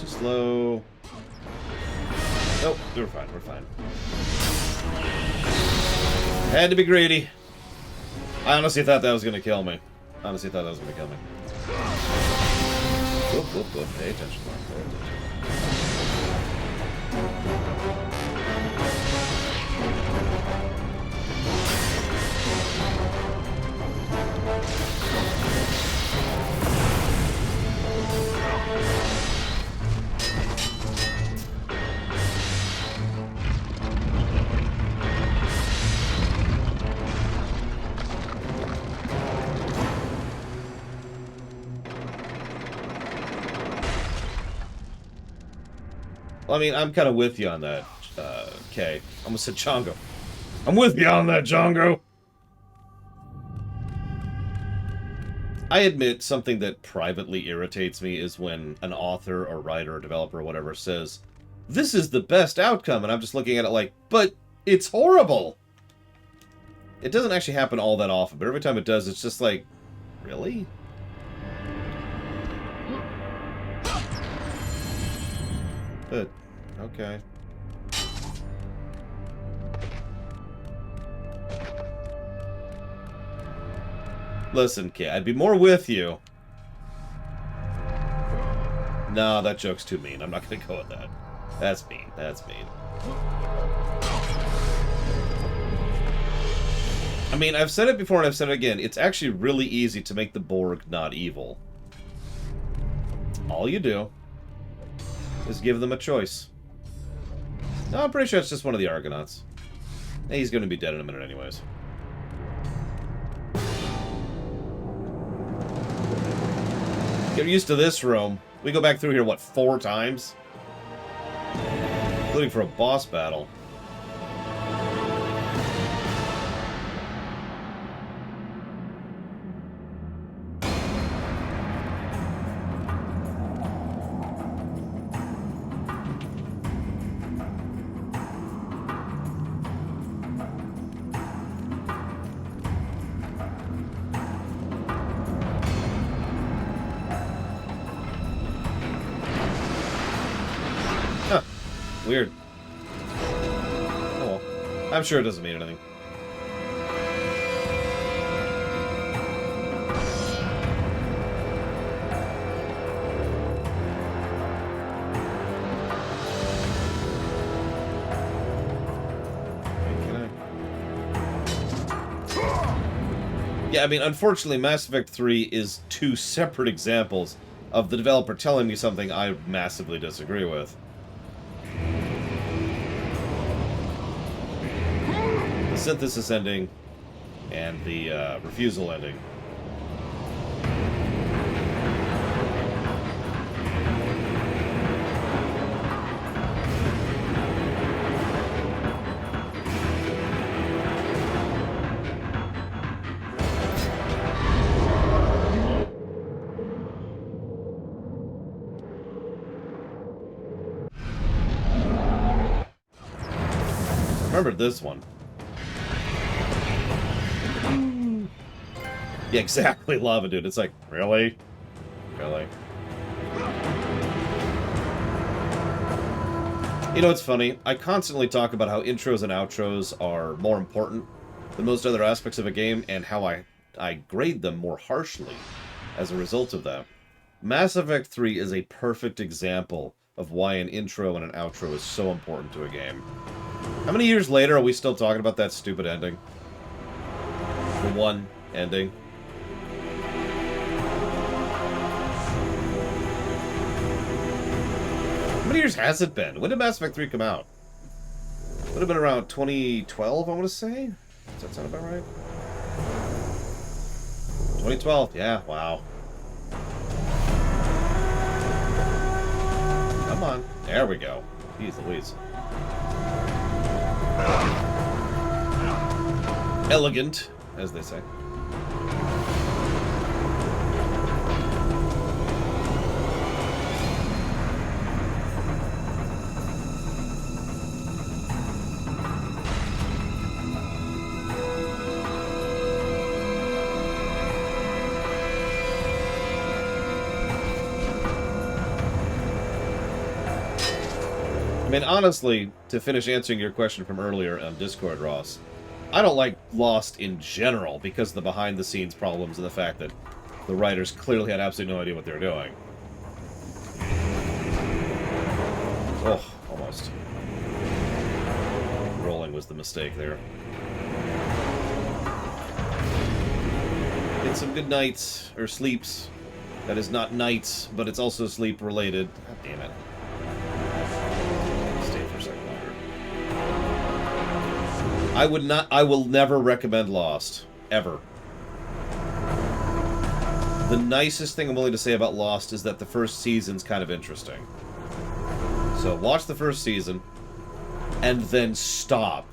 Slow. Nope, we're fine, we're fine. Had to be greedy. I honestly thought that was gonna kill me. Honestly thought that was gonna kill me. Whoop, whoop, whoop. Pay attention, Mark. Pay attention. Well, I mean, I'm kind of with you on that, Kay. I almost said Chongo. I'm with you on that, Chongo! I admit something that privately irritates me is when an author or writer or developer or whatever says, this is the best outcome, and I'm just looking at it like, but it's horrible! It doesn't actually happen all that often, but every time it does, it's just like, really? But, okay. Listen, kid, I'd be more with you No, that joke's too mean. I'm not gonna go with that. That's mean. That's mean. I mean, I've said it before and I've said it again. It's actually really easy to make the Borg not evil. All you do is give them a choice. No, I'm pretty sure it's just one of the Argonauts. Hey, he's going to be dead in a minute anyways. Get used to this room. We go back through here, what, 4 times? Including for a boss battle. Weird. Oh well. I'm sure it doesn't mean anything. Yeah, I mean, unfortunately, Mass Effect 3 is 2 separate examples of the developer telling me something I massively disagree with. The synthesis ending and the refusal ending. Remember this one. Yeah, exactly, Lava Dude. It's like, really? Really? You know, it's funny. I constantly talk about how intros and outros are more important than most other aspects of a game, and how I grade them more harshly as a result of that. Mass Effect 3 is a perfect example of why an intro and an outro is so important to a game. How many years later are we still talking about that stupid ending? The one ending. How many years has it been? When did Mass Effect 3 come out? Would have been around 2012, I want to say? Does that sound about right? 2012, yeah, wow. Come on. There we go. Jeez Louise. Elegant, as they say. I mean, honestly, to finish answering your question from earlier on Discord, Ross, I don't like Lost in general because of the behind-the-scenes problems and the fact that the writers clearly had absolutely no idea what they were doing. Oh, almost. Rolling was the mistake there. Get some good nights, or sleeps. That is not nights, but it's also sleep-related. God damn it. I will never recommend Lost. Ever. The nicest thing I'm willing to say about Lost is that the first season's kind of interesting. So watch the first season, and then stop.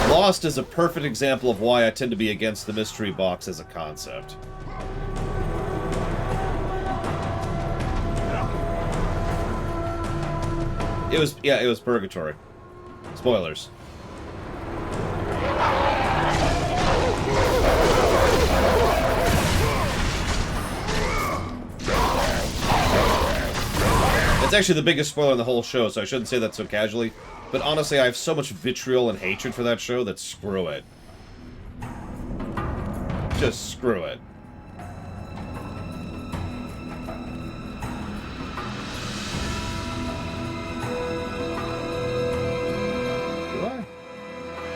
Lost is a perfect example of why I tend to be against the mystery box as a concept. It was purgatory. Spoilers. It's actually the biggest spoiler in the whole show, so I shouldn't say that so casually. But honestly, I have so much vitriol and hatred for that show that screw it. just screw it. Do I?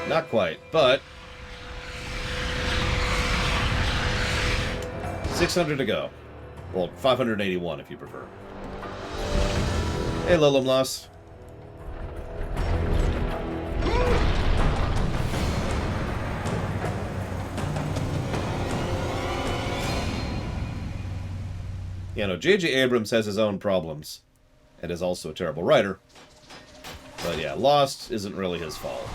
Not quite, but 600 to go. Well, 581 if you prefer. Hey, Lilumlas. You know, J.J. Abrams has his own problems, and is also a terrible writer. But yeah, Lost isn't really his fault.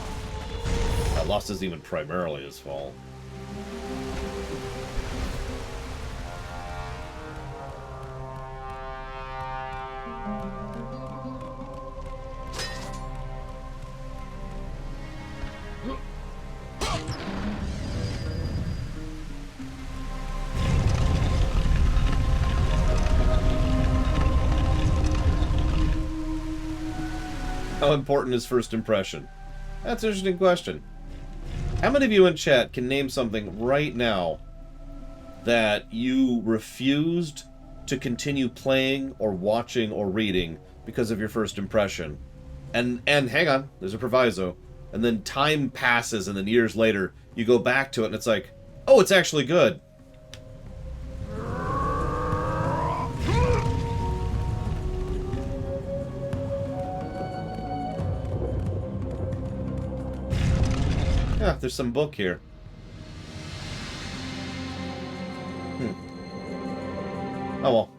Lost isn't even primarily his fault. How important is first impression? That's an interesting question. How many of you in chat can name something right now that you refused to continue playing or watching or reading because of your first impression? And hang on, there's a proviso. And then time passes and then years later you go back to it and it's like, oh, it's actually good. Yeah, there's some book here. Oh well.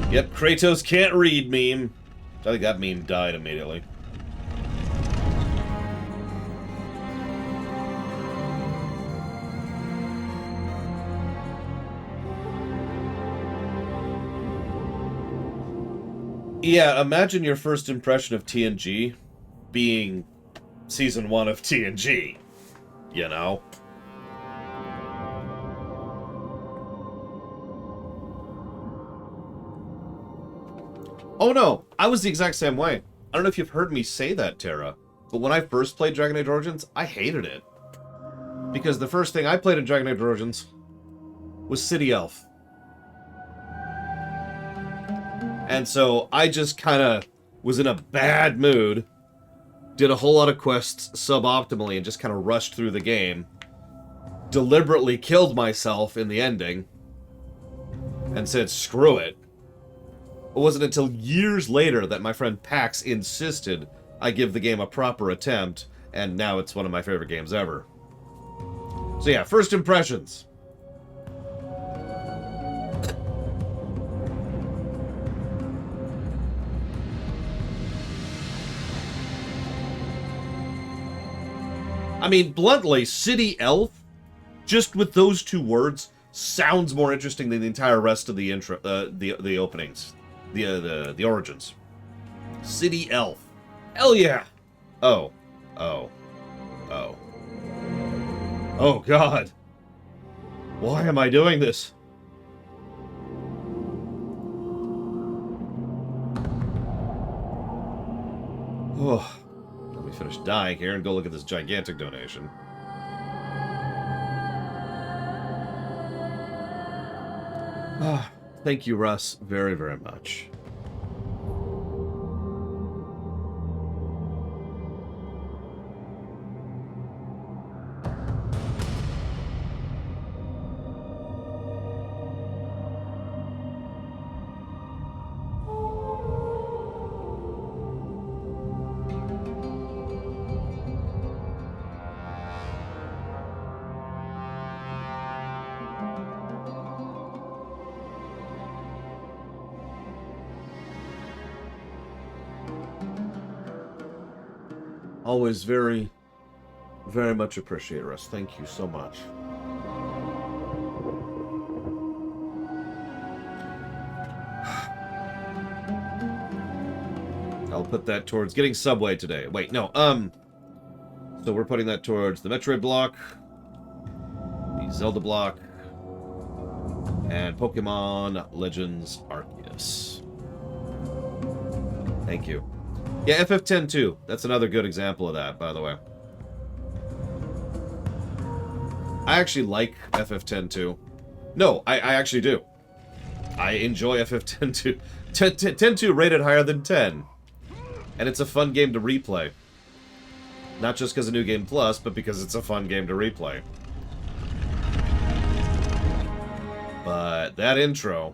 Yep, Kratos can't read meme. I think that meme died immediately. Yeah, imagine your first impression of TNG being Season 1 of TNG, you know? Oh no, I was the exact same way. I don't know if you've heard me say that, Tara, but when I first played Dragon Age Origins, I hated it. Because the first thing I played in Dragon Age Origins was City Elf. And so I just kind of was in a bad mood, did a whole lot of quests suboptimally, and just kind of rushed through the game. Deliberately killed myself in the ending, and said, screw it. It wasn't until years later that my friend Pax insisted I give the game a proper attempt, and now it's one of my favorite games ever. So yeah, first impressions. I mean, bluntly, City Elf, just with those two words, sounds more interesting than the entire rest of the intro, the openings, the origins. City Elf, hell yeah! Oh, God! Why am I doing this? Oh. Let me finish dying here and go look at this gigantic donation. Thank you, Russ, very, very much. Always very, very much appreciate, Russ. Thank you so much. I'll put that towards getting Subway today. Wait, no, so we're putting that towards the Metroid block, the Zelda block, and Pokemon Legends Arceus. Thank you. Yeah, FF10 too. That's another good example of that, by the way. I actually like FF10 too. No, I actually do. I enjoy FF10 too. 10-2 rated higher than 10. And it's a fun game to replay. Not just because of New Game Plus, but because it's a fun game to replay. But that intro...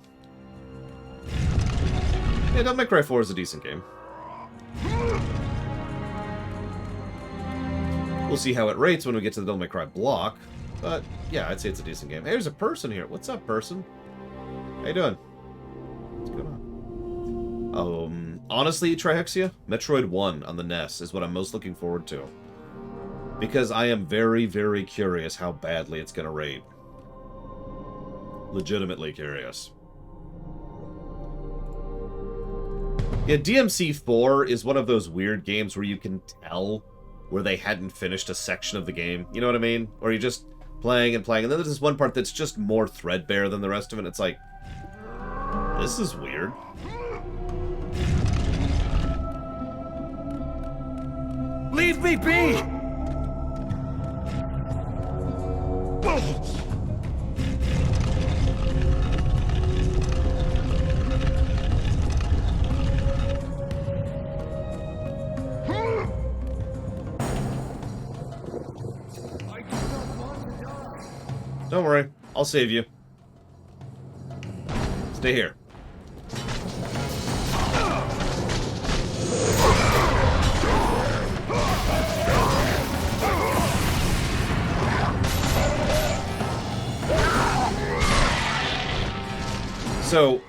Yeah, Devil May Cry 4 is a decent game. We'll see how it rates when we get to the Devil May Cry block. But, yeah, I'd say it's a decent game. Hey, there's a person here. What's up, person? How you doing? What's going on? Honestly, Trihexia, Metroid 1 on the NES is what I'm most looking forward to. Because I am very, very curious how badly it's going to rate. Legitimately curious. Yeah, DMC4 is one of those weird games where you can tell where they hadn't finished a section of the game. You know what I mean? Or you're just playing and playing, and then there's this one part that's just more threadbare than the rest of it. It's like, this is weird. Leave me be! Don't worry, I'll save you. Stay here. So,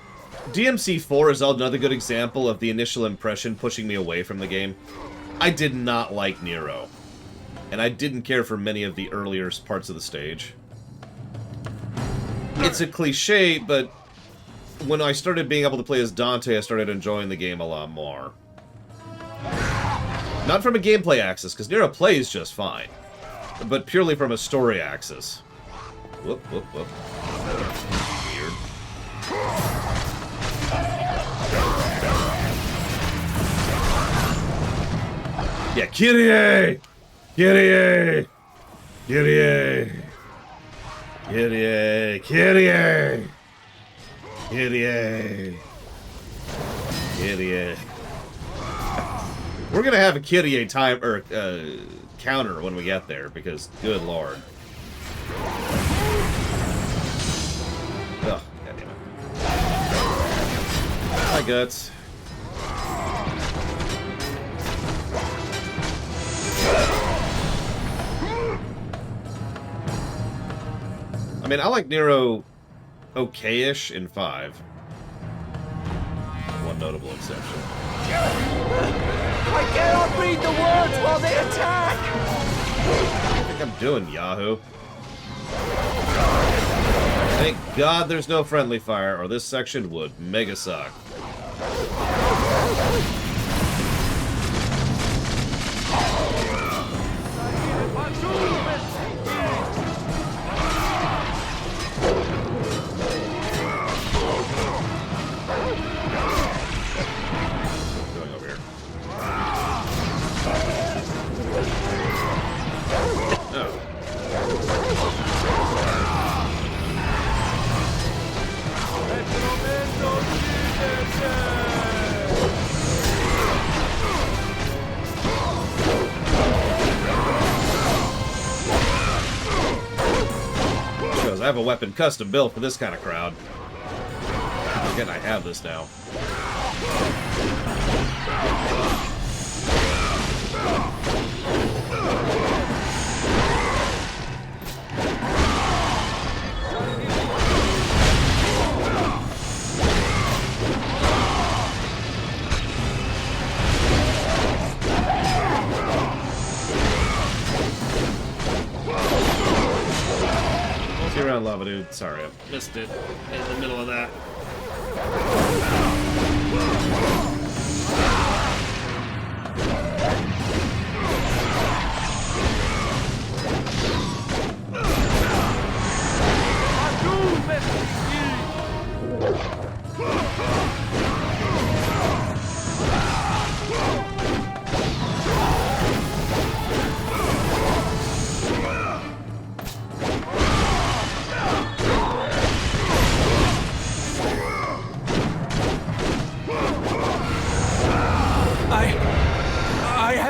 DMC4 is another good example of the initial impression pushing me away from the game. I did not like Nero, and I didn't care for many of the earlier parts of the stage. It's a cliche, but when I started being able to play as Dante, I started enjoying the game a lot more. Not from a gameplay axis, because Nero plays just fine, but purely from a story axis. Whoop, whoop, whoop. Weird. Yeah, Kyrie! Kyrie! Kyrie! Kyrie! Kyrie! Kyrie! Kyrie! We're gonna have a Kyrie time or counter when we get there, because good lord. Ugh, goddammit. My guts. I mean, I like Nero okay-ish in 5. One notable exception. I cannot read the words while they attack! What do you think I'm doing, Yahoo? Thank God there's no friendly fire, or this section would mega suck. Going over here. Oh. Shows I have a weapon custom built for this kind of crowd. Again, I have this now. See you around, Lava Dude. Sorry, I missed it in the middle of that.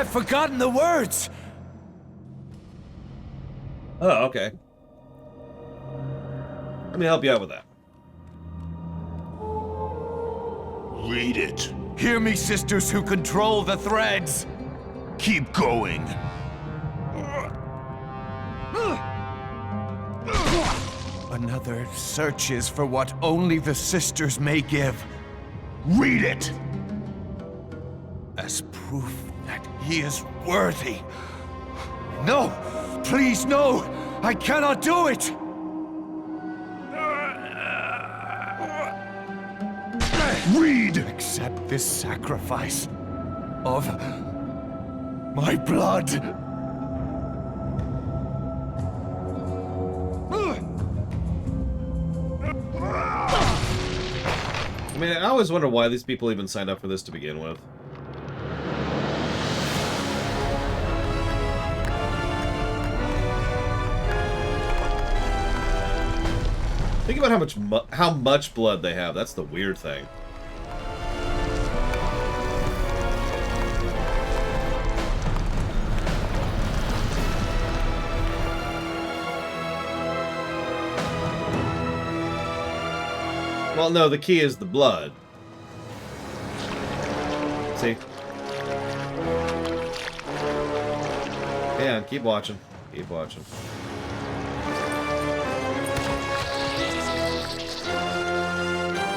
I've forgotten the words! Oh, okay. Let me help you out with that. Read it. Hear me, sisters who control the threads! Keep going. Another searches for what only the sisters may give. Read it. As proof that he is worthy. No! Please, no! I cannot do it! Read. Accept this sacrifice of my blood. I mean, I always wonder why these people even signed up for this to begin with. Think about how much blood they have. That's the weird thing. Well, no, the key is the blood. See? Yeah, keep watching. Keep watching.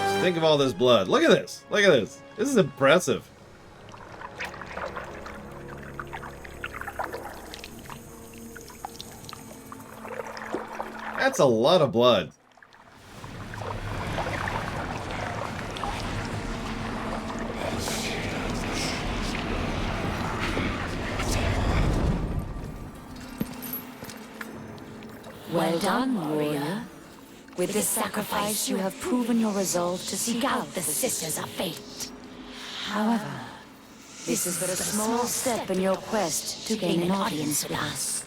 Just think of all this blood. Look at this. Look at this. This is impressive. That's a lot of blood. Well done, warrior. With this sacrifice, you have proven your resolve to seek out the Sisters of Fate. However, this is but a small step in your quest to gain an audience with us.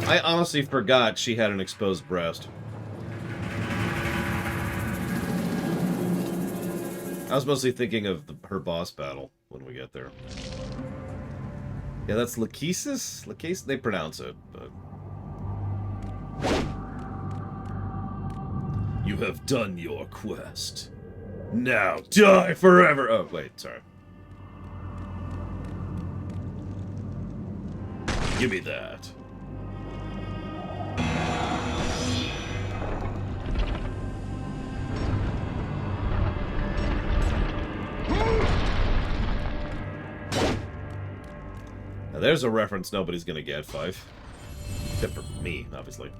I honestly forgot she had an exposed breast. I was mostly thinking of her boss battle when we get there. Yeah, that's Lachesis? Lachesis? They pronounce it, but... You have done your quest. Now die forever! Oh, wait, sorry. Give me that. Now there's a reference nobody's gonna get, Fife. Except for me, obviously.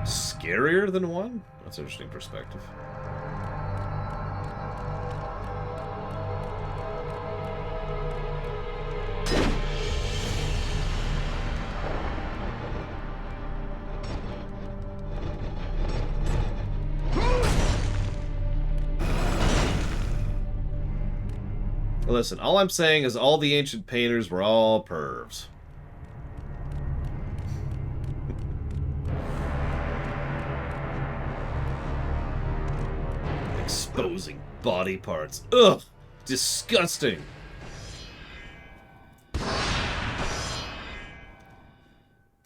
Scarier than one? That's an interesting perspective. Listen, all I'm saying is all the ancient painters were all pervs. Exposing body parts. Ugh! Disgusting!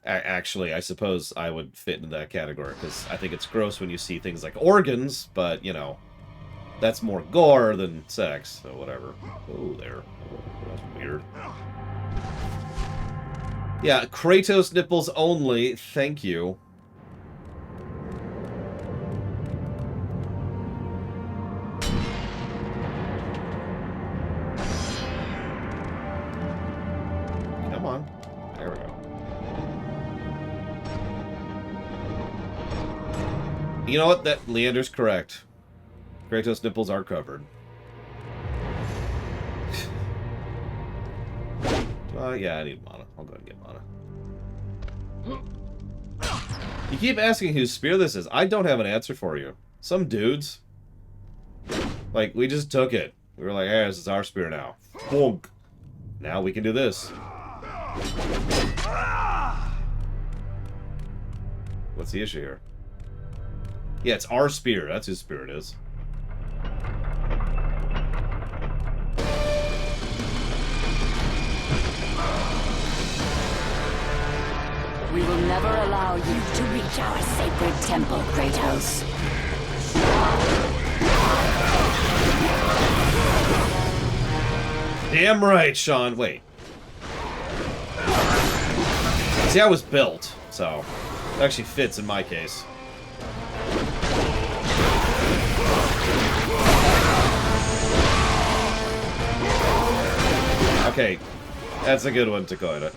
Actually, I suppose I would fit into that category, because I think it's gross when you see things like organs, but, you know, that's more gore than sex, so whatever. Oh, there. That's weird. Yeah, Kratos nipples only, thank you. Come on. There we go. You know what? That Leander's correct. Kratos' nipples are covered. Yeah, I need mana. I'll go ahead and get mana. You keep asking whose spear this is. I don't have an answer for you. Some dudes. Like, we just took it. We were like, hey, this is our spear now. Bonk. Now we can do this. What's the issue here? Yeah, it's our spear. That's whose spear it is. We will never allow you to reach our sacred temple, Kratos. Damn right, Sean. Wait. See, I was built, so it actually fits in my case. Okay, that's a good one, Dakota.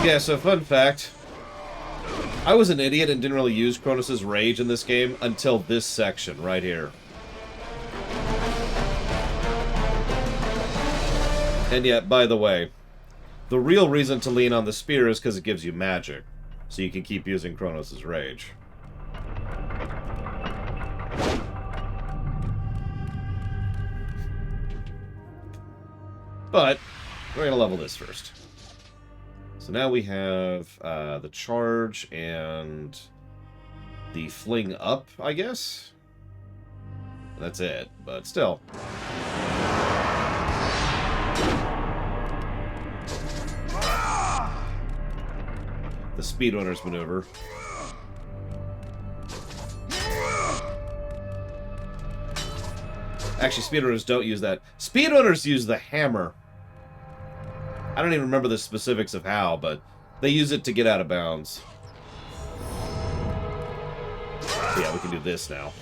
Yeah, so fun fact. I was an idiot and didn't really use Kronos' rage in this game until this section right here. And yet, by the way, the real reason to lean on the spear is because it gives you magic. So you can keep using Kronos' rage. But, we're gonna level this first. So now we have the charge and the fling up, I guess? That's it, but still. The speedrunner's maneuver. Actually, speedrunners don't use that. Speedrunners use the hammer. I don't even remember the specifics of how, but they use it to get out of bounds. Yeah, we can do this now.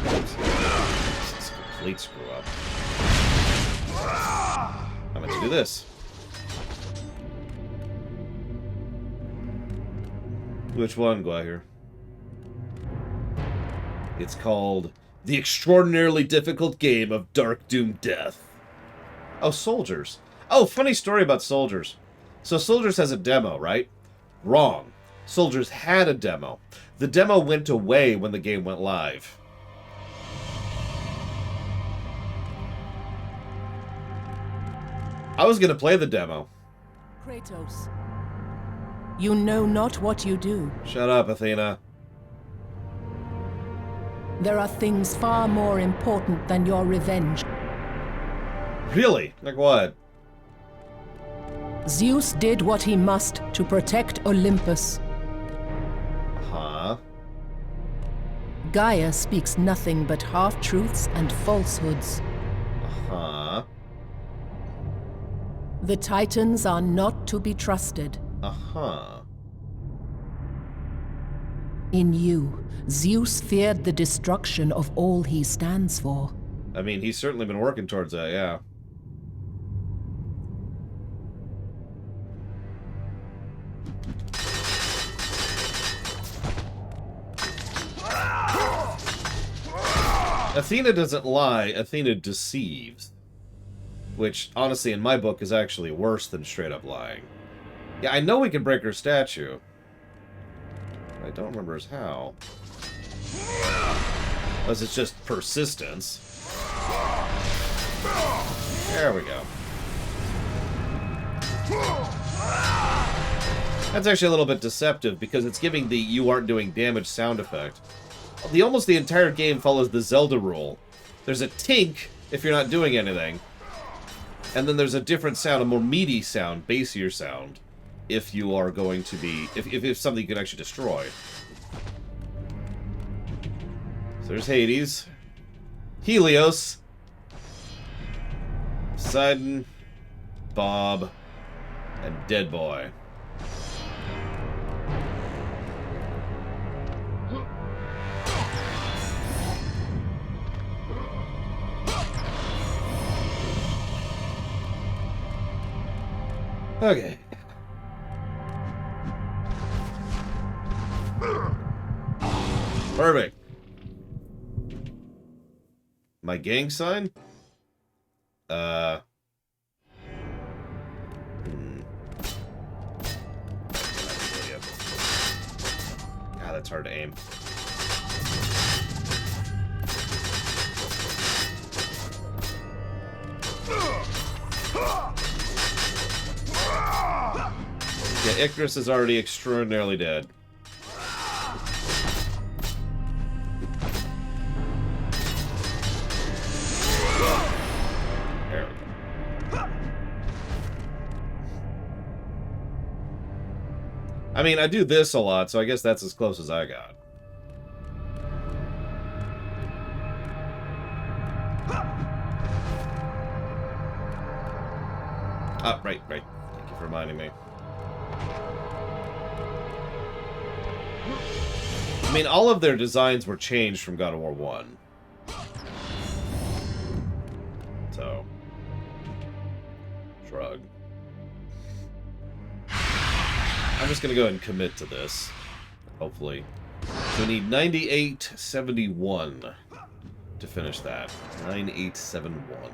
Oops. This is a complete screw up. I'm going to do this. Which one, Gwahir? It's called The Extraordinarily Difficult Game of Dark Doom Death. Oh, Soldiers. Oh, funny story about Soldiers. So Soldiers has a demo, right? Wrong. Soldiers had a demo. The demo went away when the game went live. I was going to play the demo. Kratos, you know not what you do. Shut up, Athena. There are things far more important than your revenge. Really? Like what? Zeus did what he must to protect Olympus. Huh? Gaia speaks nothing but half-truths and falsehoods. Uh-huh. The Titans are not to be trusted. Uh-huh. In you, Zeus feared the destruction of all he stands for. I mean, he's certainly been working towards that, yeah. Athena doesn't lie, Athena deceives. Which, honestly, in my book, is actually worse than straight-up lying. Yeah, I know we can break her statue. I don't remember as how. Unless it's just persistence. There we go. That's actually a little bit deceptive, because it's giving the "you aren't doing damage" sound effect. Almost the entire game follows the Zelda rule. There's a tink if you're not doing anything. And then there's a different sound, a more meaty sound, bassier sound, if you are going to be... If something you can actually destroy. So there's Hades. Helios. Poseidon. Bob. And Dead Boy. Okay. Perfect. My gang sign? that's hard to aim. Yeah, Icarus is already extraordinarily dead. There we go. I mean, I do this a lot, so I guess that's as close as I got. Ah, right. Thank you for reminding me. I mean, all of their designs were changed from God of War 1. So, shrug. I'm just gonna go ahead and commit to this, hopefully. So we need 9871 to finish that. 9871.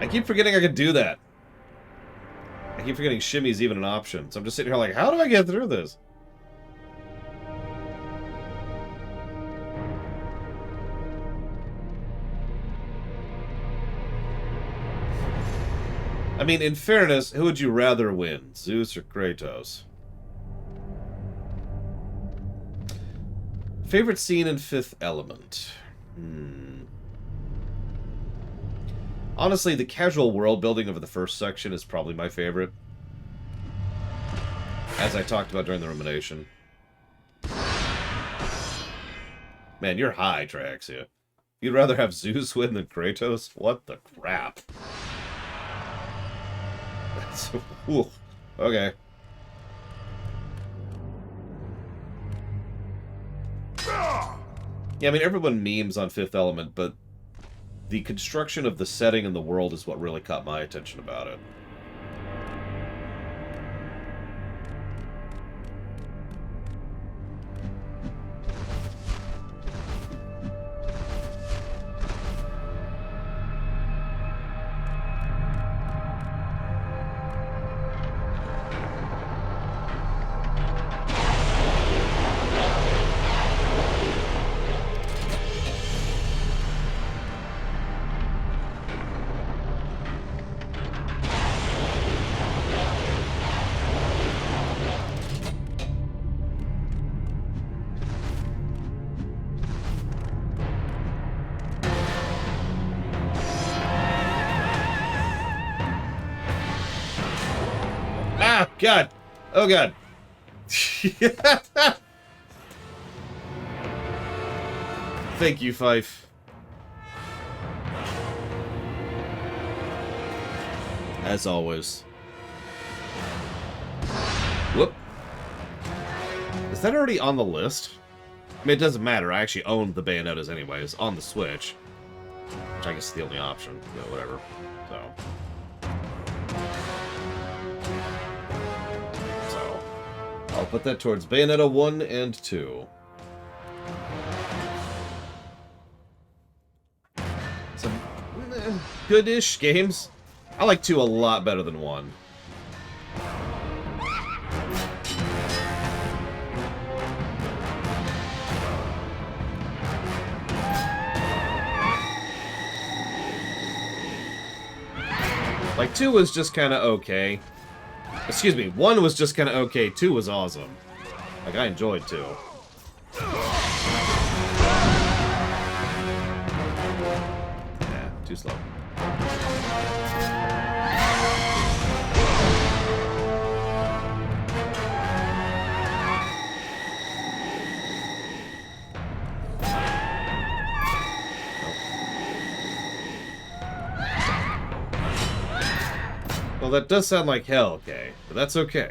I keep forgetting I could do that. I keep forgetting shimmy's even an option. So I'm just sitting here like, how do I get through this? I mean, in fairness, who would you rather win? Zeus or Kratos? Favorite scene in Fifth Element? Honestly, the casual world building of the first section is probably my favorite. As I talked about during the rumination. Man, you're high, Traxia. You'd rather have Zeus win than Kratos? What the crap? That's... Ooh, okay. Yeah, I mean, everyone memes on Fifth Element, but the construction of the setting and the world is what really caught my attention about it. Ah, God. Oh, God. Thank you, Fife. As always. Whoop. Is that already on the list? I mean, it doesn't matter. I actually owned the Bayonettas anyways on the Switch. Which I guess is the only option. You know, whatever. So, I'll put that towards Bayonetta 1 and 2. Some good-ish games. I like 2 a lot better than 1. Like, 2 was just kind of okay. Excuse me, 1 was just kind of okay, 2 was awesome. Like, I enjoyed 2. Yeah, too slow. Well, that does sound like hell, okay, but that's okay.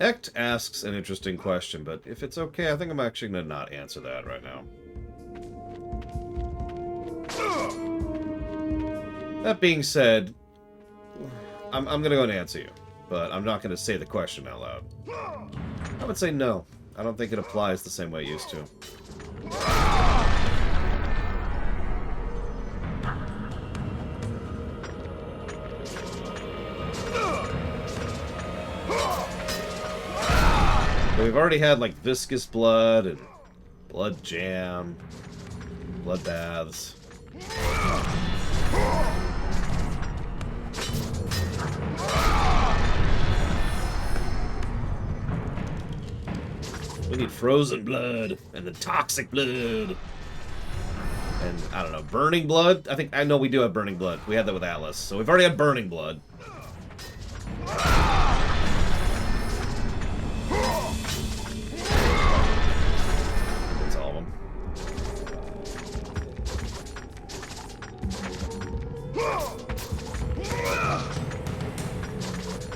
Ect asks an interesting question, but if it's okay, I think I'm actually going to not answer that right now. That being said, I'm going to go and answer you, but I'm not going to say the question out loud. I would say no. I don't think it applies the same way it used to. We've already had, like, viscous blood and blood jam, blood baths. We need frozen blood and the toxic blood. And, I don't know, burning blood? I know we do have burning blood. We had that with Atlas. So we've already had burning blood. That's all of them.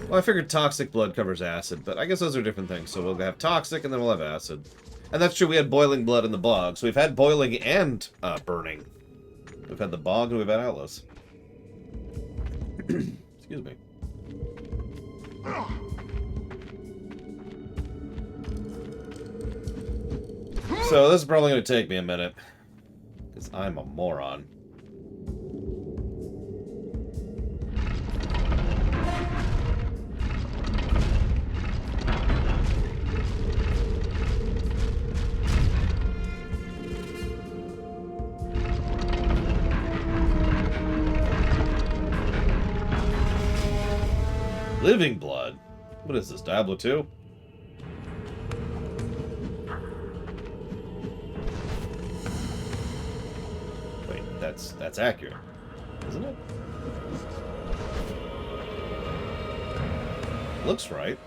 Well, I figured toxic blood covers acid, but I guess those are different things. So we'll have toxic, and then we'll have acid. And that's true, we had boiling blood in the bog. So we've had boiling and burning. We've had the bog, and we've had Atlas. Excuse me. So this is probably going to take me a minute. Because I'm a moron. Living blood? What is this, Diablo 2? Wait, that's accurate, isn't it? Looks right.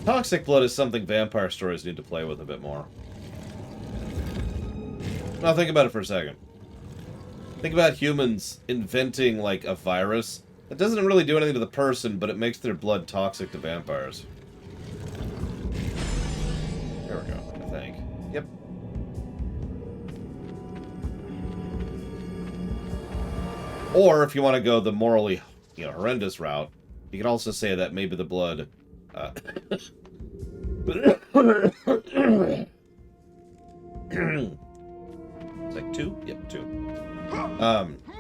Toxic blood is something vampire stories need to play with a bit more. Now think about it for a second. Think about humans inventing, like, a virus that doesn't really do anything to the person, but it makes their blood toxic to vampires. There we go, I think. Yep. Or, if you want to go the morally, horrendous route, you can also say that maybe the blood... It's like 2? Yep, 2.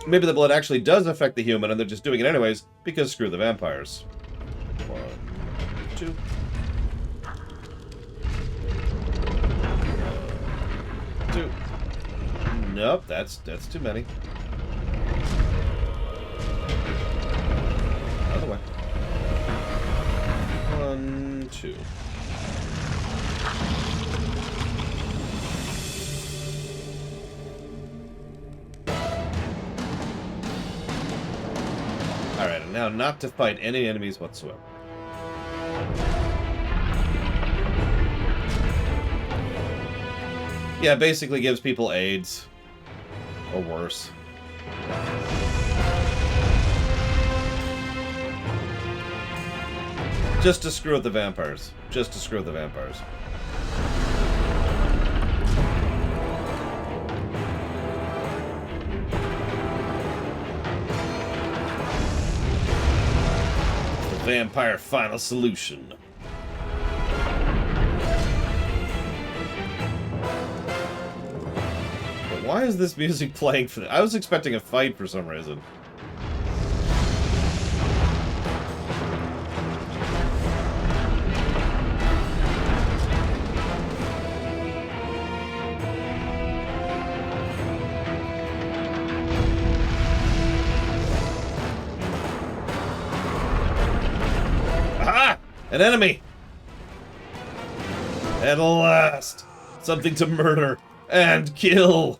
Maybe the blood actually does affect the human, and they're just doing it anyways, because screw the vampires. 1, 2. Two. Nope, that's too many. Other way. 1, 2. Alright, and now not to fight any enemies whatsoever. Yeah, it basically gives people AIDS. Or worse. Just to screw with the vampires. Just to screw with the vampires. The vampire final solution. But why is this music playing for the... I was expecting a fight for some reason. An enemy! At last! Something to murder and kill!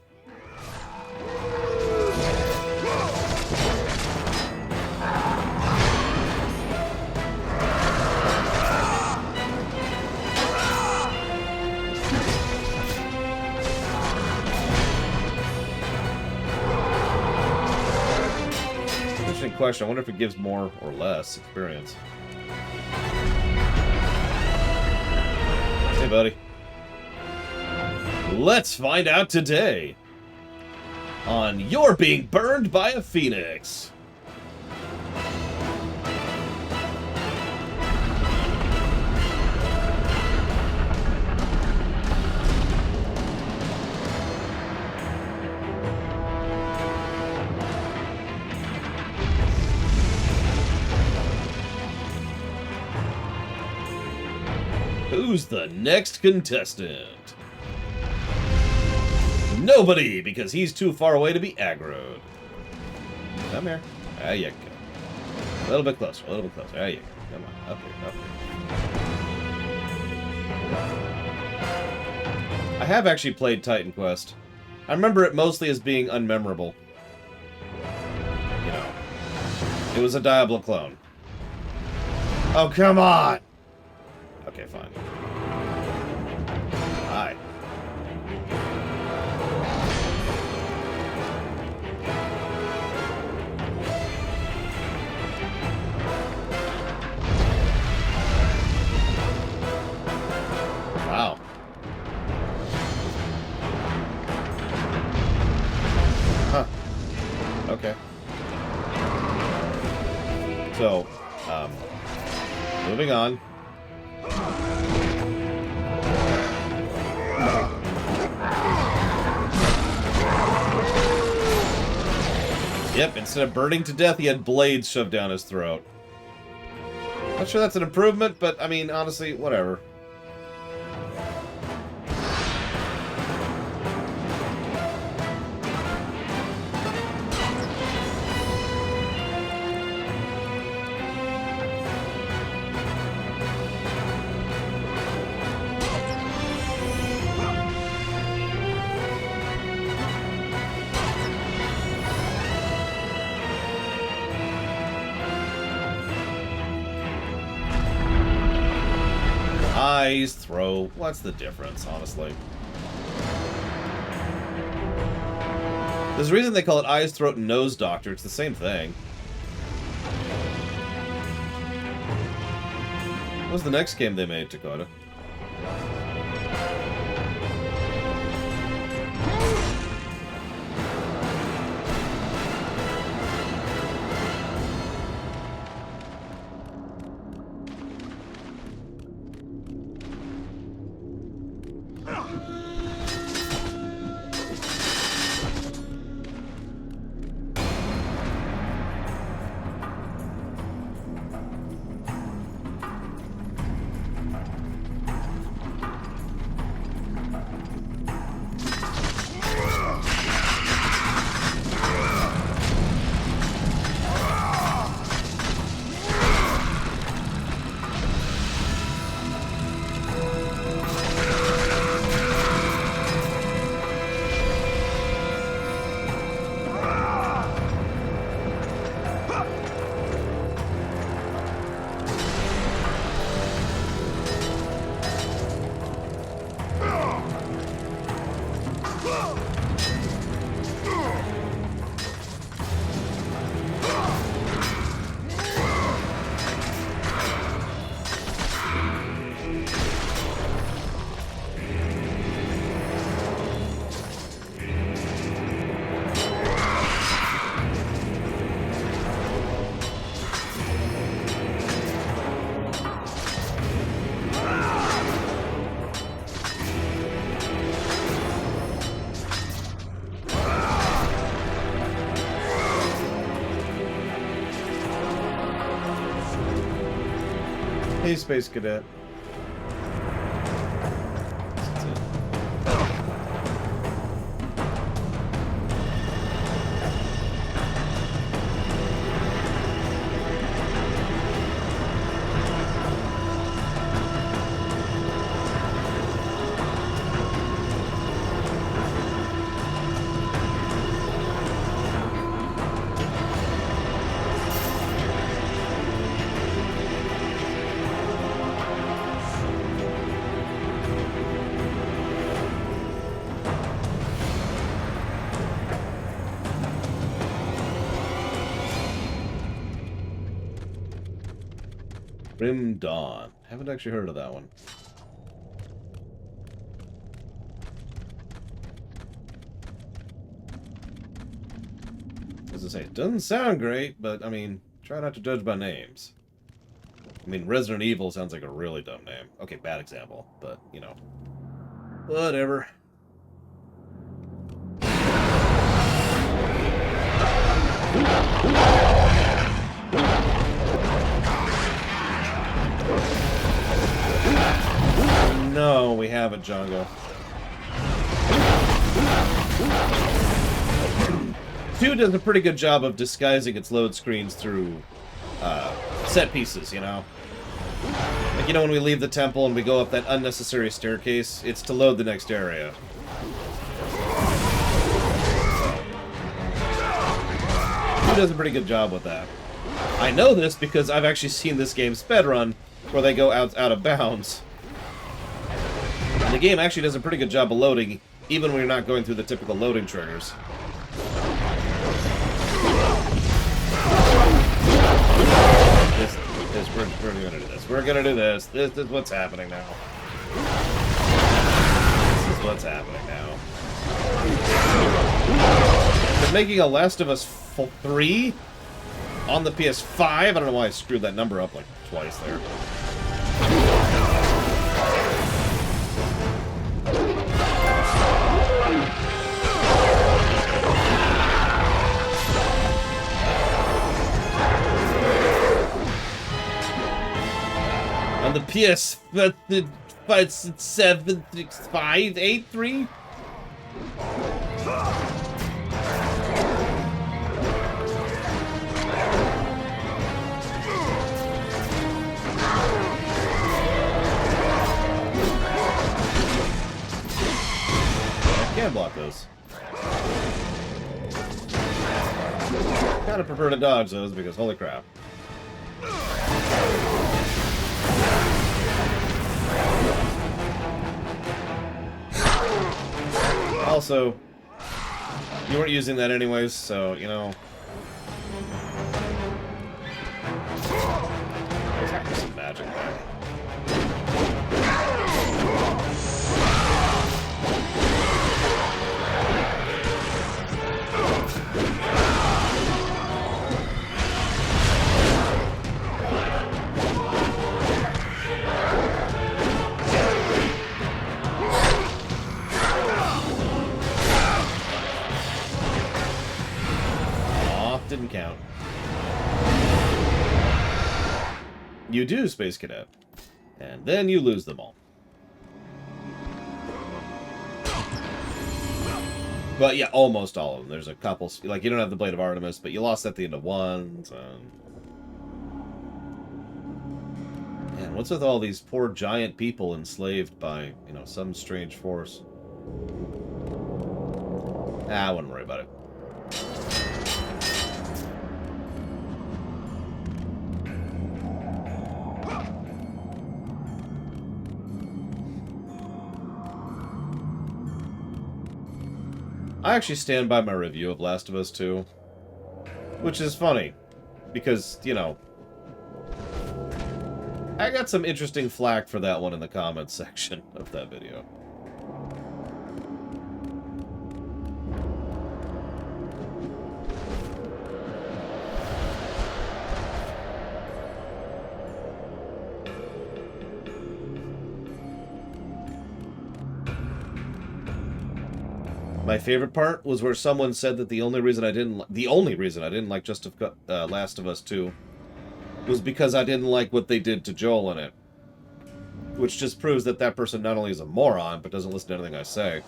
Interesting question. I wonder if it gives more or less experience. Hey, buddy. Let's find out today on You're Being Burned by a Phoenix. Who's the next contestant? Nobody, because he's too far away to be aggroed. Come here. There you go. A little bit closer, a little bit closer. There you go. Come on, up here, up here. I have actually played Titan Quest. I remember it mostly as being unmemorable. You know, it was a Diablo clone. Oh, come on! Okay, fine. Hi. Wow. Huh. Okay. So, moving on. Yep, instead of burning to death, he had blades shoved down his throat. Not sure that's an improvement, but, I mean, honestly, whatever. Eyes, throw. What's the difference, honestly? There's a reason they call it eyes, throat, and nose doctor. It's the same thing. What was the next game they made, Dakota? Hey, Space Cadet. Grim Dawn. Haven't actually heard of that one. As I say, it doesn't sound great, but, I mean, try not to judge by names. I mean, Resident Evil sounds like a really dumb name. Okay, bad example, but, you know. Whatever. No, we haven't, Django. 2 does a pretty good job of disguising its load screens through set pieces, you know? Like, you know, when we leave the temple and we go up that unnecessary staircase, it's to load the next area. So, 2 does a pretty good job with that. I know this because I've actually seen this game speedrun where they go out of bounds. And the game actually does a pretty good job of loading, even when you're not going through the typical loading triggers. We're gonna do this. We're gonna do this. This is what's happening now. This is what's happening now. They're making a Last of Us 3 on the PS5. I don't know why I screwed that number up like twice there. On the PS 57583. I can block those. Kind of prefer to dodge those because holy crap. Also, you weren't using that anyways, so, you know. There's some magic there. Didn't count. You do, Space Cadet. And then you lose them all. But yeah, almost all of them. There's a couple, like you don't have the Blade of Artemis, but you lost at the end of one. So. Man, what's with all these poor giant people enslaved by, you know, some strange force? I wouldn't worry about it. I actually stand by my review of Last of Us 2, which is funny, because, you know, I got some interesting flack for that one in the comments section of that video. My favorite part was where someone said that the only reason I didn't like Last of Us 2 was because I didn't like what they did to Joel in it. Which just proves that that person not only is a moron, but doesn't listen to anything I say.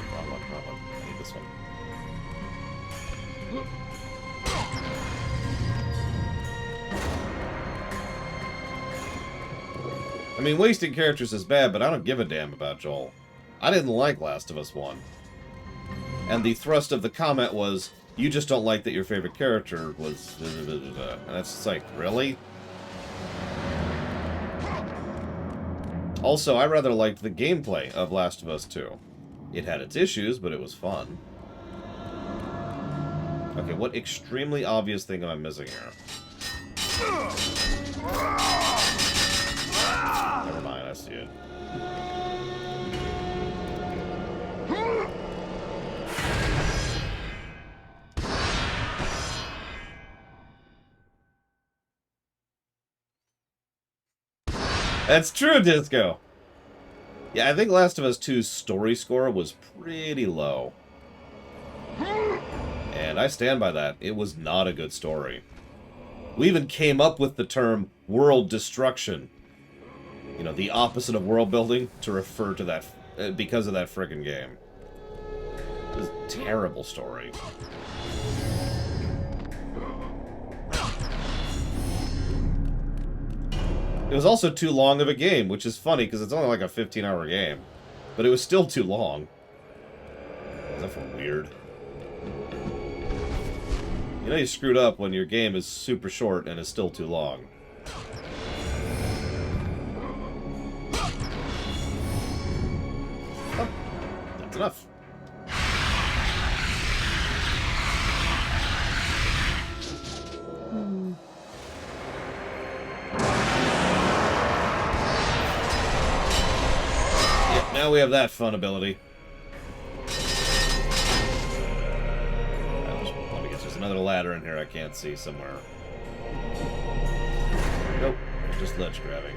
I need this one. I mean, wasting characters is bad, but I don't give a damn about Joel. I didn't like Last of Us 1. And the thrust of the comment was, you just don't like that your favorite character was... And that's just like, really? Also, I rather liked the gameplay of Last of Us 2. It had its issues, but it was fun. Okay, what extremely obvious thing am I missing here? Never mind, I see it. That's true, Disco! Yeah, I think Last of Us 2's story score was pretty low. And I stand by that. It was not a good story. We even came up with the term world destruction. You know, the opposite of world building, to refer to that because of that frickin' game. It was a terrible story. It was also too long of a game, which is funny because it's only like a 15-hour game. But it was still too long. That felt weird. You know you screwed up when your game is super short and is still too long. Oh, that's enough. Yep, now we have that fun ability. Another ladder in here I can't see somewhere. Nope, just ledge grabbing.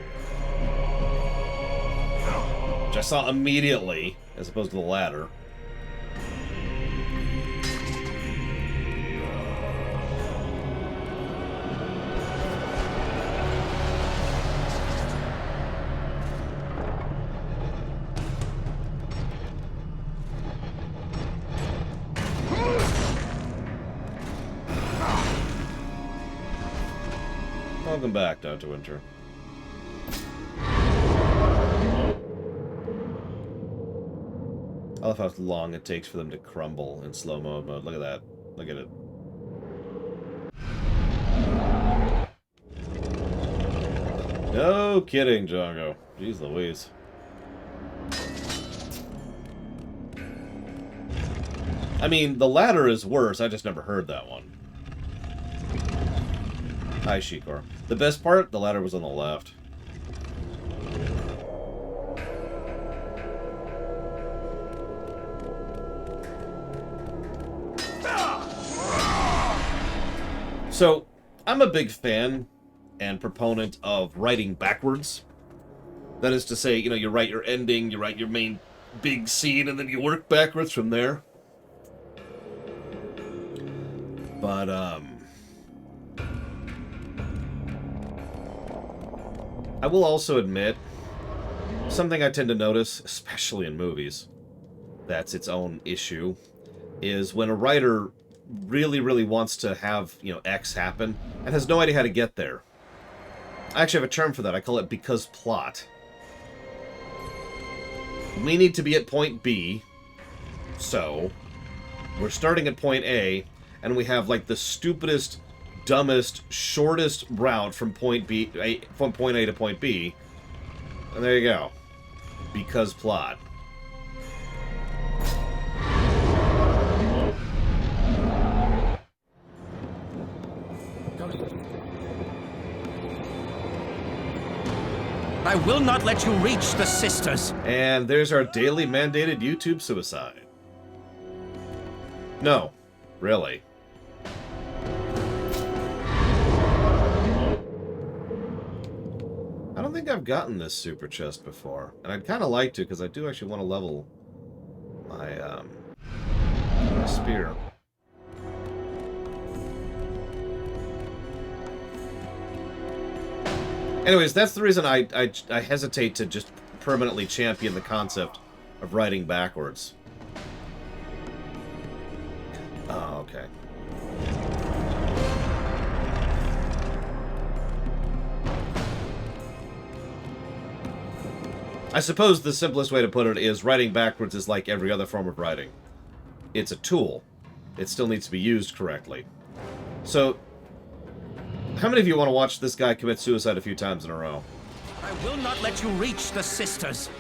Which I saw immediately, as opposed to the ladder. Welcome back, Dr. Winter. I love how long it takes for them to crumble in slow-mo mode. Look at that. Look at it. No kidding, Django. Jeez Louise. I mean, the ladder is worse. I just never heard that one. Hi, Shikor. The best part, the ladder was on the left. So, I'm a big fan and proponent of writing backwards. That is to say, you know, you write your ending, you write your main big scene, and then you work backwards from there. But, I will also admit, something I tend to notice, especially in movies, that's its own issue, is when a writer really, really wants to have, you know, X happen, and has no idea how to get there. I actually have a term for that. I call it because plot. We need to be at point B, so we're starting at point A, and we have, like, the stupidest, dumbest, shortest route from point A to point B. And there you go. Because plot. I will not let you reach the sisters. And there's our daily mandated YouTube suicide. No, really. I don't think I've gotten this super chest before, and I'd kind of like to, because I do actually want to level my, my spear. Anyways, that's the reason I hesitate to just permanently champion the concept of writing backwards. Oh, okay. I suppose the simplest way to put it is writing backwards is like every other form of writing. It's a tool. It still needs to be used correctly. So, how many of you want to watch this guy commit suicide a few times in a row? I will not let you reach the sisters.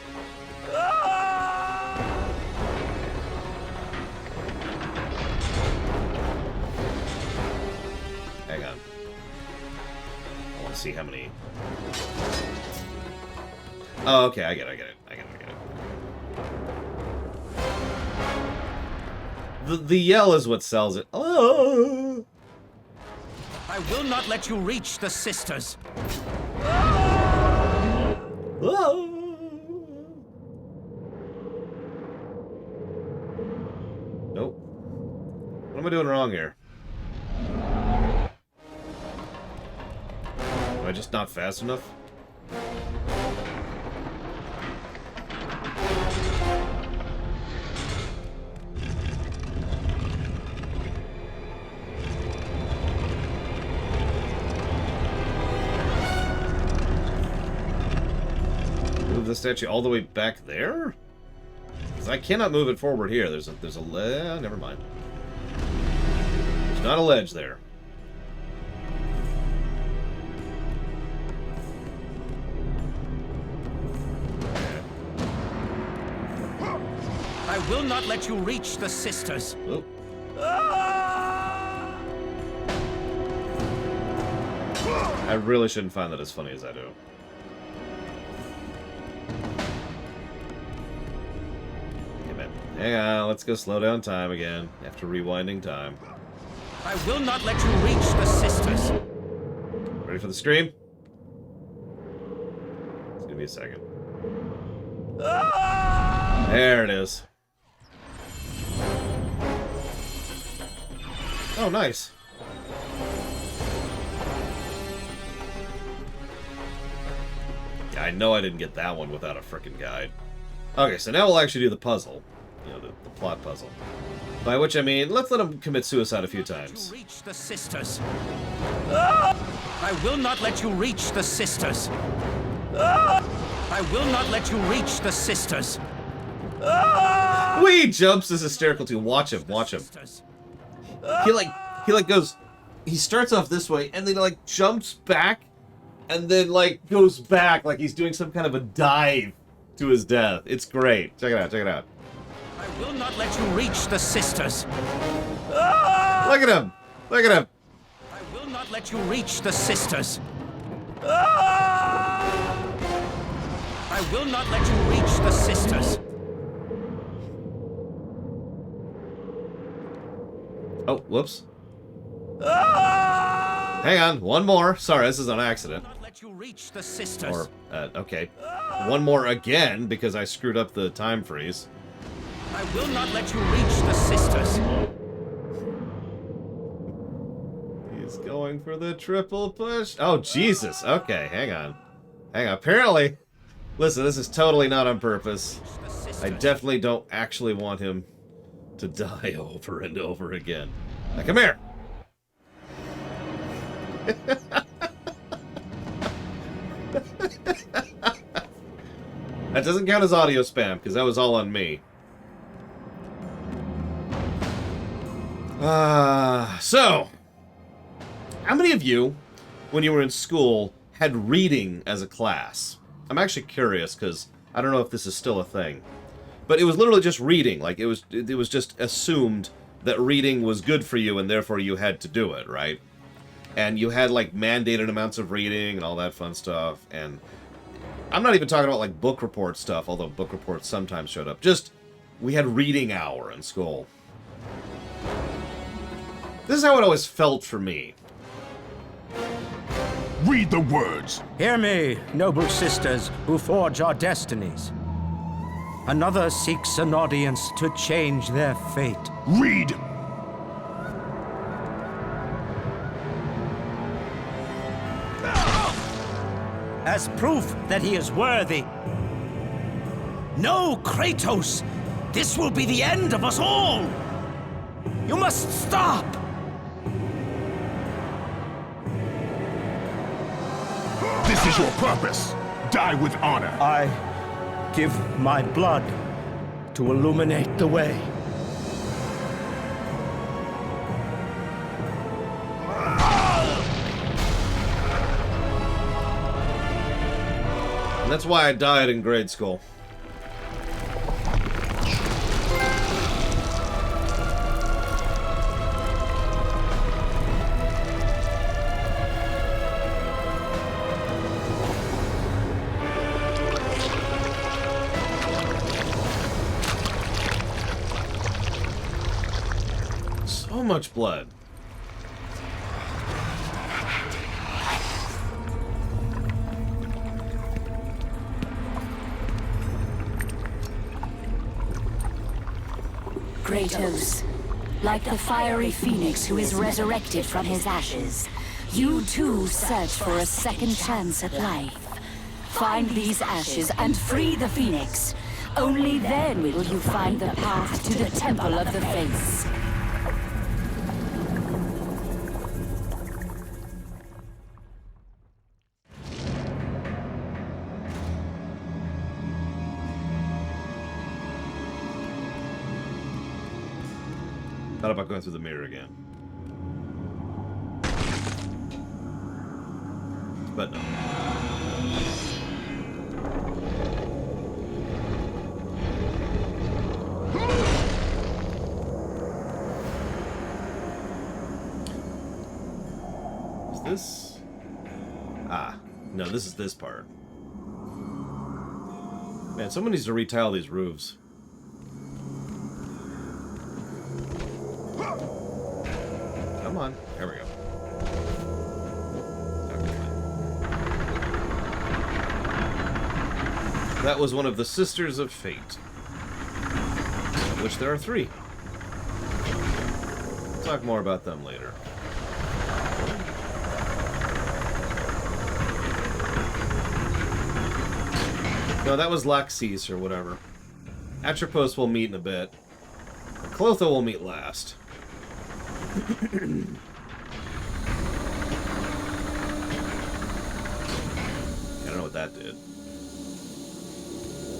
see how many... Oh, okay, I get it. The yell is what sells it. Oh! I will not let you reach the sisters. Oh! Nope. What am I doing wrong here? Am I just not fast enough? Move the statue all the way back there? Because I cannot move it forward here. There's a never mind. There's not a ledge there. I will not let you reach the sisters. Oh. I really shouldn't find that as funny as I do. Hang on, let's go slow down time again, after rewinding time. I will not let you reach the sisters. Ready for the stream? It's gonna be a second. There it is. Oh, nice. Yeah, I know I didn't get that one without a frickin' guide. Okay, so now we'll actually do the puzzle. You know, the plot puzzle. By which I mean, let's let him commit suicide a few times. Reach the sisters. I will not let you reach the sisters. I will not let you reach the sisters. Wee jumps is hysterical too. Watch him, watch him. He like goes. He starts off this way and then like jumps back, and then like goes back like he's doing some kind of a dive to his death. It's great. Check it out. Check it out. I will not let you reach the sisters. Look at him. Look at him. I will not let you reach the sisters. I will not let you reach the sisters. Oh, whoops. Hang on, one more. Sorry, this is an accident. I will not let you reach the sisters. Or, okay. One more again, because I screwed up the time freeze. I will not let you reach the sisters. He's going for the triple push. Oh, Jesus. Okay, hang on. Hang on. Apparently, listen, this is totally not on purpose. I definitely don't actually want him to die over and over again. Now, come here. That doesn't count as audio spam, because that was all on me. So, how many of you, when you were in school, had reading as a class? I'm actually curious, because I don't know if this is still a thing. But it was literally just reading. Like, it was just assumed that reading was good for you, and therefore you had to do it, right? And you had, like, mandated amounts of reading and all that fun stuff. And I'm not even talking about, like, book report stuff, although book reports sometimes showed up. Just, we had reading hour in school. This is how it always felt for me. Read the words. Hear me, noble sisters who forge our destinies. Another seeks an audience to change their fate. Read. As proof that he is worthy. No, Kratos! This will be the end of us all! You must stop! This is your purpose. Die with honor. I give my blood to illuminate the way. And that's why I died in grade school. So much blood. Kratos, like the fiery phoenix who is resurrected from his ashes, you too search for a second chance at life. Find these ashes and free the phoenix. Only then will you find the path to the Temple of the Face. Thought about going through the mirror again. But no. Is this? Ah, no, this is this part. Man, someone needs to retile these roofs. Come on. There we go. Okay. That was one of the Sisters of Fate. Of which there are 3. We'll talk more about them later. No, that was Laxis or whatever. Atropos will meet in a bit. Clotho will meet last. I don't know what that did.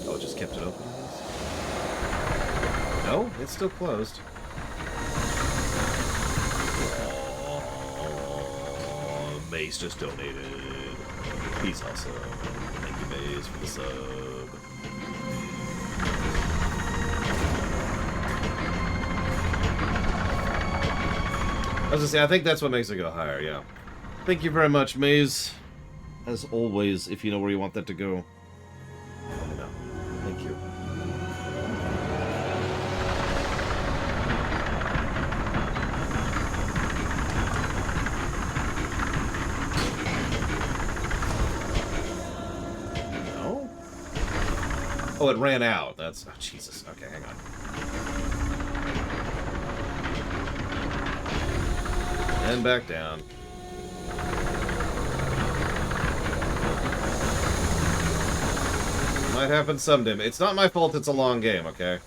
Oh, it just kept it open? No, it's still closed. Oh, Mace just donated. He's awesome. Thank you, Mace, for the sub. I was gonna say, I think that's what makes it go higher, yeah. Thank you very much, Maze. As always, if you know where you want that to go, let me know. Thank you. No? Oh, it ran out. That's... Oh, Jesus. Okay, hang on. And back down. Might happen someday. It's not my fault it's a long game, okay?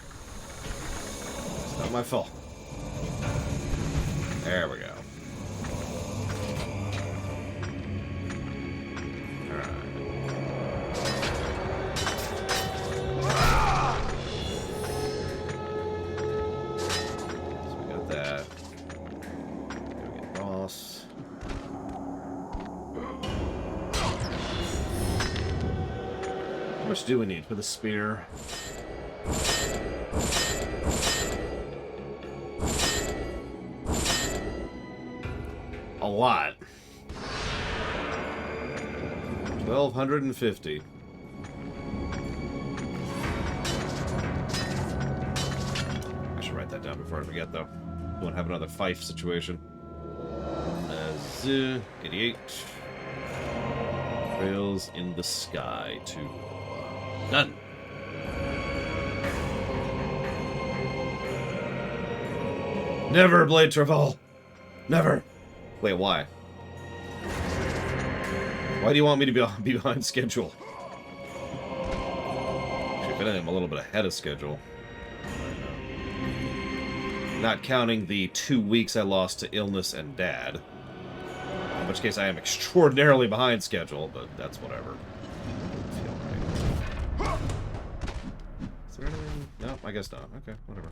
It's not my fault. There we go. How much do we need for the spear? A lot. 1,250. I should write that down before I forget, though. Don't have another Fife situation. 88. Trails in the sky, too. Done. Never, Blade Travell. Never. Wait, why? Why do you want me to be behind schedule? Actually, if anything, I'm a little bit ahead of schedule. Not counting the 2 weeks I lost to illness and dad. In which case I am extraordinarily behind schedule, but that's whatever. Is there anything? No, I guess not. Okay, whatever.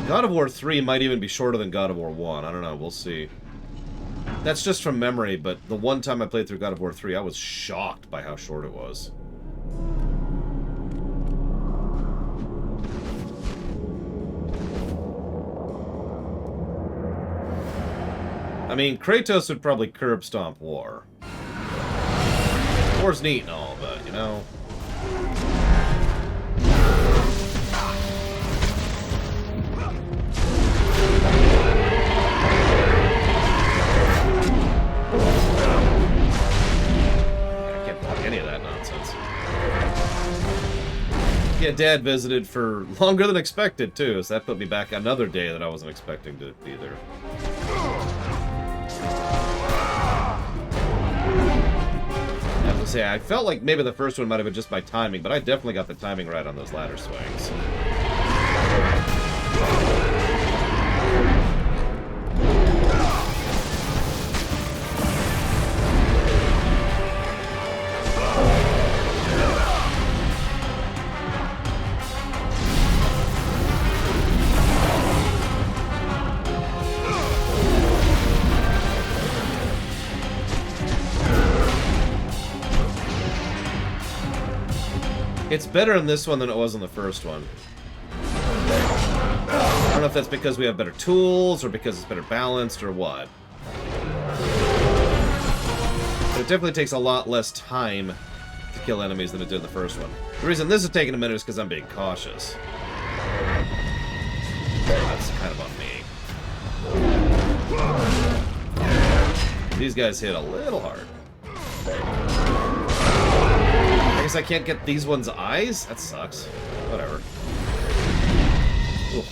God of War 3 might even be shorter than God of War 1. I don't know. We'll see. That's just from memory, but the one time I played through God of War 3, I was shocked by how short it was. I mean, Kratos would probably curb stomp War. War's neat and all, but, you know... Yeah, Dad visited for longer than expected, too, so that put me back another day that I wasn't expecting to be there. I have to say, I felt like maybe the first one might have been just my timing, but I definitely got the timing right on those ladder swings. It's better in this one than it was in the first one. I don't know if that's because we have better tools, or because it's better balanced, or what. But it definitely takes a lot less time to kill enemies than it did in the first one. The reason this is taking a minute is because I'm being cautious. That's kind of on me. These guys hit a little hard. I guess I can't get these ones' eyes? That sucks. Whatever. Oof.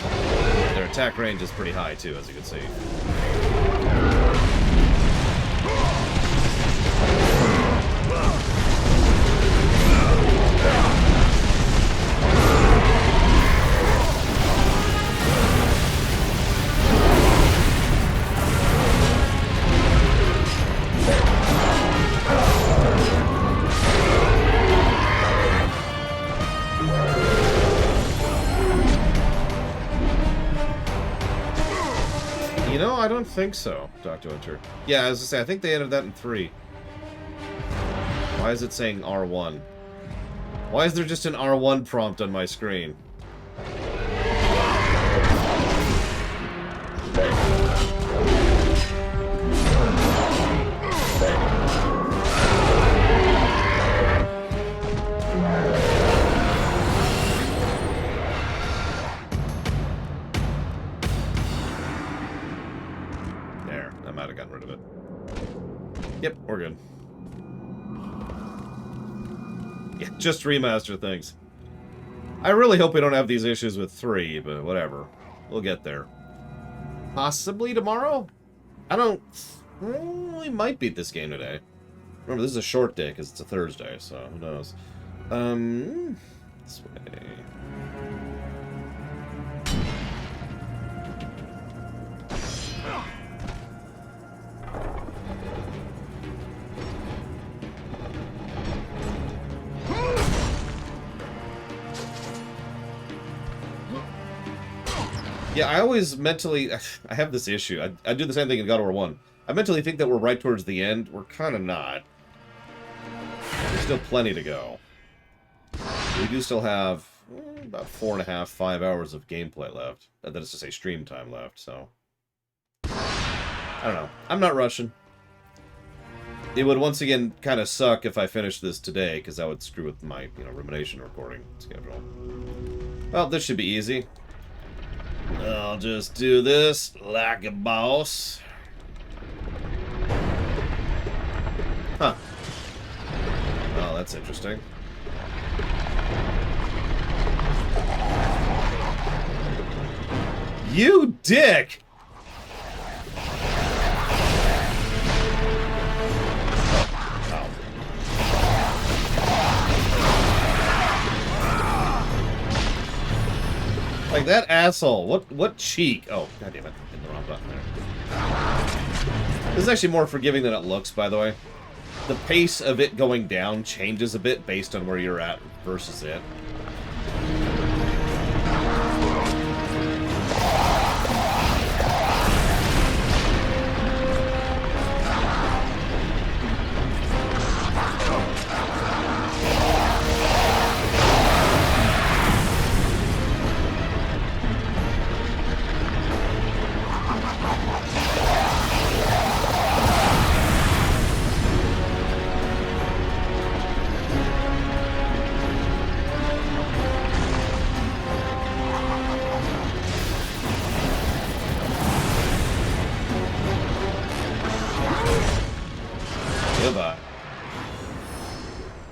Their attack range is pretty high, too, as you can see. You know, I don't think so, Dr. Winter. Yeah, I was gonna say, I think they added that in 3. Why is it saying R1? Why is there just an R1 prompt on my screen? Yep, we're good. Yeah, just remaster things. I really hope we don't have these issues with 3, but whatever. We'll get there. Possibly tomorrow? I don't... Well, we might beat this game today. Remember, this is a short day because it's a Thursday, so who knows. This way... Yeah, I always mentally... I have this issue. I do the same thing in God of War 1. I mentally think that we're right towards the end. We're kind of not. There's still plenty to go. We do still have about 4.5, 5 hours of gameplay left. That is to say stream time left, so... I don't know. I'm not rushing. It would once again kind of suck if I finished this today, because that would screw with my, Rumination recording schedule. Well, this should be easy. I'll just do this like a boss. Huh. Oh, that's interesting. You dick! Like that asshole. What cheek? Oh, god damn it. Hit the wrong button there. This is actually more forgiving than it looks, by the way. The pace of it going down changes a bit based on where you're at versus it.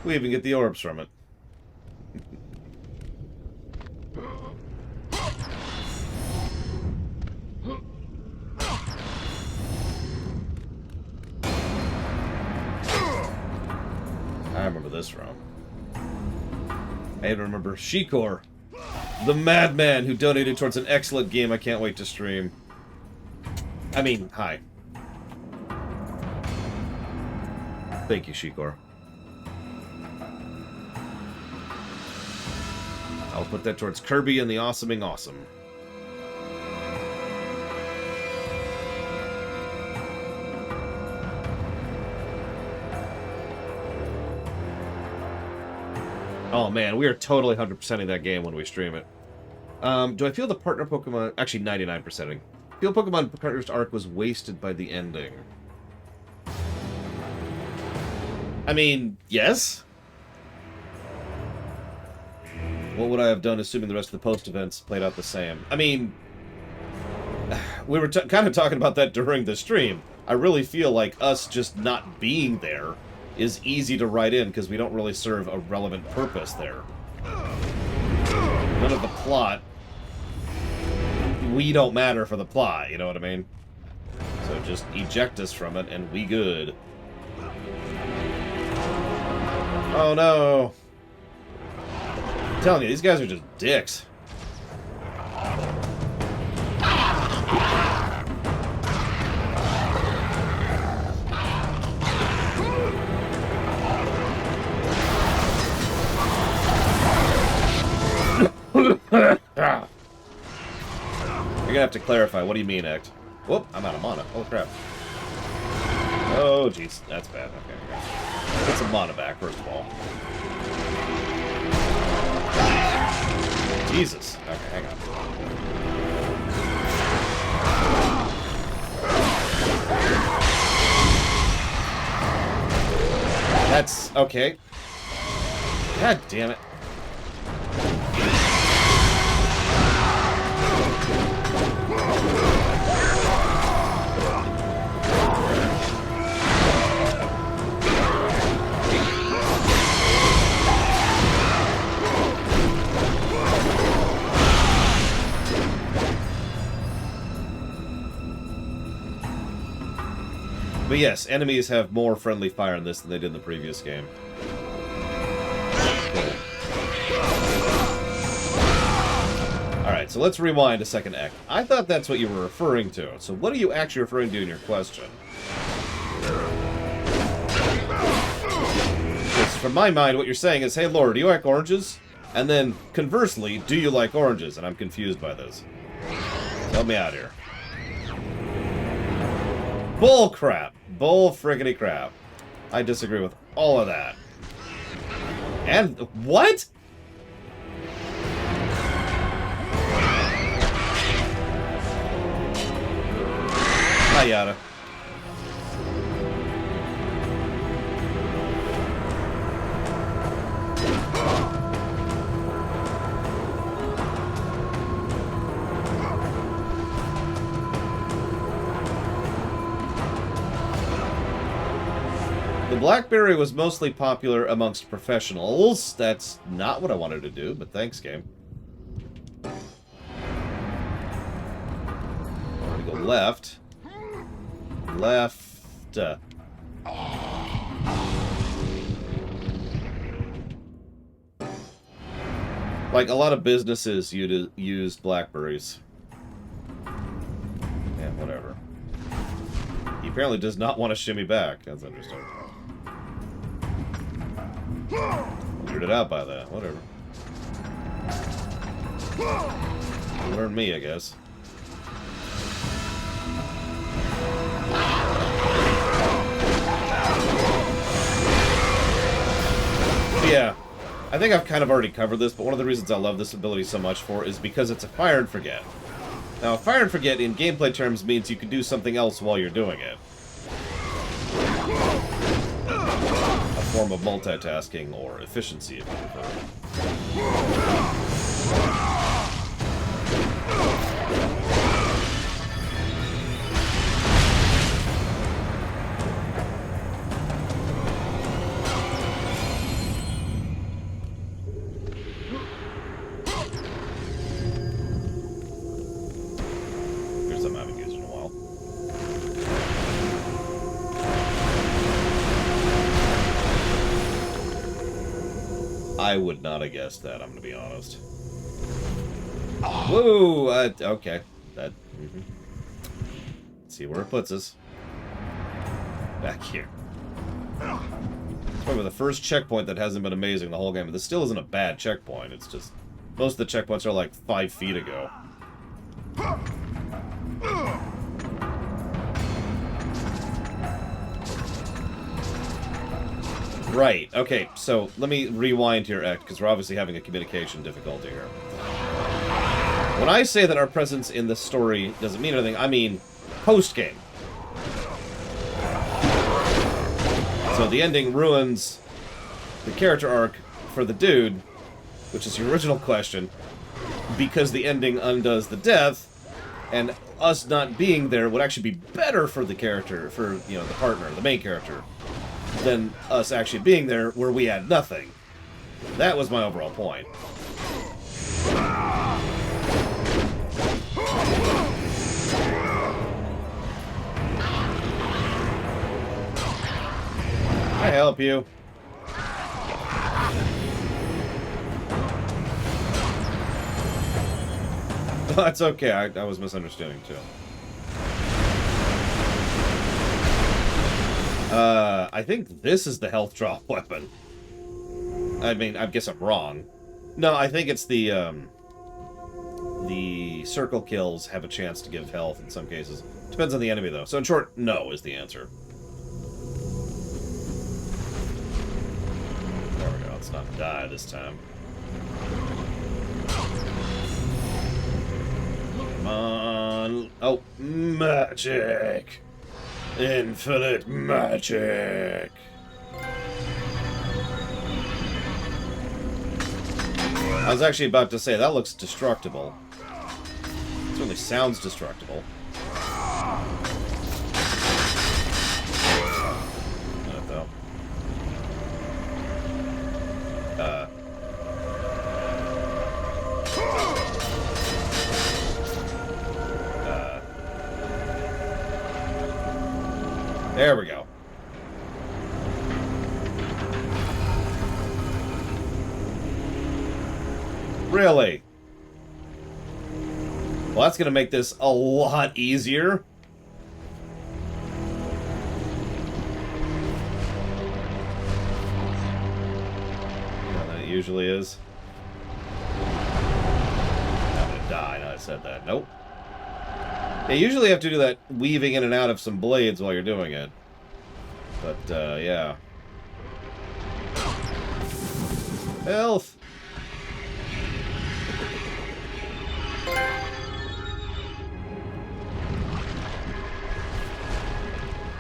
We even get the orbs from it. this from? I even remember Shikor, the madman who donated towards an excellent game I can't wait to stream. I mean, hi. Thank you, Shikor. I'll put that towards Kirby and the Awesoming Awesome. Oh man, we are totally 100%ing that game when we stream it. Do I feel the partner Pokemon... Actually, 99%ing. Feel Pokemon Partner's arc was wasted by the ending. I mean, yes? What would I have done assuming the rest of the post-events played out the same? I mean... We were kind of talking about that during the stream. I really feel like us just not being there is easy to write in because we don't really serve a relevant purpose there. None of the plot... We don't matter for the plot, you know what I mean? So just eject us from it and we good. Oh no! I'm telling you, these guys are just dicks. You're gonna have to clarify. What do you mean, Act? Whoop, I'm out of mana. Holy crap. Oh, jeez. That's bad. Okay. Get some mana back, first of all. Jesus. Okay, hang on. That's... okay. God damn it. But yes, enemies have more friendly fire in this than they did in the previous game. Cool. Alright, so let's rewind a second, Ek. I thought that's what you were referring to. So what are you actually referring to in your question? Because from my mind, what you're saying is, hey, Laura, do you like oranges? And then, conversely, do you like oranges? And I'm confused by this. Help me out here. Bull crap. Bull friggity crap. I disagree with all of that. And what? Hi, Yada. The Blackberry was mostly popular amongst professionals. That's not what I wanted to do, but thanks, game. We go left. Left. Like, a lot of businesses use Blackberries. Yeah, whatever. He apparently does not want to shimmy back. That's interesting. Weirded out by that. Whatever. Learn me, I guess. Yeah. I think I've kind of already covered this, but one of the reasons I love this ability so much for is because it's a fire and forget. Now, fire and forget in gameplay terms means you can do something else while you're doing it. A form of multitasking or efficiency, if you prefer. Here's something I haven't used in a while. I would not have guessed that, I'm going to be honest. Whoa! Okay. That. Let's see where it puts us. Back here. It's probably the first checkpoint that hasn't been amazing the whole game. But this still isn't a bad checkpoint. It's just... most of the checkpoints are like 5 feet ago. Right, okay, so let me rewind here, Ect, because we're obviously having a communication difficulty here. When I say that our presence in this story doesn't mean anything, I mean post-game. So the ending ruins the character arc for the dude, which is your original question, because the ending undoes the death, and us not being there would actually be better for the character, for, you know, the partner, the main character, than us actually being there where we had nothing. That was my overall point. I help you. That's okay, I was misunderstanding too. I think this is the health drop weapon. I mean, I guess I'm wrong. No, I think it's the circle kills have a chance to give health in some cases. Depends on the enemy, though. So in short, no is the answer. There we go, let's not die this time. Come on. Oh, magic! Infinite magic! I was actually about to say, that looks destructible. It certainly sounds destructible. Not though. There we go. Really? Well, that's going to make this a lot easier. Yeah, than it usually is. I'm going to die now I said that. Nope. Yeah, usually you have to do that weaving in and out of some blades while you're doing it. But, yeah. Health!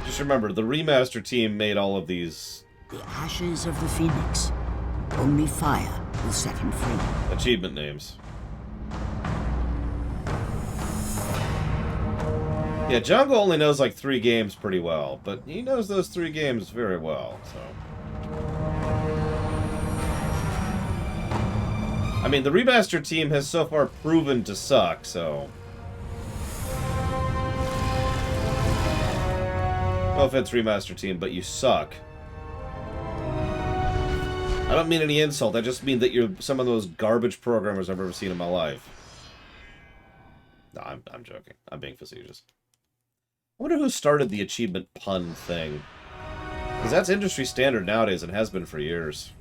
Just remember, the remaster team made all of these... The ashes of the Phoenix. Only fire will set him free. Achievement names. Yeah, Django only knows like 3 games pretty well, but he knows those 3 games very well, so... I mean, the remaster team has so far proven to suck, so... No offense, remaster team, but you suck. I don't mean any insult, I just mean that you're some of those garbage programmers I've ever seen in my life. No, I'm joking. I'm being facetious. I wonder who started the achievement pun thing. Because that's industry standard nowadays and has been for years.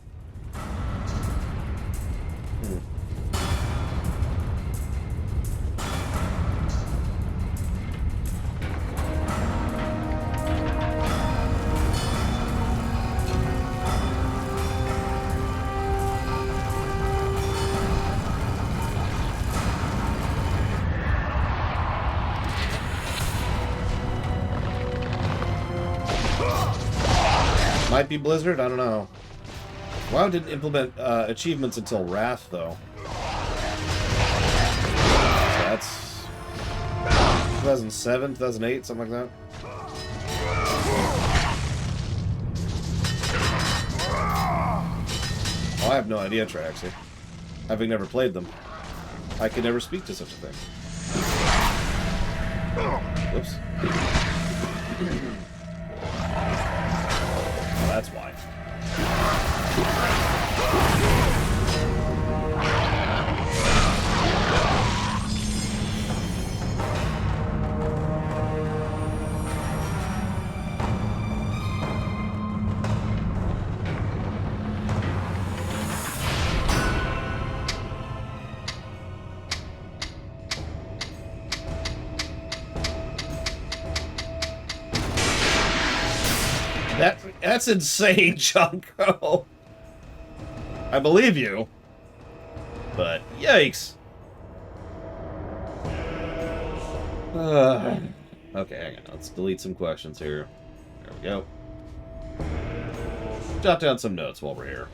Might be Blizzard? I don't know. WoW didn't implement achievements until Wrath, though. So that's 2007, 2008, something like that. Oh, I have no idea, Traxy. Having never played them, I could never speak to such a thing. Whoops. That's why. That's insane, Junko. I believe you. But, yikes. Okay, hang on. Let's delete some questions here. There we go. Jot down some notes while we're here.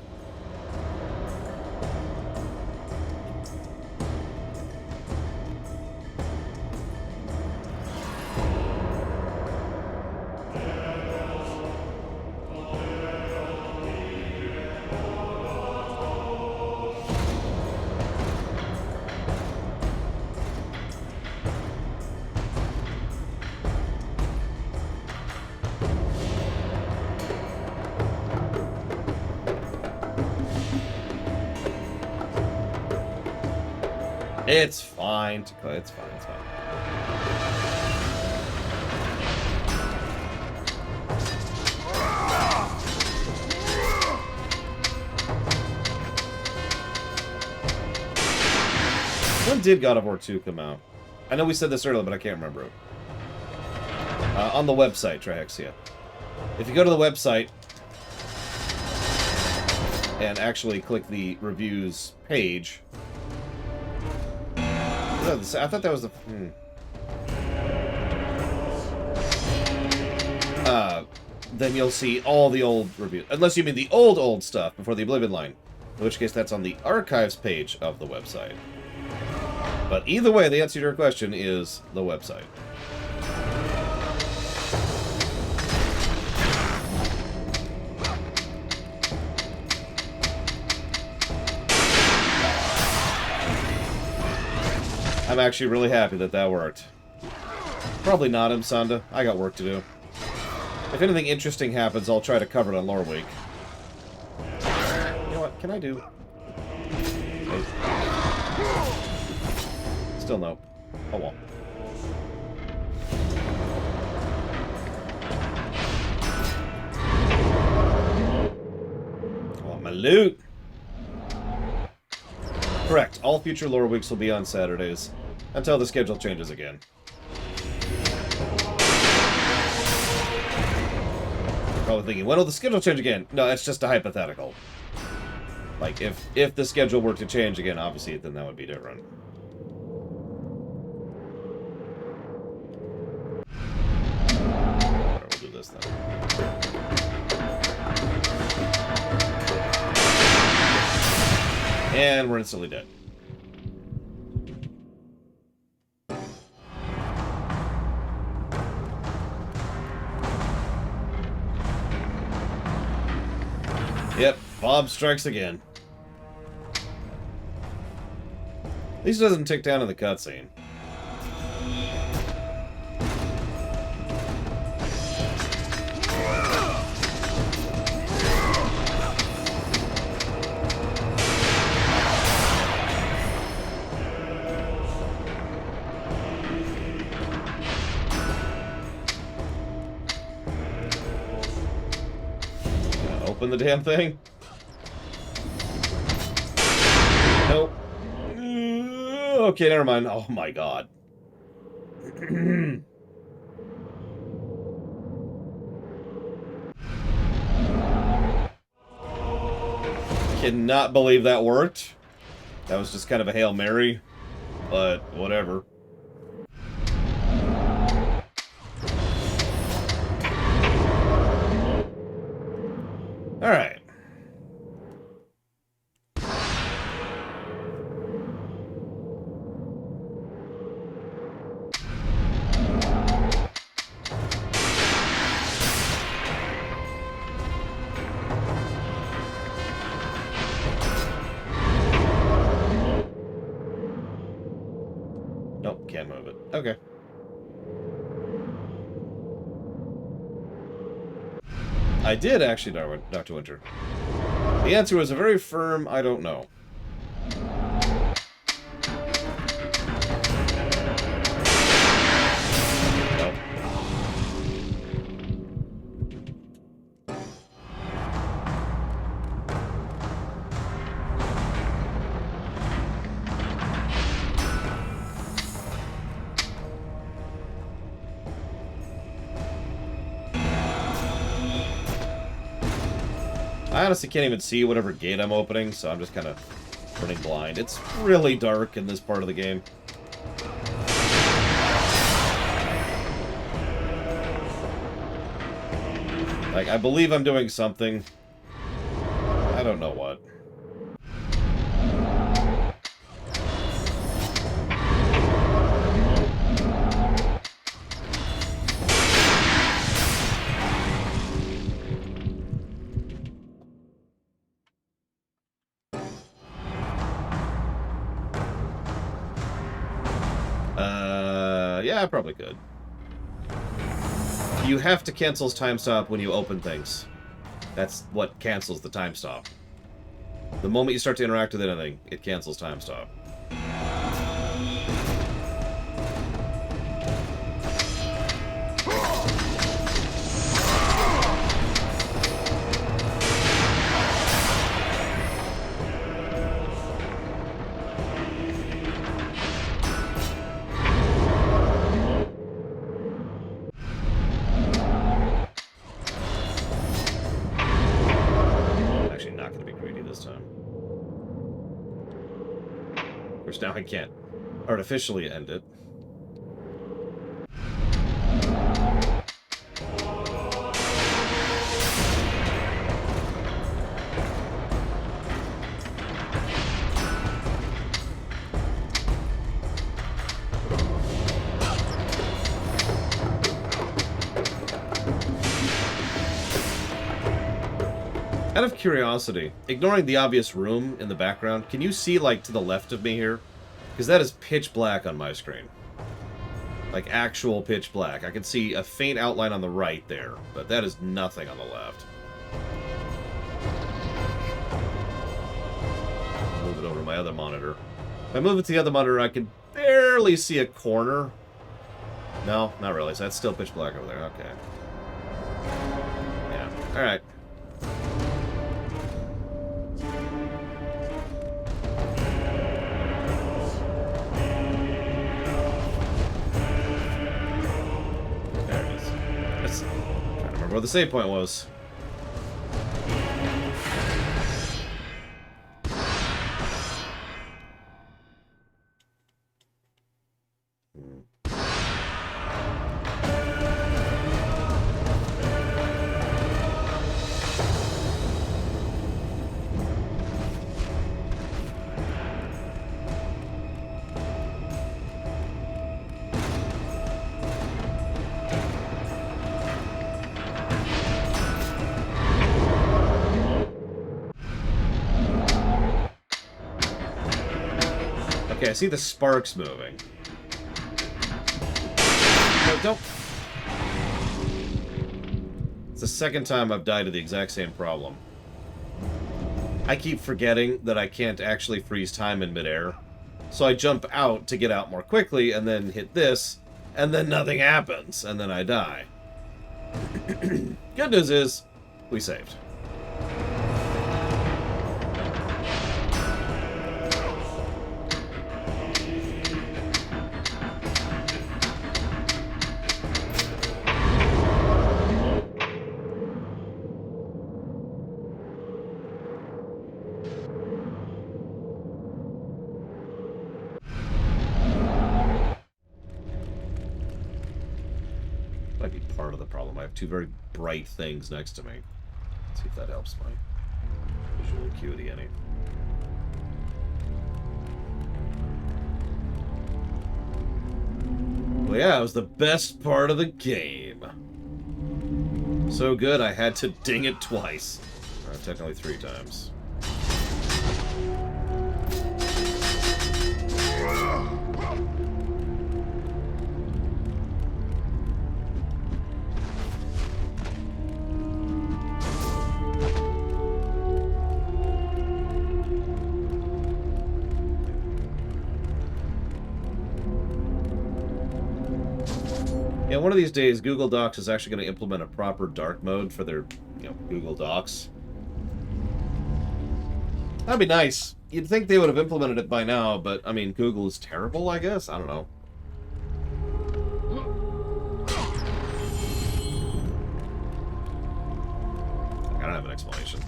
It's fine. It's fine. It's fine. When did God of War 2 come out? I know we said this earlier, but I can't remember it. On the website, Trihexia. If you go to the website and actually click the reviews page... I thought that was the... then you'll see all the old reviews. Unless you mean the old stuff before the Oblivion line. In which case, that's on the archives page of the website. But either way, the answer to your question is the website. I'm actually really happy that that worked. Probably not, Msanda. I got work to do. If anything interesting happens, I'll try to cover it on Lore Week. You know what? Can I do... Still no. Oh well. I want my loot! Correct. All future Lore Weeks will be on Saturdays. Until the schedule changes again. You're probably thinking, when will the schedule change again? No, it's just a hypothetical. Like, if the schedule were to change again, obviously, then that would be different. Alright, we'll do this then. And we're instantly dead. Yep, Bob strikes again. At least it doesn't tick down in the cutscene. Open the damn thing? Nope. Okay, never mind. Oh my god. Cannot believe that worked. That was just kind of a Hail Mary, but whatever. Alright. Nope, can't move it. Okay. I did actually, Dr. Winter. The answer was a very firm, I don't know. Nope. I honestly can't even see whatever gate I'm opening, so I'm just kind of running blind. It's really dark in this part of the game. Like, I believe I'm doing something. I don't know what. Yeah, I probably could. You have to cancel his time stop when you open things. That's what cancels the time stop. The moment you start to interact with anything, it cancels time stop. Now I can't artificially end it. Out of curiosity, ignoring the obvious room in the background, can you see, like, to the left of me here? Because that is pitch black on my screen. Like, actual pitch black. I can see a faint outline on the right there, but that is nothing on the left. Move it over to my other monitor. If I move it to the other monitor, I can barely see a corner. No, not really. So that's still pitch black over there. Okay. Yeah. Alright. Where the save point was. Okay, I see the sparks moving. No, don't. It's the second time I've died to the exact same problem. I keep forgetting that I can't actually freeze time in midair. So I jump out to get out more quickly, and then hit this, and then nothing happens, and then I die. Good news is, we saved. Might be part of the problem. I have two very bright things next to me. Let's see if that helps my visual acuity any. Well, yeah, it was the best part of the game. So good, I had to ding it twice. Technically 3 times. Yeah, one of these days, Google Docs is actually going to implement a proper dark mode for their, Google Docs. That'd be nice. You'd think they would have implemented it by now, but, I mean, Google is terrible, I guess? I don't know. I don't have an explanation.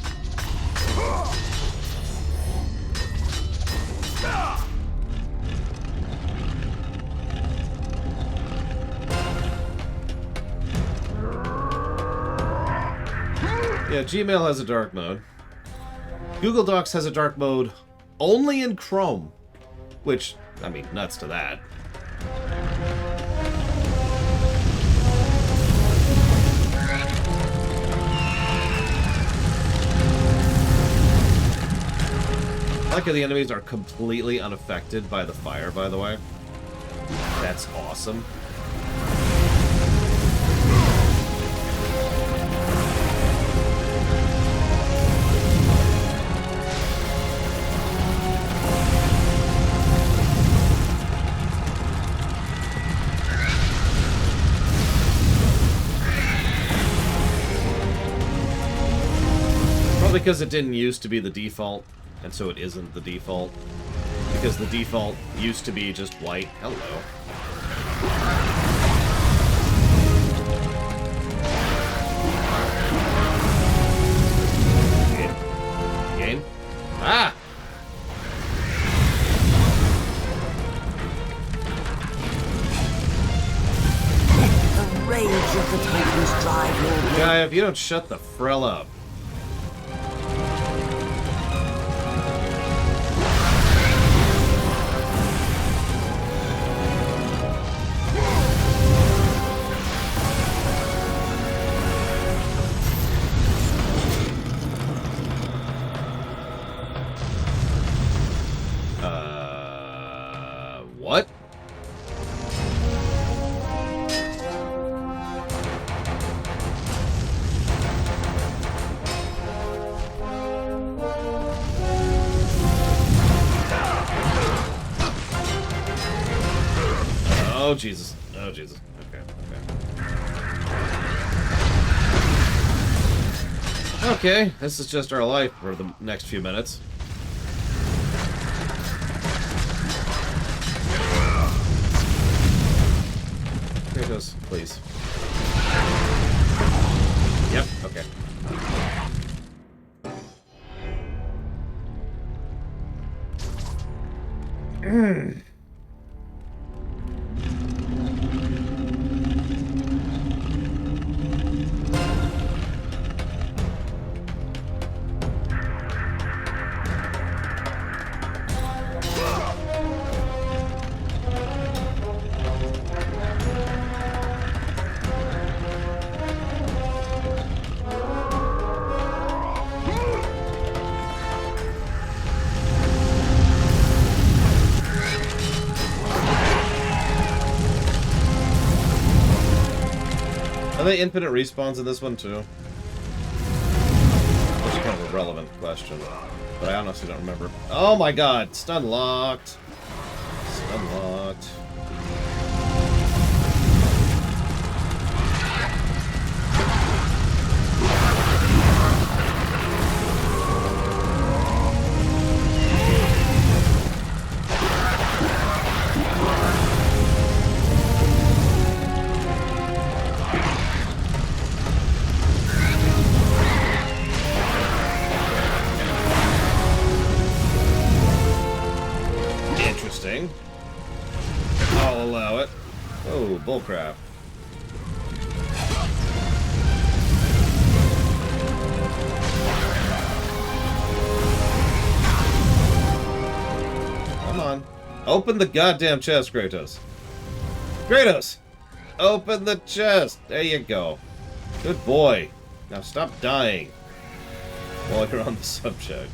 Yeah, Gmail has a dark mode. Google Docs has a dark mode only in Chrome. Which, I mean, nuts to that. I like how the enemies are completely unaffected by the fire, by the way. That's awesome. Because it didn't used to be the default, and so it isn't the default. Because the default used to be just white. Hello. Game? Ah! The rage of the Titans drive your Guy, if you don't shut the frill up. What? Oh, Jesus. Oh, Jesus. Okay, okay. Okay, this is just our life for the next few minutes. Kratos, please. Yep, okay. Are they infinite respawns in this one, too? Which is kind of a relevant question. But I honestly don't remember. Oh my god! Stun locked! Stun locked. I'll allow it. Oh, bullcrap. Come on. Open the goddamn chest, Kratos. Kratos! Open the chest! There you go. Good boy. Now stop dying while you're on the subject.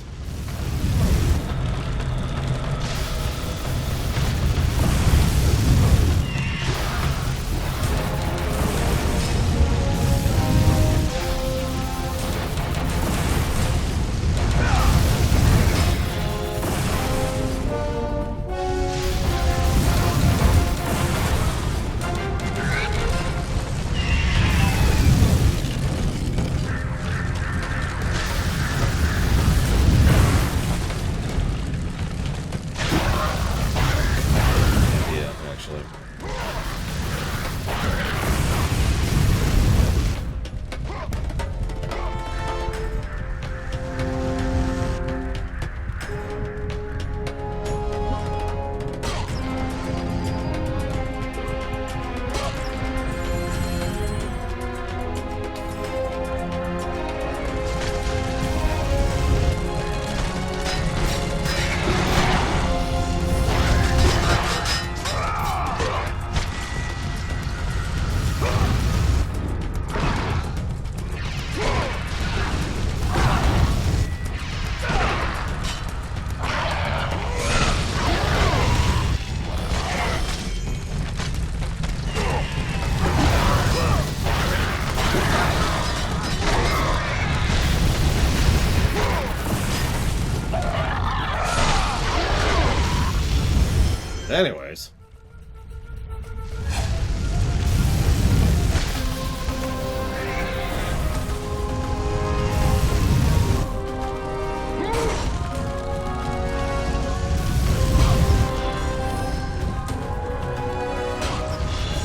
Anyways.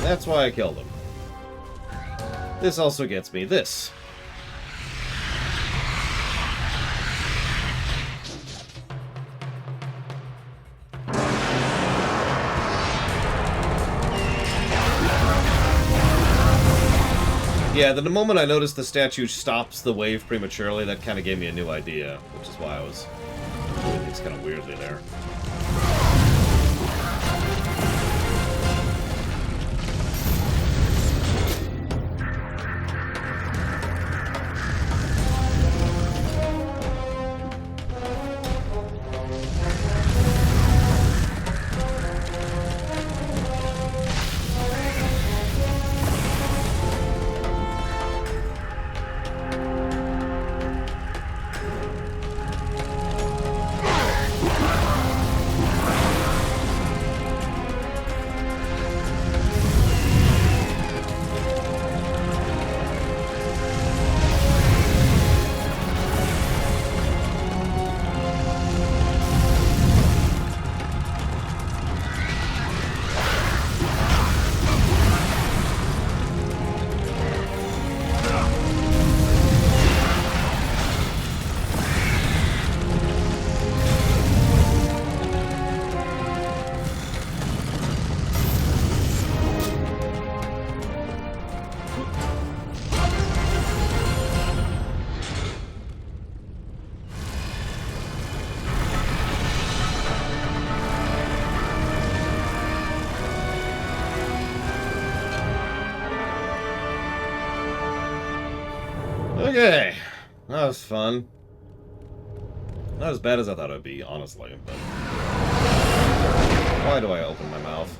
That's why I killed him. This also gets me this. Yeah, the moment I noticed the statue stops the wave prematurely, that kind of gave me a new idea, which is why I was doing things kind of weirdly there. Okay, that was fun. Not as bad as I thought it would be, honestly, but... Why do I open my mouth?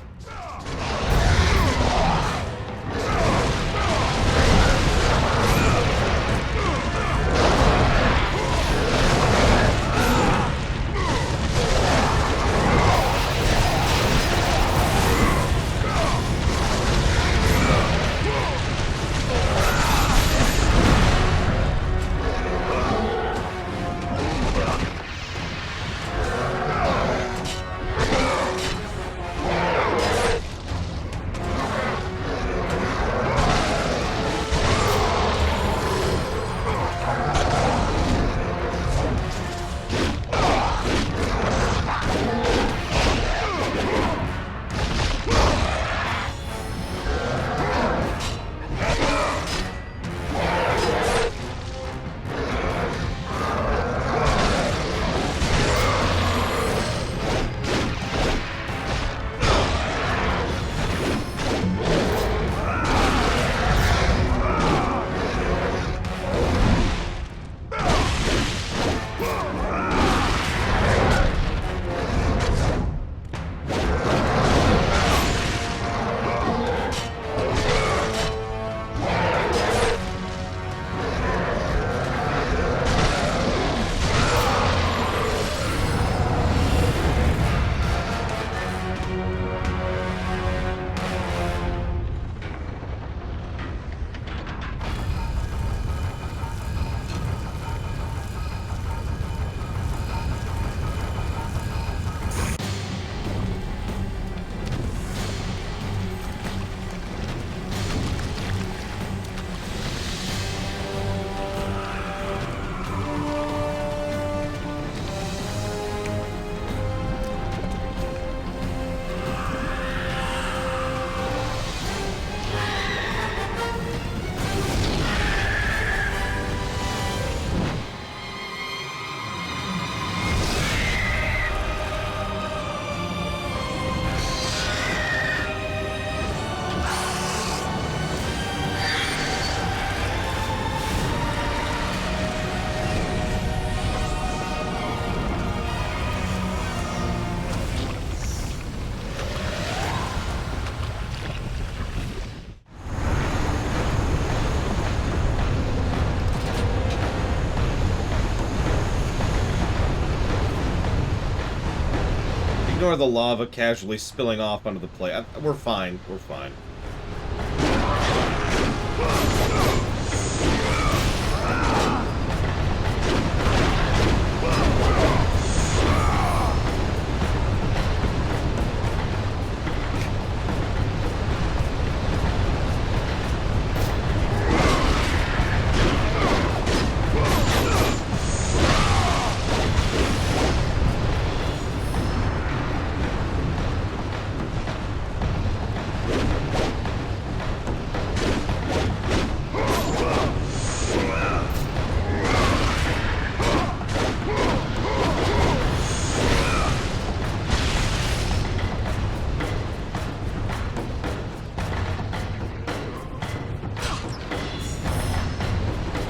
ignore the lava casually spilling off onto the plate. We're fine. We're fine.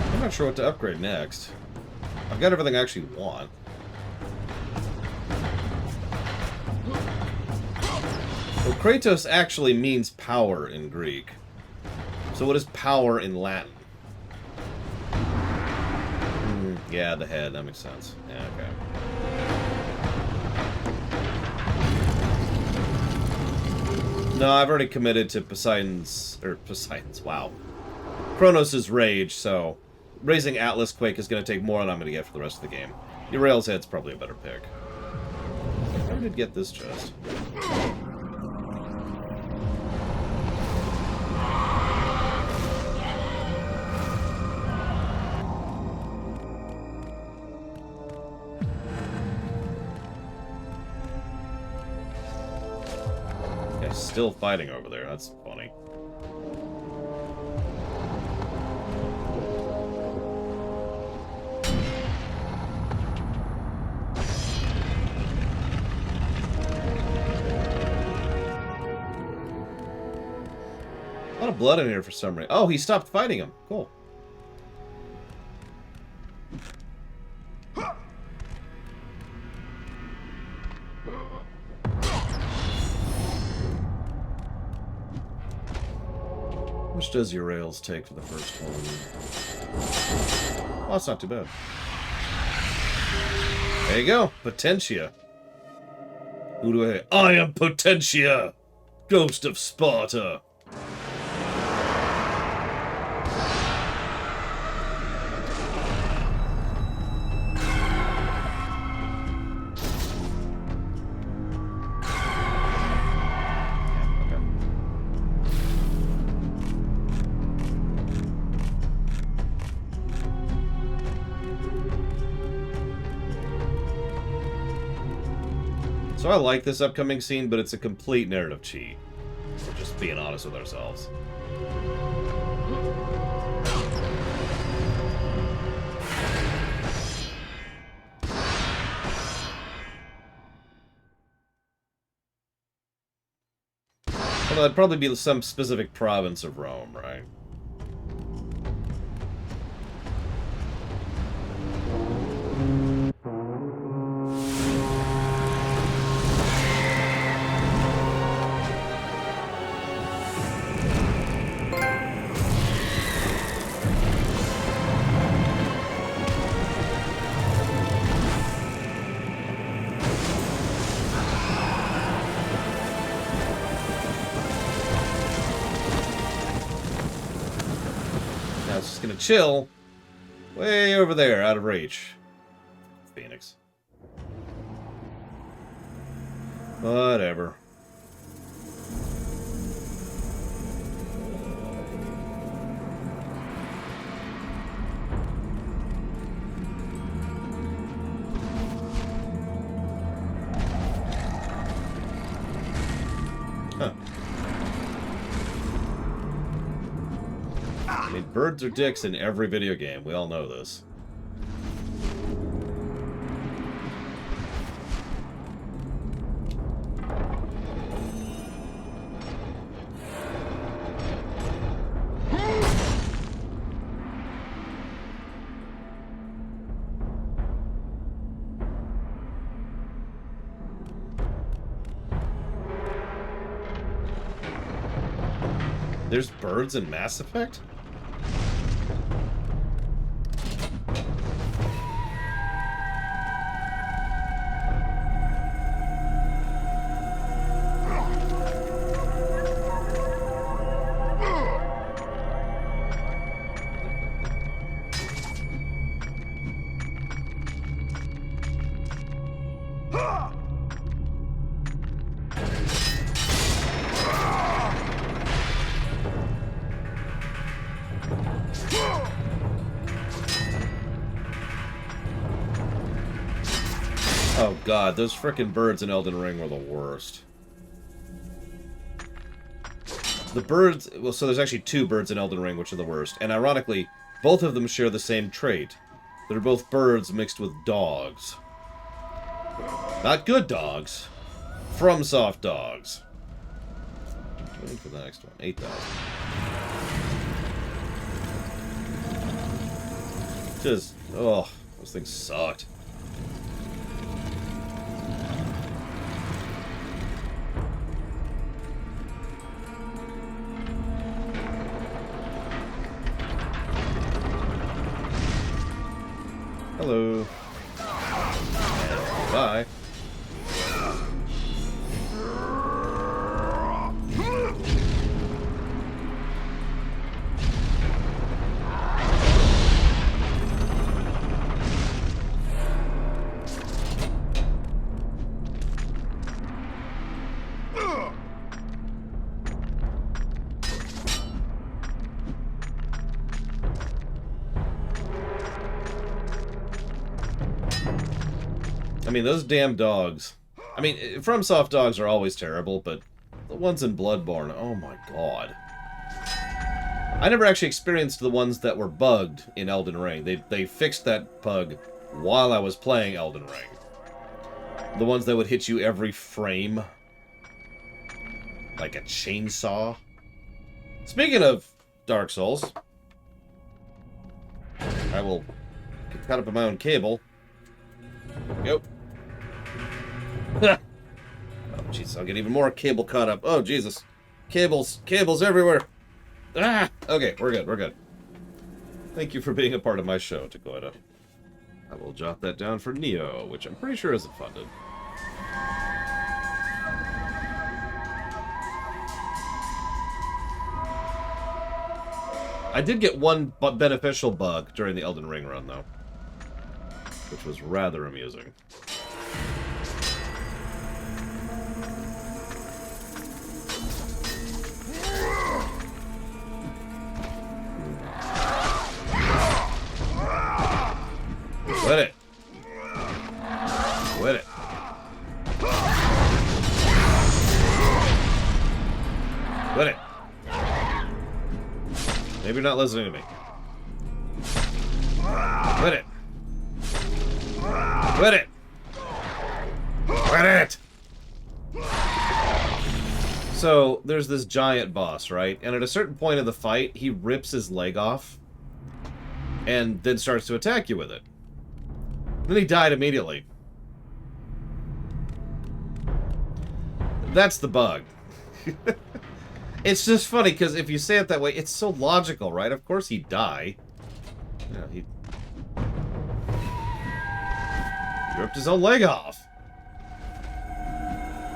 I'm not sure what to upgrade next. I've got everything I actually want. Well, Kratos actually means power in Greek. So what is power in Latin? Yeah, the head. That makes sense. Yeah, okay. No, I've already committed to Poseidon's... wow. Kronos' rage, so... raising Atlas Quake is going to take more than I'm going to get for the rest of the game. Urael's Head's probably a better pick. I did get this chest. Guy's still fighting over there. That's funny. A lot of blood in here for some reason. Oh, he stopped fighting him. Cool. How much does Urael's take for the first one? Oh, that's not too bad. There you go. Potentia. Who do I am Potentia! Ghost of Sparta! So I like this upcoming scene, but it's a complete narrative cheat. We're just being honest with ourselves. Well, it'd probably be some specific province of Rome, right? Gonna chill way over there, out of reach. Phoenix. Whatever. Huh. I mean, birds are dicks in every video game. We all know this. There's birds in Mass Effect? Oh god, those frickin' birds in Elden Ring were the worst. The birds... Well, so there's actually 2 birds in Elden Ring, which are the worst. And ironically, both of them share the same trait. They're both birds mixed with dogs. Not good dogs. FromSoft dogs. Waiting for the next one. 8,000. Just... Oh, those things sucked. Hello. And bye. I mean, those damn dogs. I mean, FromSoft dogs are always terrible, but the ones in Bloodborne, oh my god. I never actually experienced the ones that were bugged in Elden Ring. They fixed that bug while I was playing Elden Ring. The ones that would hit you every frame. Like a chainsaw. Speaking of Dark Souls, I will get caught up in my own cable. Yep. Oh, jeez, I'll get even more cable caught up. Oh, Jesus. Cables everywhere. Ah! Okay, we're good. Thank you for being a part of my show, Dakota. I will jot that down for Neo, which I'm pretty sure isn't funded. I did get one beneficial bug during the Elden Ring run, though, which was rather amusing. Quit it. Quit it. Quit it. Maybe you're not listening to me. Quit it. Quit it. Quit it. So, there's this giant boss, right? And at a certain point in the fight, he rips his leg off and then starts to attack you with it. Then he died immediately. That's the bug. It's just funny, because if you say it that way, it's so logical, right? Of course he'd die. You know, he ripped his own leg off.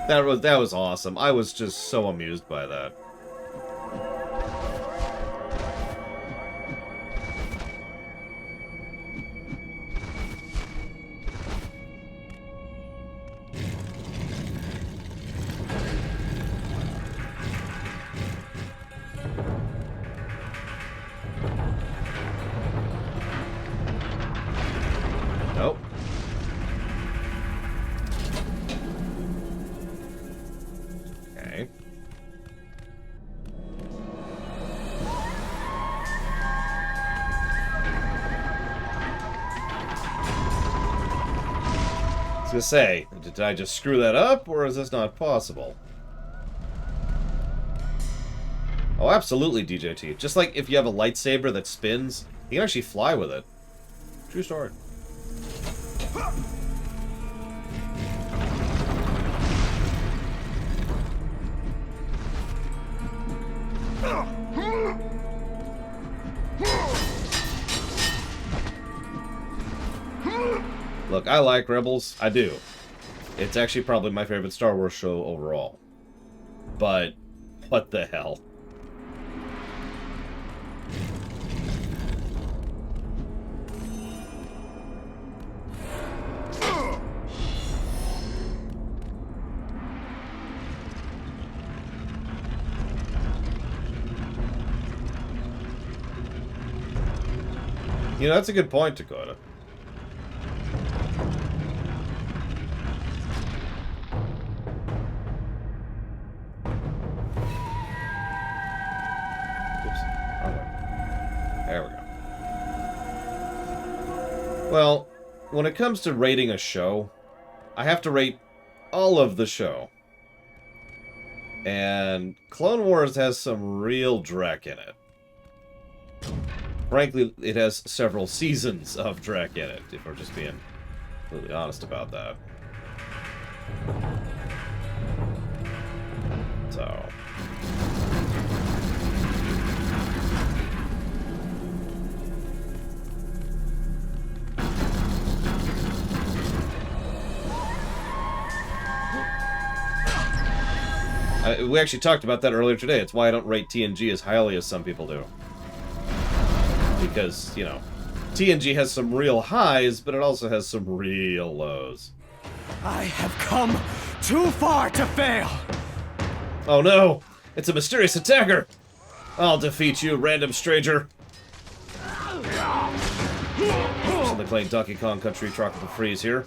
That was awesome. I was just so amused by that. Nope. Okay. I was gonna say, did I just screw that up, or is this not possible? Oh, absolutely, DJT. Just like if you have a lightsaber that spins, you can actually fly with it. True story. Look, I like Rebels. I do. It's actually probably my favorite Star Wars show overall. But, what the hell? You know, that's a good point, Dakota. Well, when it comes to rating a show, I have to rate all of the show. And Clone Wars has some real dreck in it. Frankly, it has several seasons of dreck in it, if we're just being completely honest about that. So... we actually talked about that earlier today. It's why I don't rate TNG as highly as some people do. Because, you know, TNG has some real highs, but it also has some real lows. I have come too far to fail! Oh no! It's a mysterious attacker! I'll defeat you, random stranger! Something playing Donkey Kong Country Tropical Freeze here.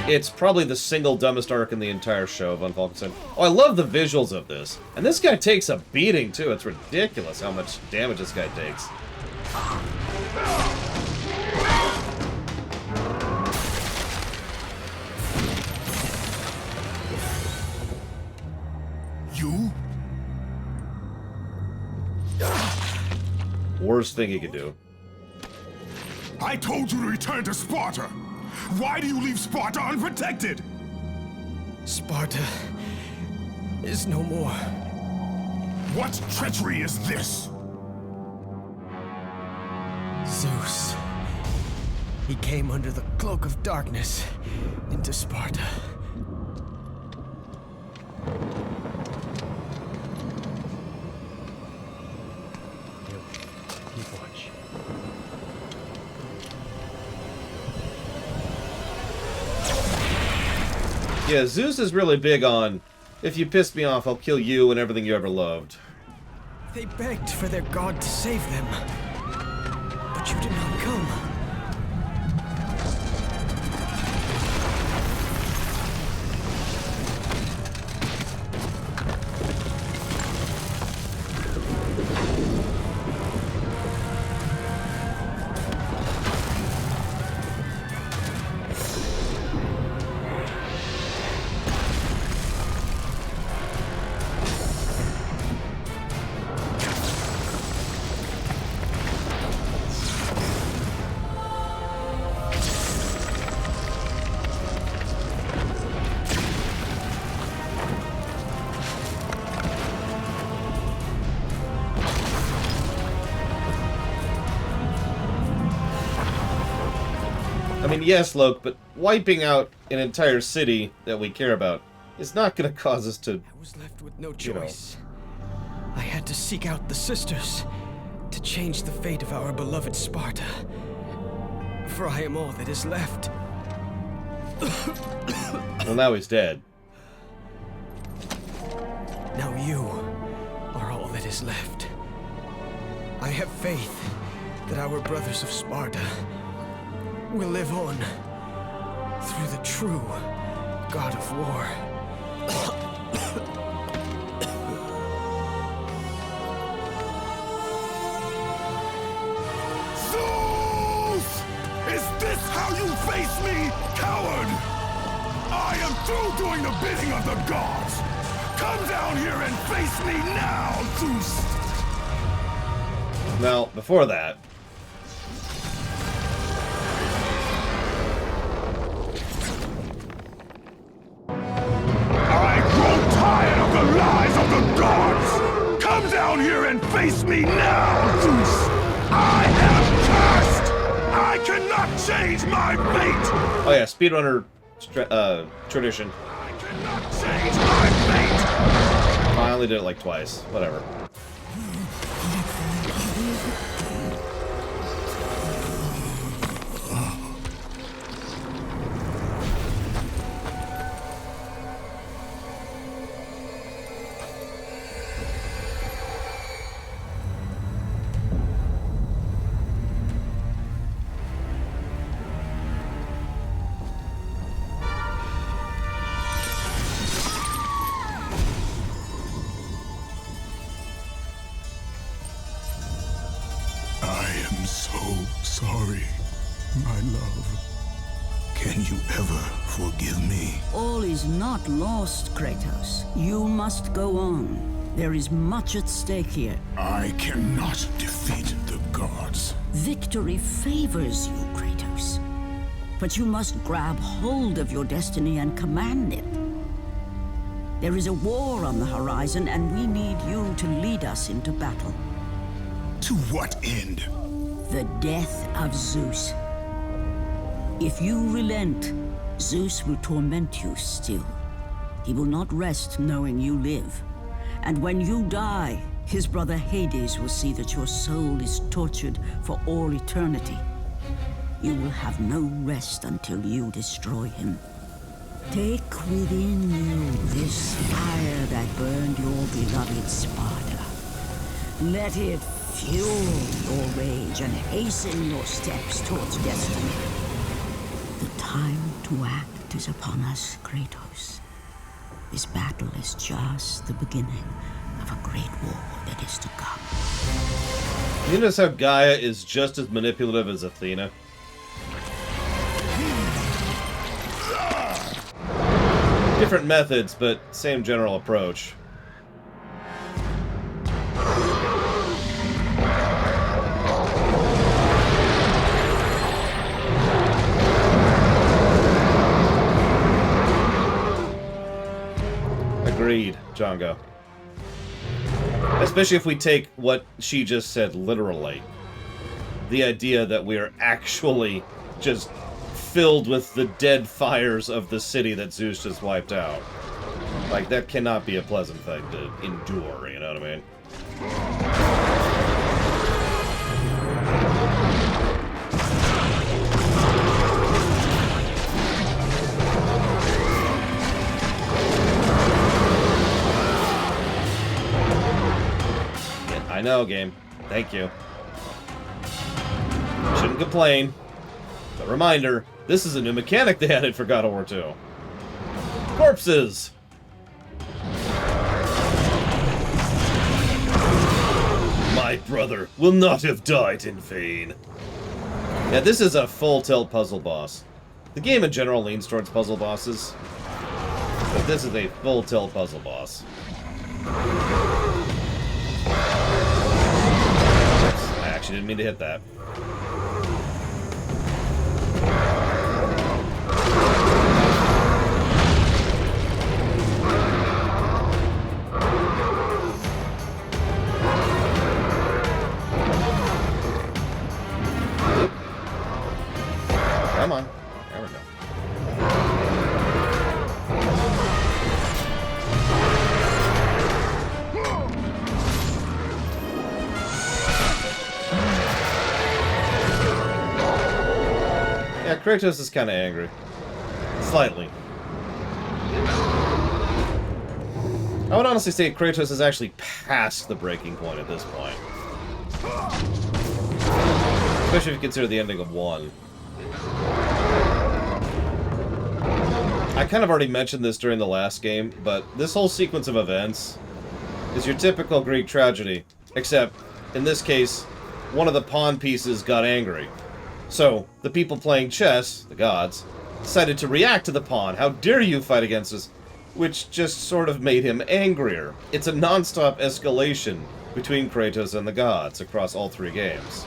It's probably the single dumbest arc in the entire show of Unfalkenstein. Oh, I love the visuals of this. And this guy takes a beating, too. It's ridiculous how much damage this guy takes. You? Worst thing he could do. I told you to return to Sparta! Why do you leave Sparta unprotected? Sparta is no more. What treachery is this? Zeus. He came under the cloak of darkness into Sparta. Keep watch. Yeah, Zeus is really big on, if you piss me off, I'll kill you and everything you ever loved. They begged for their god to save them. But you did not come. I mean, yes, Loke, but wiping out an entire city that we care about is not going to cause us to... I was left with no choice. I had to seek out the sisters to change the fate of our beloved Sparta. For I am all that is left. Well, now he's dead. Now you are all that is left. I have faith that our brothers of Sparta will live on through the true God of War. Zeus! Is this how you face me, coward? I am through doing the bidding of the gods! Come down here and face me now, Zeus! Now, before that... I grow tired of the lies of the gods! Come down here and face me now, Zeus! I am cursed! I cannot change my fate! Oh yeah, speedrunner tradition. I cannot change my fate! I only did it like twice. Whatever. My love, can you ever forgive me? All is not lost, Kratos. You must go on. There is much at stake here. I cannot defeat the gods. Victory favors you, Kratos. But you must grab hold of your destiny and command it. There is a war on the horizon, and we need you to lead us into battle. To what end? The death of Zeus. If you relent, Zeus will torment you still. He will not rest knowing you live. And when you die, his brother Hades will see that your soul is tortured for all eternity. You will have no rest until you destroy him. Take within you this fire that burned your beloved Sparta. Let it fuel your rage and hasten your steps towards destiny. The time to act is upon us, Kratos. This battle is just the beginning of a great war that is to come. You notice how Gaia is just as manipulative as Athena? Different methods, but same general approach. Agreed, Django. Especially if we take what she just said literally. The idea that we are actually just filled with the dead fires of the city that Zeus just wiped out. Like, that cannot be a pleasant thing to endure, you know what I mean? I know, game. Thank you. Shouldn't complain. But reminder, this is a new mechanic they added for God of War 2. Corpses! My brother will not have died in vain. Yeah, this is a full tilt puzzle boss. The game in general leans towards puzzle bosses. But this is a full tilt puzzle boss. I actually didn't mean to hit that. Come on. There we go. Yeah, Kratos is kind of angry. Slightly. I would honestly say Kratos is actually past the breaking point at this point. Especially if you consider the ending of 1. I kind of already mentioned this during the last game, but this whole sequence of events is your typical Greek tragedy, except, in this case, one of the pawn pieces got angry. So, the people playing chess, the gods, decided to react to the pawn. How dare you fight against us? Which just sort of made him angrier. It's a non-stop escalation between Kratos and the gods across all 3 games.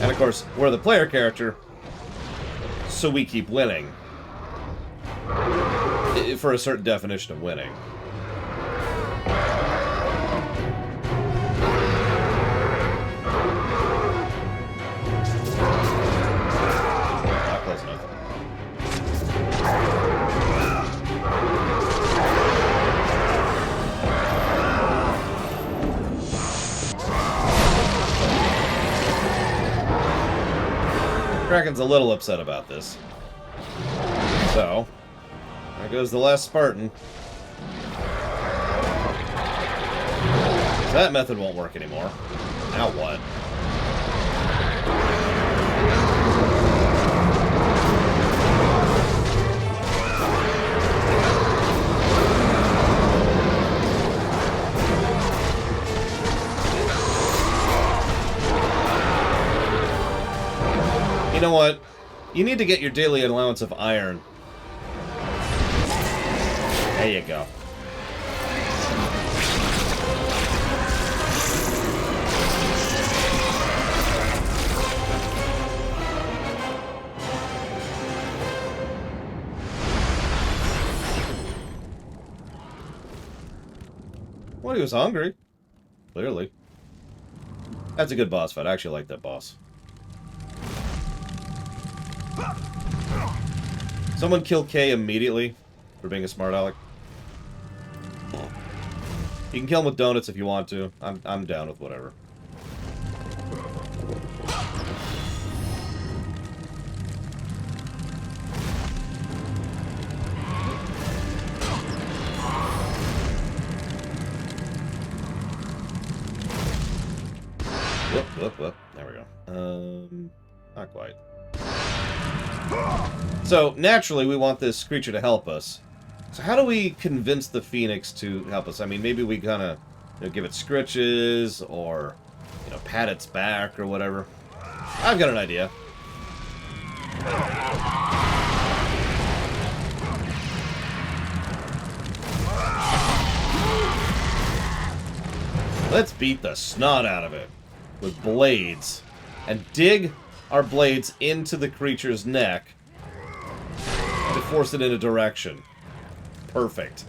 And of course, we're the player character, so we keep winning. For a certain definition of winning. Not close enough. Kraken's a little upset about this. So, there goes the last Spartan. So that method won't work anymore. Now what? You know what? You need to get your daily allowance of iron. There you go. Well, he was hungry. Clearly. That's a good boss fight. I actually like that boss. Someone kill Kay immediately for being a smart aleck. You can kill him with donuts if you want to. I'm down with whatever. Whoop. There we go. Not quite. So, naturally, we want this creature to help us. So how do we convince the Phoenix to help us? I mean, maybe we kind of give it scritches, or, pat its back, or whatever. I've got an idea. Let's beat the snot out of it with blades, and dig our blades into the creature's neck to force it in a direction. Perfect.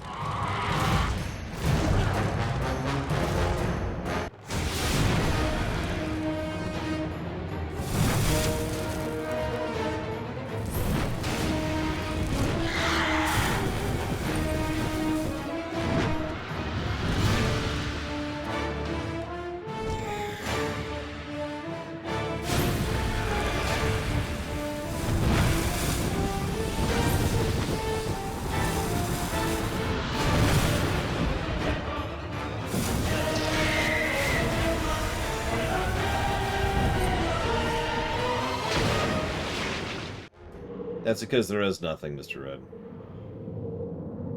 That's because there is nothing, Mr. Red.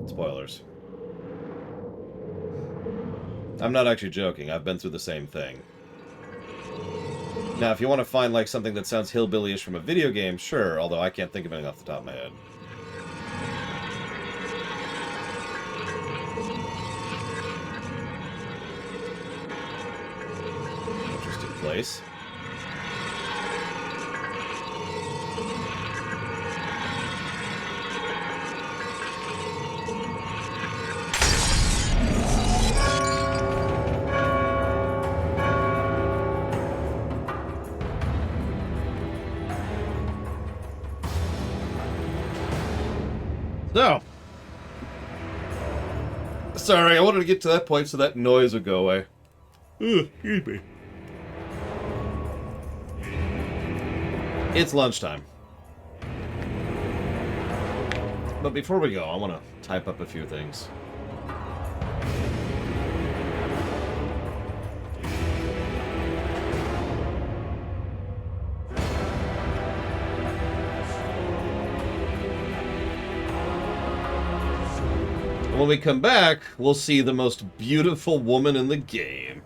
Spoilers. I'm not actually joking. I've been through the same thing. Now, if you want to find, like, something that sounds hillbilly-ish from a video game, sure, although I can't think of anything off the top of my head. Interesting place. No. Sorry, I wanted to get to that point so that noise would go away. Excuse me. It's lunchtime. But before we go, I want to type up a few things. When we come back, we'll see the most beautiful woman in the game.